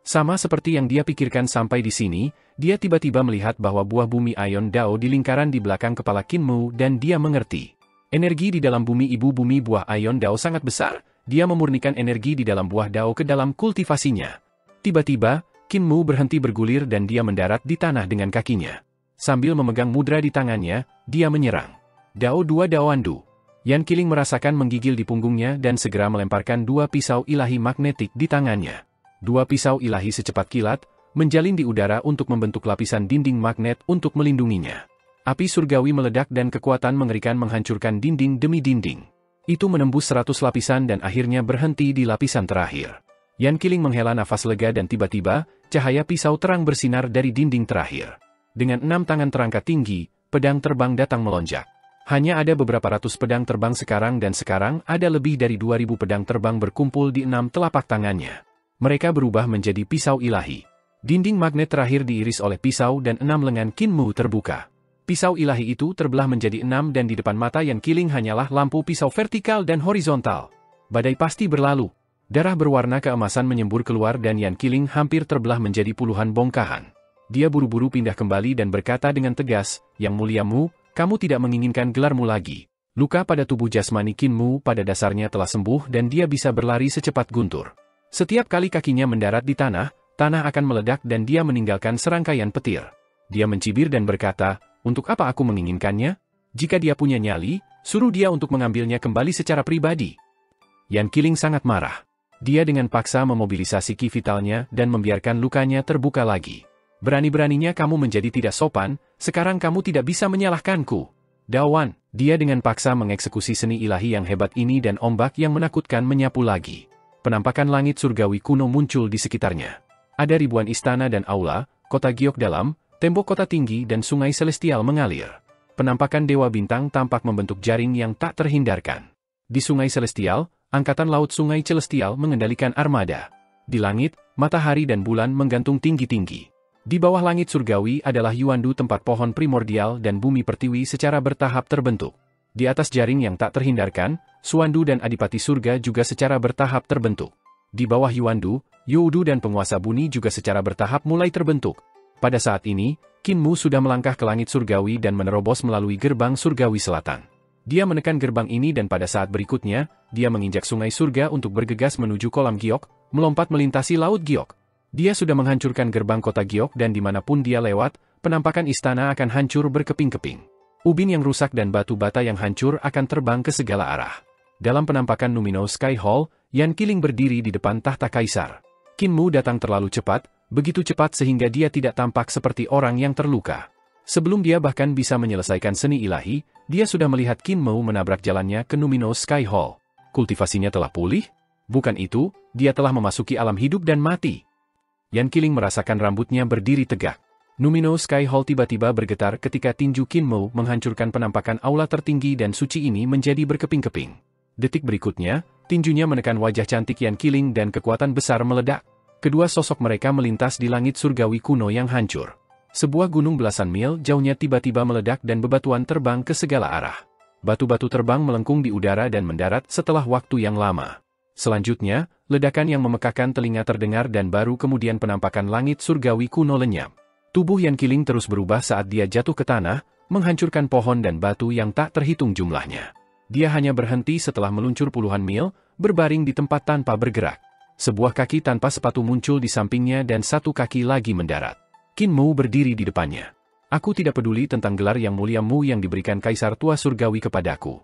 Sama seperti yang dia pikirkan sampai di sini, dia tiba-tiba melihat bahwa buah bumi Ion Dao di lingkaran di belakang kepala Qin Mu dan dia mengerti. Energi di dalam bumi ibu bumi buah Ion Dao sangat besar, dia memurnikan energi di dalam buah Dao ke dalam kultivasinya. Tiba-tiba, Qin Mu berhenti bergulir dan dia mendarat di tanah dengan kakinya. Sambil memegang mudra di tangannya, dia menyerang. Dao dua Daoandu. Yan Qiling merasakan menggigil di punggungnya dan segera melemparkan dua pisau ilahi magnetik di tangannya. Dua pisau ilahi secepat kilat, menjalin di udara untuk membentuk lapisan dinding magnet untuk melindunginya. Api surgawi meledak dan kekuatan mengerikan menghancurkan dinding demi dinding. Itu menembus 100 lapisan dan akhirnya berhenti di lapisan terakhir. Yan Qiling menghela nafas lega dan tiba-tiba, cahaya pisau terang bersinar dari dinding terakhir. Dengan 6 tangan terangkat tinggi, pedang terbang datang melonjak. Hanya ada beberapa ratus pedang terbang sekarang dan sekarang ada lebih dari 2000 pedang terbang berkumpul di 6 telapak tangannya. Mereka berubah menjadi pisau ilahi. Dinding magnet terakhir diiris oleh pisau dan 6 lengan Qin Mu terbuka. Pisau ilahi itu terbelah menjadi 6 dan di depan mata Yan Qiling hanyalah lampu pisau vertikal dan horizontal. Badai pasti berlalu. Darah berwarna keemasan menyembur keluar dan Yan Qiling hampir terbelah menjadi puluhan bongkahan. Dia buru-buru pindah kembali dan berkata dengan tegas, "Yang mulia Mu, kamu tidak menginginkan gelarmu lagi." Luka pada tubuh jasmani Qin Mu pada dasarnya telah sembuh dan dia bisa berlari secepat guntur. Setiap kali kakinya mendarat di tanah, tanah akan meledak dan dia meninggalkan serangkaian petir. Dia mencibir dan berkata, "Untuk apa aku menginginkannya? Jika dia punya nyali, suruh dia untuk mengambilnya kembali secara pribadi." Yan Qiling sangat marah. Dia dengan paksa memobilisasi ki vitalnya dan membiarkan lukanya terbuka lagi. "Berani-beraninya kamu menjadi tidak sopan, sekarang kamu tidak bisa menyalahkanku. Dawan." Dia dengan paksa mengeksekusi seni ilahi yang hebat ini dan ombak yang menakutkan menyapu lagi. Penampakan langit surgawi kuno muncul di sekitarnya. Ada ribuan istana dan aula, kota giok dalam, tembok kota tinggi dan sungai celestial mengalir. Penampakan dewa bintang tampak membentuk jaring yang tak terhindarkan. Di sungai celestial, angkatan laut sungai celestial mengendalikan armada. Di langit, matahari dan bulan menggantung tinggi-tinggi. Di bawah langit surgawi adalah Yuandu, tempat pohon primordial dan bumi pertiwi secara bertahap terbentuk. Di atas jaring yang tak terhindarkan, Suandu dan Adipati Surga juga secara bertahap terbentuk. Di bawah Yuandu, Youdu dan penguasa Buni juga secara bertahap mulai terbentuk. Pada saat ini, Qin Mu sudah melangkah ke langit surgawi dan menerobos melalui gerbang surgawi selatan. Dia menekan gerbang ini dan pada saat berikutnya, dia menginjak sungai surga untuk bergegas menuju kolam giok, melompat melintasi laut giok. Dia sudah menghancurkan gerbang kota giok dan dimanapun dia lewat, penampakan istana akan hancur berkeping-keping. Ubin yang rusak dan batu bata yang hancur akan terbang ke segala arah. Dalam penampakan Numino Sky Hall, Yan Qiling berdiri di depan tahta kaisar. Qin Mu datang terlalu cepat, begitu cepat sehingga dia tidak tampak seperti orang yang terluka. Sebelum dia bahkan bisa menyelesaikan seni ilahi, dia sudah melihat Qin Mu menabrak jalannya ke Numino Sky Hall. Kultivasinya telah pulih? Bukan itu, dia telah memasuki alam hidup dan mati. Yan Qiling merasakan rambutnya berdiri tegak. Numino Sky Hall tiba-tiba bergetar ketika tinju Qin Mu menghancurkan penampakan aula tertinggi dan suci ini menjadi berkeping-keping. Detik berikutnya, tinjunya menekan wajah cantik Yan Qiling dan kekuatan besar meledak. Kedua sosok mereka melintas di langit surgawi kuno yang hancur. Sebuah gunung belasan mil jauhnya tiba-tiba meledak dan bebatuan terbang ke segala arah. Batu-batu terbang melengkung di udara dan mendarat setelah waktu yang lama. Selanjutnya, ledakan yang memekakan telinga terdengar dan baru kemudian penampakan langit surgawi kuno lenyap. Tubuh Yan Qiling terus berubah saat dia jatuh ke tanah, menghancurkan pohon dan batu yang tak terhitung jumlahnya. Dia hanya berhenti setelah meluncur puluhan mil, berbaring di tempat tanpa bergerak. Sebuah kaki tanpa sepatu muncul di sampingnya dan satu kaki lagi mendarat. Qin Mu berdiri di depannya. "Aku tidak peduli tentang gelar yang mulia Mu yang diberikan Kaisar Tua Surgawi kepadaku."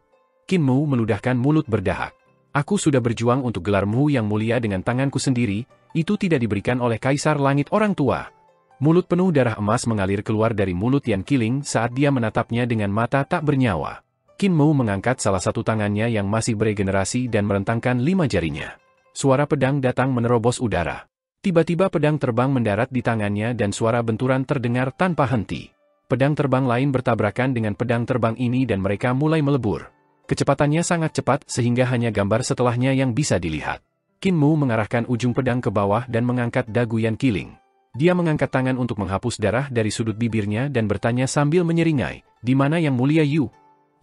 Qin Mu meludahkan mulut berdahak. "Aku sudah berjuang untuk gelarmu yang mulia dengan tanganku sendiri, itu tidak diberikan oleh Kaisar Langit Orang Tua." Mulut penuh darah emas mengalir keluar dari mulut Yan Qiling saat dia menatapnya dengan mata tak bernyawa. Qin Mu mengangkat salah satu tangannya yang masih beregenerasi dan merentangkan 5 jarinya. Suara pedang datang menerobos udara. Tiba-tiba pedang terbang mendarat di tangannya dan suara benturan terdengar tanpa henti. Pedang terbang lain bertabrakan dengan pedang terbang ini dan mereka mulai melebur. Kecepatannya sangat cepat sehingga hanya gambar setelahnya yang bisa dilihat. Qin Mu mengarahkan ujung pedang ke bawah dan mengangkat dagu Yan Qiling. Dia mengangkat tangan untuk menghapus darah dari sudut bibirnya dan bertanya sambil menyeringai, "Di mana Yang Mulia Yu?"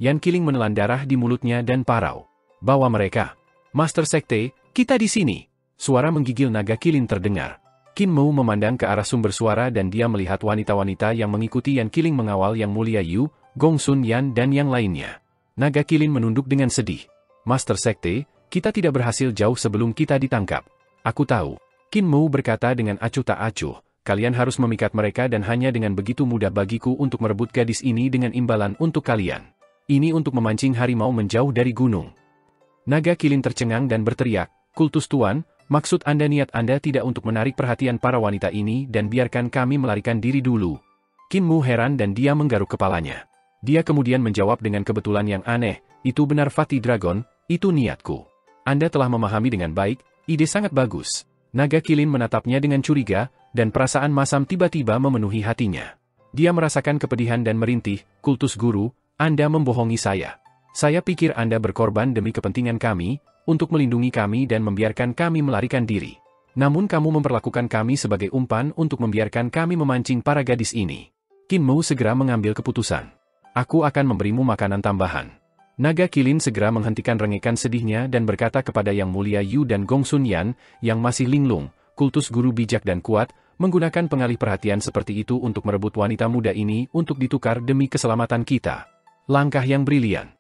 Yan Qiling menelan darah di mulutnya dan parau. Bawa mereka. Master Sekte, kita di sini. Suara menggigil naga Qilin terdengar. Qin Mu memandang ke arah sumber suara dan dia melihat wanita-wanita yang mengikuti Yan Qiling mengawal Yang Mulia Yu, Gong Sun Yan dan yang lainnya. Naga Qilin menunduk dengan sedih. Master Sekte, kita tidak berhasil jauh sebelum kita ditangkap. Aku tahu. Qin Mu berkata dengan acuh tak acuh. Kalian harus memikat mereka dan hanya dengan begitu mudah bagiku untuk merebut gadis ini dengan imbalan untuk kalian. Ini untuk memancing harimau menjauh dari gunung. Naga Qilin tercengang dan berteriak, Kultus Tuan, maksud Anda niat Anda tidak untuk menarik perhatian para wanita ini dan biarkan kami melarikan diri dulu. Qin Mu heran dan dia menggaruk kepalanya. Dia kemudian menjawab dengan kebetulan yang aneh, itu benar Fatih Dragon, itu niatku. Anda telah memahami dengan baik, ide sangat bagus. Naga Qilin menatapnya dengan curiga, dan perasaan masam tiba-tiba memenuhi hatinya. Dia merasakan kepedihan dan merintih, Kultus Guru, Anda membohongi saya. Saya pikir Anda berkorban demi kepentingan kami, untuk melindungi kami dan membiarkan kami melarikan diri. Namun kamu memperlakukan kami sebagai umpan untuk membiarkan kami memancing para gadis ini. Qin Mu segera mengambil keputusan. Aku akan memberimu makanan tambahan. Naga Qilin segera menghentikan rengekan sedihnya dan berkata kepada Yang Mulia Yu dan Gong Sun Yan, yang masih linglung, kultus guru bijak dan kuat, menggunakan pengalih perhatian seperti itu untuk merebut wanita muda ini untuk ditukar demi keselamatan kita. Langkah yang brilian.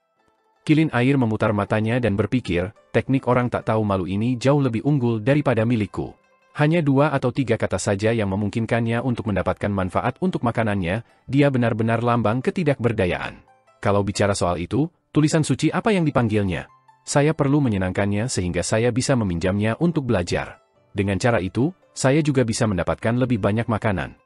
Qilin air memutar matanya dan berpikir, teknik orang tak tahu malu ini jauh lebih unggul daripada milikku. Hanya 2 atau 3 kata saja yang memungkinkannya untuk mendapatkan manfaat untuk makanannya, dia benar-benar lambang ketidakberdayaan. Kalau bicara soal itu, tulisan suci apa yang dipanggilnya? Saya perlu menyenangkannya sehingga saya bisa meminjamnya untuk belajar. Dengan cara itu, saya juga bisa mendapatkan lebih banyak makanan.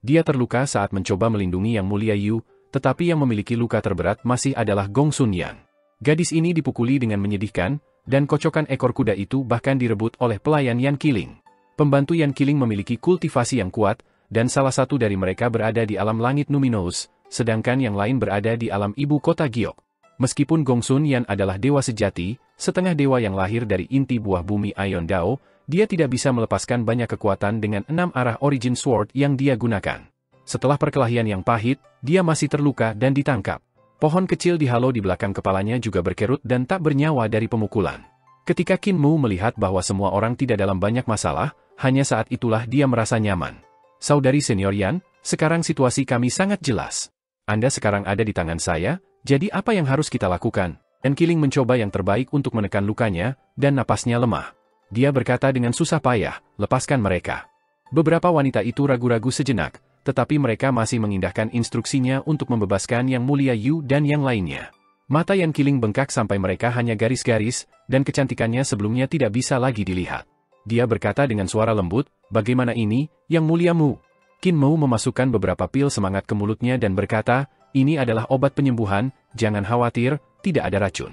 Dia terluka saat mencoba melindungi Yang Mulia Yu, tetapi yang memiliki luka terberat masih adalah Gong Sun Yan. Gadis ini dipukuli dengan menyedihkan, dan kocokan ekor kuda itu bahkan direbut oleh pelayan Yan Qiling. Pembantu Yan Qiling memiliki kultivasi yang kuat, dan salah satu dari mereka berada di alam langit Numinous, sedangkan yang lain berada di alam ibu kota Giok. Meskipun Gong Sun Yan adalah dewa sejati, setengah dewa yang lahir dari inti buah bumi Ion Dao, dia tidak bisa melepaskan banyak kekuatan dengan 6 arah Origin Sword yang dia gunakan. Setelah perkelahian yang pahit, dia masih terluka dan ditangkap. Pohon kecil di halo di belakang kepalanya juga berkerut dan tak bernyawa dari pemukulan. Ketika Qin Mu melihat bahwa semua orang tidak dalam banyak masalah, hanya saat itulah dia merasa nyaman. Saudari senior Yan, sekarang situasi kami sangat jelas. Anda sekarang ada di tangan saya, jadi apa yang harus kita lakukan? Yan Qiling mencoba yang terbaik untuk menekan lukanya, dan napasnya lemah. Dia berkata dengan susah payah, lepaskan mereka. Beberapa wanita itu ragu-ragu sejenak, tetapi mereka masih mengindahkan instruksinya untuk membebaskan Yang Mulia Yu dan yang lainnya. Mata Yan Qiling bengkak sampai mereka hanya garis-garis, dan kecantikannya sebelumnya tidak bisa lagi dilihat. Dia berkata dengan suara lembut, bagaimana ini, Yang Mulia Mu? Qin Mu memasukkan beberapa pil semangat ke mulutnya dan berkata, ini adalah obat penyembuhan, jangan khawatir, tidak ada racun.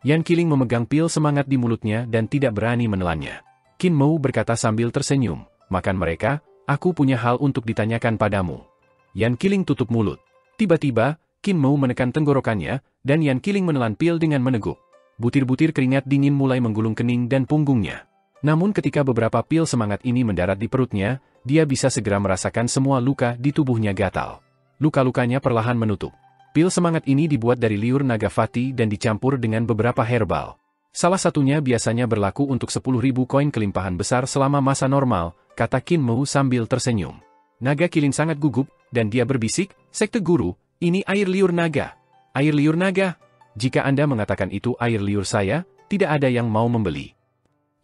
Yan Qiling memegang pil semangat di mulutnya dan tidak berani menelannya. Qin Mu berkata sambil tersenyum, makan mereka, aku punya hal untuk ditanyakan padamu. Yan Qiling tutup mulut. Tiba-tiba, Qin Mu menekan tenggorokannya, dan Yan Qiling menelan pil dengan meneguk. Butir-butir keringat dingin mulai menggulung kening dan punggungnya. Namun ketika beberapa pil semangat ini mendarat di perutnya, dia bisa segera merasakan semua luka di tubuhnya gatal. Luka-lukanya perlahan menutup. Pil semangat ini dibuat dari liur naga Fatih dan dicampur dengan beberapa herbal. Salah satunya biasanya berlaku untuk 10.000 koin kelimpahan besar selama masa normal, kata Qin Mu sambil tersenyum. Naga Qiling sangat gugup, dan dia berbisik, Sekte Guru, ini air liur naga. Air liur naga? Jika Anda mengatakan itu air liur saya, tidak ada yang mau membeli.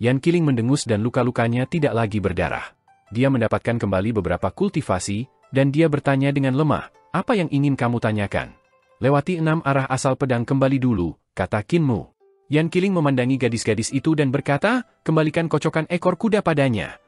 Yan Qiling mendengus dan luka-lukanya tidak lagi berdarah. Dia mendapatkan kembali beberapa kultivasi, dan dia bertanya dengan lemah, apa yang ingin kamu tanyakan? Lewati 6 arah asal pedang kembali dulu, kata Qin Mu. Yan Qiling memandangi gadis-gadis itu dan berkata, kembalikan kocokan ekor kuda padanya.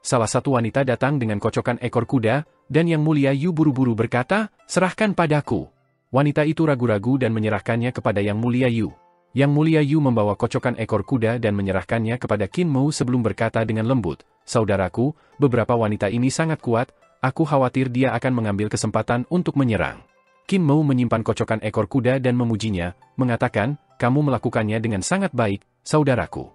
Salah satu wanita datang dengan kocokan ekor kuda, dan Yang Mulia Yu buru-buru berkata, serahkan padaku. Wanita itu ragu-ragu dan menyerahkannya kepada Yang Mulia Yu. Yang Mulia Yu membawa kocokan ekor kuda dan menyerahkannya kepada Qin Mu sebelum berkata dengan lembut, saudaraku, beberapa wanita ini sangat kuat, aku khawatir dia akan mengambil kesempatan untuk menyerang. Qin Mu menyimpan kocokan ekor kuda dan memujinya, mengatakan, kamu melakukannya dengan sangat baik, saudaraku.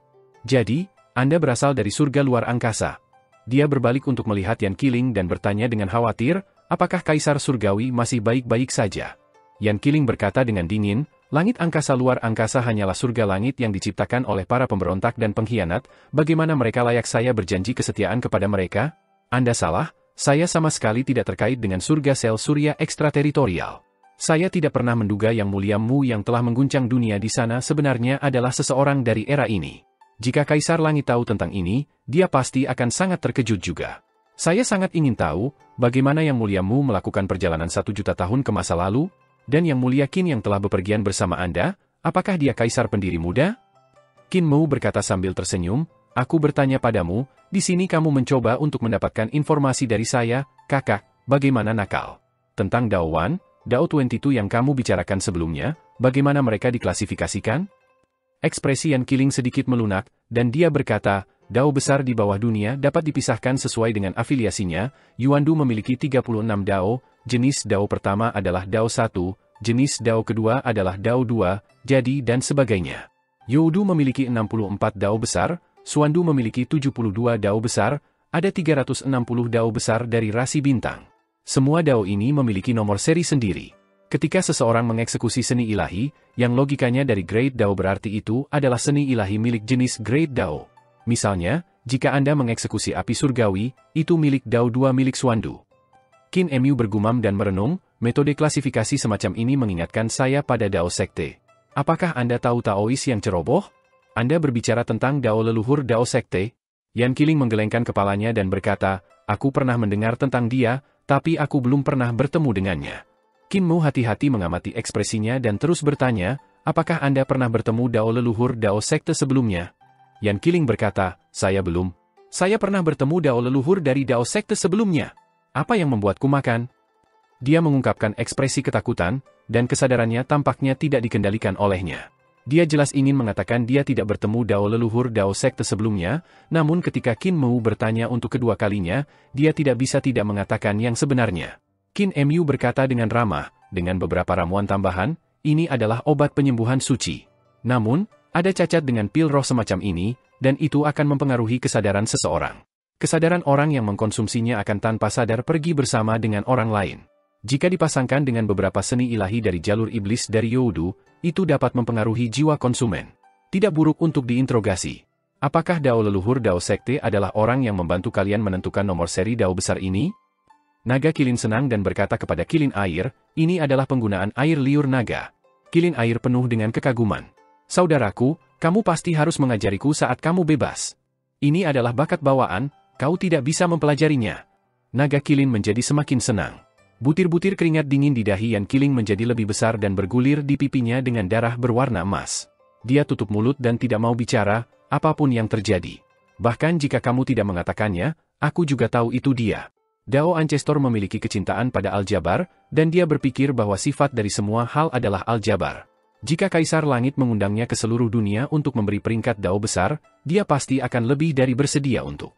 Jadi, Anda berasal dari surga luar angkasa. Dia berbalik untuk melihat Yan Qiling dan bertanya dengan khawatir, apakah Kaisar Surgawi masih baik-baik saja? Yan Qiling berkata dengan dingin, Langit angkasa luar angkasa hanyalah surga langit yang diciptakan oleh para pemberontak dan pengkhianat, bagaimana mereka layak saya berjanji kesetiaan kepada mereka? Anda salah, saya sama sekali tidak terkait dengan surga sel surya ekstrateritorial. Saya tidak pernah menduga yang mulia Mu yang telah mengguncang dunia di sana sebenarnya adalah seseorang dari era ini. Jika Kaisar Langit tahu tentang ini, dia pasti akan sangat terkejut juga. Saya sangat ingin tahu, bagaimana yang mulia Mu melakukan perjalanan 1.000.000 tahun ke masa lalu? Dan yang mulia Qin yang telah bepergian bersama Anda, apakah dia kaisar pendiri muda? Qin Mu berkata sambil tersenyum, aku bertanya padamu, di sini kamu mencoba untuk mendapatkan informasi dari saya, kakak, bagaimana nakal. Tentang Dao Wan, Dao 22 yang kamu bicarakan sebelumnya, bagaimana mereka diklasifikasikan? Ekspresi Yan Qiling sedikit melunak, dan dia berkata, Dao besar di bawah dunia dapat dipisahkan sesuai dengan afiliasinya, Yuandu memiliki 36 Dao, jenis Dao pertama adalah Dao 1, jenis Dao kedua adalah Dao 2, jadi dan sebagainya. Youdu memiliki 64 Dao besar, Xuandu memiliki 72 Dao besar, ada 360 Dao besar dari rasi bintang. Semua Dao ini memiliki nomor seri sendiri. Ketika seseorang mengeksekusi seni ilahi, yang logikanya dari Great Dao berarti itu adalah seni ilahi milik jenis Great Dao. Misalnya, jika Anda mengeksekusi api surgawi, itu milik Dao 2 milik Xuandu. Qin Mu bergumam dan merenung, metode klasifikasi semacam ini mengingatkan saya pada Dao Sekte. Apakah Anda tahu Taois yang ceroboh? Anda berbicara tentang Dao leluhur Dao Sekte? Yan Qiling menggelengkan kepalanya dan berkata, aku pernah mendengar tentang dia, tapi aku belum pernah bertemu dengannya. Qin Mu hati-hati mengamati ekspresinya dan terus bertanya, apakah Anda pernah bertemu Dao leluhur Dao Sekte sebelumnya? Yan Qiling berkata, saya belum. Saya pernah bertemu Dao leluhur dari Dao Sekte sebelumnya. Apa yang membuatku makan? Dia mengungkapkan ekspresi ketakutan, dan kesadarannya tampaknya tidak dikendalikan olehnya. Dia jelas ingin mengatakan dia tidak bertemu Dao leluhur Dao Sekte sebelumnya, namun ketika Qin Mu bertanya untuk kedua kalinya, dia tidak bisa tidak mengatakan yang sebenarnya. Qin Mu berkata dengan ramah, dengan beberapa ramuan tambahan, ini adalah obat penyembuhan suci. Namun, ada cacat dengan pil roh semacam ini, dan itu akan mempengaruhi kesadaran seseorang. Kesadaran orang yang mengkonsumsinya akan tanpa sadar pergi bersama dengan orang lain. Jika dipasangkan dengan beberapa seni ilahi dari jalur iblis dari Youdu, itu dapat mempengaruhi jiwa konsumen. Tidak buruk untuk diinterogasi. Apakah Dao leluhur Dao Sekte adalah orang yang membantu kalian menentukan nomor seri Dao besar ini? Naga Qilin senang dan berkata kepada Qilin air, ini adalah penggunaan air liur naga. Qilin air penuh dengan kekaguman. Saudaraku, kamu pasti harus mengajariku saat kamu bebas. Ini adalah bakat bawaan, kau tidak bisa mempelajarinya. Naga Qilin menjadi semakin senang. Butir-butir keringat dingin di dahi Yan Qiling menjadi lebih besar dan bergulir di pipinya dengan darah berwarna emas. Dia tutup mulut dan tidak mau bicara, apapun yang terjadi. Bahkan jika kamu tidak mengatakannya, aku juga tahu itu dia. Dao Ancestor memiliki kecintaan pada Aljabar, dan dia berpikir bahwa sifat dari semua hal adalah Aljabar. Jika Kaisar Langit mengundangnya ke seluruh dunia untuk memberi peringkat Dao besar, dia pasti akan lebih dari bersedia untuk.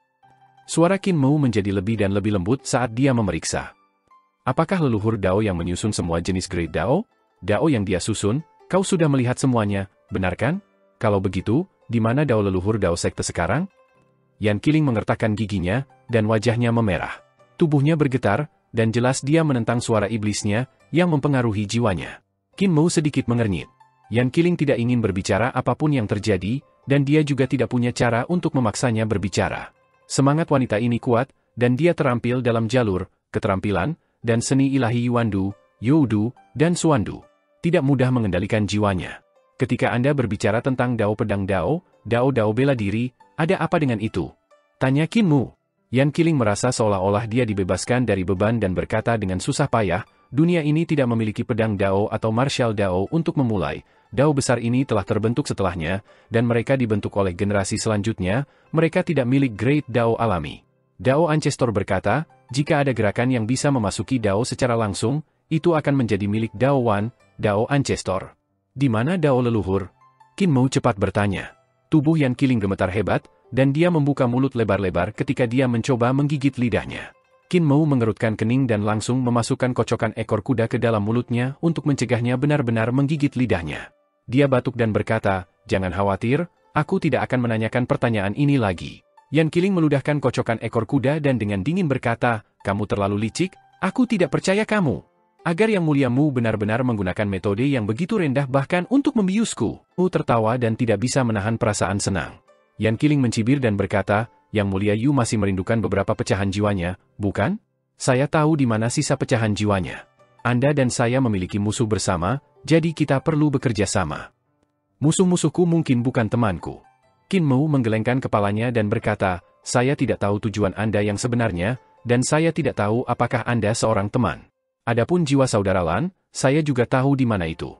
Suara Qin Mu menjadi lebih dan lebih lembut saat dia memeriksa. Apakah leluhur Dao yang menyusun semua jenis Great Dao? Dao yang dia susun, kau sudah melihat semuanya, benar kan? Kalau begitu, di mana Dao leluhur Dao Sekte sekarang? Yan Qiling mengertakkan giginya, dan wajahnya memerah. Tubuhnya bergetar, dan jelas dia menentang suara iblisnya, yang mempengaruhi jiwanya. Qin Mu sedikit mengernyit. Yan Qiling tidak ingin berbicara apapun yang terjadi, dan dia juga tidak punya cara untuk memaksanya berbicara. Semangat wanita ini kuat, dan dia terampil dalam jalur, keterampilan, dan seni ilahi Yuandu, Youdu, dan Xuandu. Tidak mudah mengendalikan jiwanya. Ketika Anda berbicara tentang Dao Pedang Dao, Dao bela diri, ada apa dengan itu? Tanya Qin Mu. Yan Qiling merasa seolah-olah dia dibebaskan dari beban dan berkata dengan susah payah, dunia ini tidak memiliki pedang Dao atau martial Dao untuk memulai. Dao besar ini telah terbentuk setelahnya, dan mereka dibentuk oleh generasi selanjutnya, mereka tidak milik Great Dao alami. Dao Ancestor berkata, jika ada gerakan yang bisa memasuki Dao secara langsung, itu akan menjadi milik Dao Wan, Dao Ancestor. Di mana Dao leluhur? Qin Mu cepat bertanya. Tubuh Yan Qiling gemetar hebat, dan dia membuka mulut lebar-lebar ketika dia mencoba menggigit lidahnya. Qin Mu mengerutkan kening dan langsung memasukkan kocokan ekor kuda ke dalam mulutnya untuk mencegahnya benar-benar menggigit lidahnya. Dia batuk dan berkata, jangan khawatir, aku tidak akan menanyakan pertanyaan ini lagi. Yan Qiling meludahkan kocokan ekor kuda dan dengan dingin berkata, kamu terlalu licik, aku tidak percaya kamu. Agar Yang Mulia-mu benar-benar menggunakan metode yang begitu rendah bahkan untuk membiusku. Mu tertawa dan tidak bisa menahan perasaan senang. Yan Qiling mencibir dan berkata, Yang Mulia Yu masih merindukan beberapa pecahan jiwanya, bukan? Saya tahu di mana sisa pecahan jiwanya. Anda dan saya memiliki musuh bersama, jadi kita perlu bekerja sama. Musuh-musuhku mungkin bukan temanku. Qin Mu menggelengkan kepalanya dan berkata, saya tidak tahu tujuan Anda yang sebenarnya, dan saya tidak tahu apakah Anda seorang teman. Adapun jiwa saudara Lan, saya juga tahu di mana itu.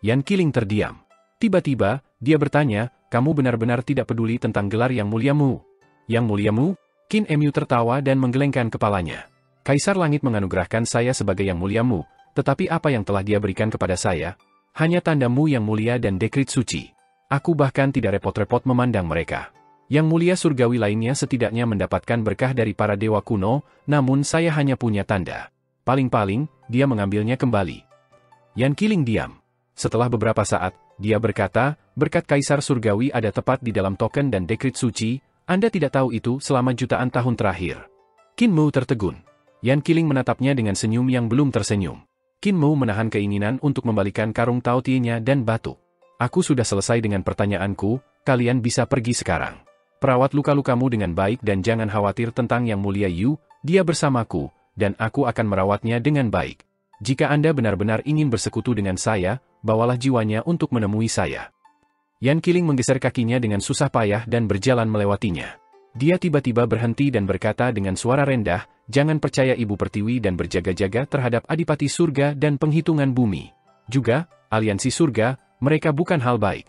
Yan Qiling terdiam. Tiba-tiba, dia bertanya, kamu benar-benar tidak peduli tentang gelar Yang Mulia-mu? Yang Mulia-mu? Qin Mu tertawa dan menggelengkan kepalanya. Kaisar Langit menganugerahkan saya sebagai Yang Mulia-mu, tetapi apa yang telah dia berikan kepada saya? Hanya tandamu yang mulia dan dekrit suci. Aku bahkan tidak repot-repot memandang mereka. Yang Mulia Surgawi lainnya setidaknya mendapatkan berkah dari para dewa kuno, namun saya hanya punya tanda. Paling-paling, dia mengambilnya kembali. Yan Qiling diam. Setelah beberapa saat, dia berkata, berkat Kaisar Surgawi ada tepat di dalam token dan dekrit suci, Anda tidak tahu itu selama jutaan tahun terakhir. Qin Mu tertegun. Yan Qiling menatapnya dengan senyum yang belum tersenyum. Qin Mu menahan keinginan untuk membalikan karung Tao Tie-nya dan batuk. Aku sudah selesai dengan pertanyaanku, kalian bisa pergi sekarang. Perawat luka-lukamu dengan baik dan jangan khawatir tentang Yang Mulia Yu, dia bersamaku, dan aku akan merawatnya dengan baik. Jika Anda benar-benar ingin bersekutu dengan saya, bawalah jiwanya untuk menemui saya. Yan Qiling menggeser kakinya dengan susah payah dan berjalan melewatinya. Dia tiba-tiba berhenti dan berkata dengan suara rendah, jangan percaya Ibu Pertiwi dan berjaga-jaga terhadap Adipati Surga dan penghitungan bumi. Juga, aliansi surga, mereka bukan hal baik.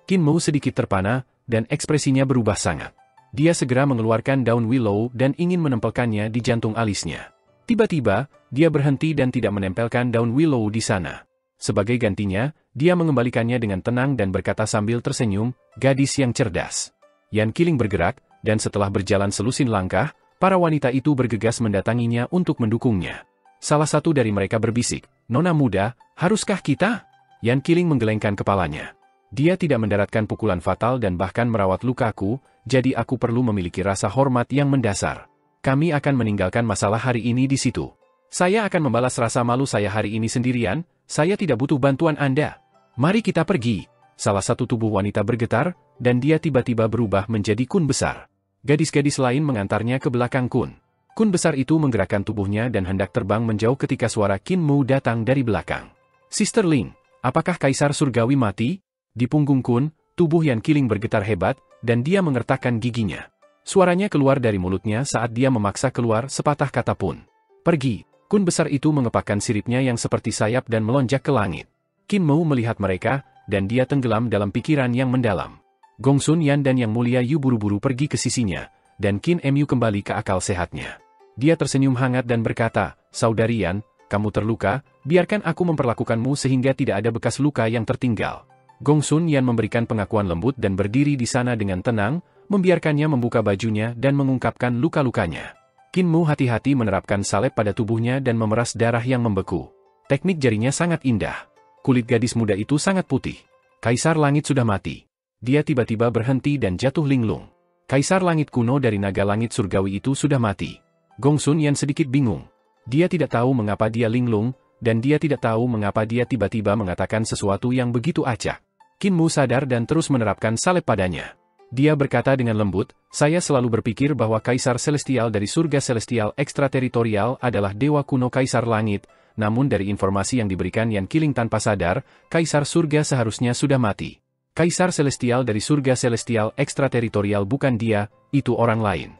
Qin Mu sedikit terpana, dan ekspresinya berubah sangat. Dia segera mengeluarkan daun willow dan ingin menempelkannya di jantung alisnya. Tiba-tiba, dia berhenti dan tidak menempelkan daun willow di sana. Sebagai gantinya, dia mengembalikannya dengan tenang dan berkata sambil tersenyum, gadis yang cerdas. Yan Qiling bergerak, dan setelah berjalan selusin langkah, para wanita itu bergegas mendatanginya untuk mendukungnya. Salah satu dari mereka berbisik, Nona muda, haruskah kita? Yan Qiling menggelengkan kepalanya. Dia tidak mendaratkan pukulan fatal dan bahkan merawat lukaku, jadi aku perlu memiliki rasa hormat yang mendasar. Kami akan meninggalkan masalah hari ini di situ. Saya akan membalas rasa malu saya hari ini sendirian, saya tidak butuh bantuan Anda. Mari kita pergi. Salah satu tubuh wanita bergetar, dan dia tiba-tiba berubah menjadi kun besar. Gadis-gadis lain mengantarnya ke belakang kun. Kun besar itu menggerakkan tubuhnya dan hendak terbang menjauh ketika suara Qin Mu datang dari belakang. Sister Ling, apakah Kaisar Surgawi mati? Di punggung kun, tubuh Yan Qiling bergetar hebat, dan dia mengertakkan giginya. Suaranya keluar dari mulutnya saat dia memaksa keluar sepatah kata pun. Pergi. Kun besar itu mengepakkan siripnya yang seperti sayap dan melonjak ke langit. Qin Mu melihat mereka, dan dia tenggelam dalam pikiran yang mendalam. Gongsun Yan dan Yang Mulia Yu buru-buru pergi ke sisinya, dan Qin Mu kembali ke akal sehatnya. Dia tersenyum hangat dan berkata, Saudari Yan, kamu terluka, biarkan aku memperlakukanmu sehingga tidak ada bekas luka yang tertinggal. Gongsun Yan memberikan pengakuan lembut dan berdiri di sana dengan tenang, membiarkannya membuka bajunya dan mengungkapkan luka-lukanya. Qin Mu hati-hati menerapkan salep pada tubuhnya dan memeras darah yang membeku. Teknik jarinya sangat indah. Kulit gadis muda itu sangat putih. Kaisar Langit sudah mati. Dia tiba-tiba berhenti dan jatuh linglung. Kaisar Langit kuno dari naga langit surgawi itu sudah mati. Gongsun Yan sedikit bingung. Dia tidak tahu mengapa dia linglung, dan dia tidak tahu mengapa dia tiba-tiba mengatakan sesuatu yang begitu acak. Qin Mu sadar dan terus menerapkan salep padanya. Dia berkata dengan lembut, saya selalu berpikir bahwa Kaisar Celestial dari surga Celestial ekstrateritorial adalah dewa kuno Kaisar Langit, namun dari informasi yang diberikan Yan Qiling tanpa sadar, Kaisar surga seharusnya sudah mati. Kaisar Celestial dari surga Celestial ekstrateritorial bukan dia, itu orang lain.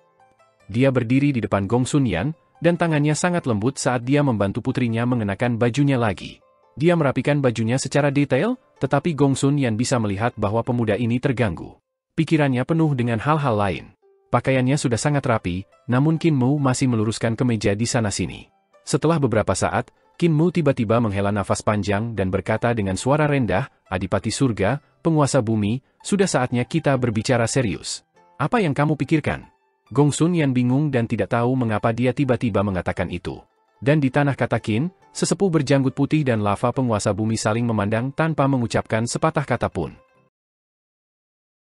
Dia berdiri di depan Gongsun Yan, dan tangannya sangat lembut saat dia membantu putrinya mengenakan bajunya lagi. Dia merapikan bajunya secara detail, tetapi Gongsun Yan bisa melihat bahwa pemuda ini terganggu. Pikirannya penuh dengan hal-hal lain. Pakaiannya sudah sangat rapi, namun Qin Mu masih meluruskan kemeja di sana-sini. Setelah beberapa saat, Qin Mu tiba-tiba menghela nafas panjang dan berkata dengan suara rendah, Adipati Surga, penguasa bumi, sudah saatnya kita berbicara serius. Apa yang kamu pikirkan? Gongsun Yan bingung dan tidak tahu mengapa dia tiba-tiba mengatakan itu. Dan di tanah kata Qin, sesepuh berjanggut putih dan lava penguasa bumi saling memandang tanpa mengucapkan sepatah kata pun.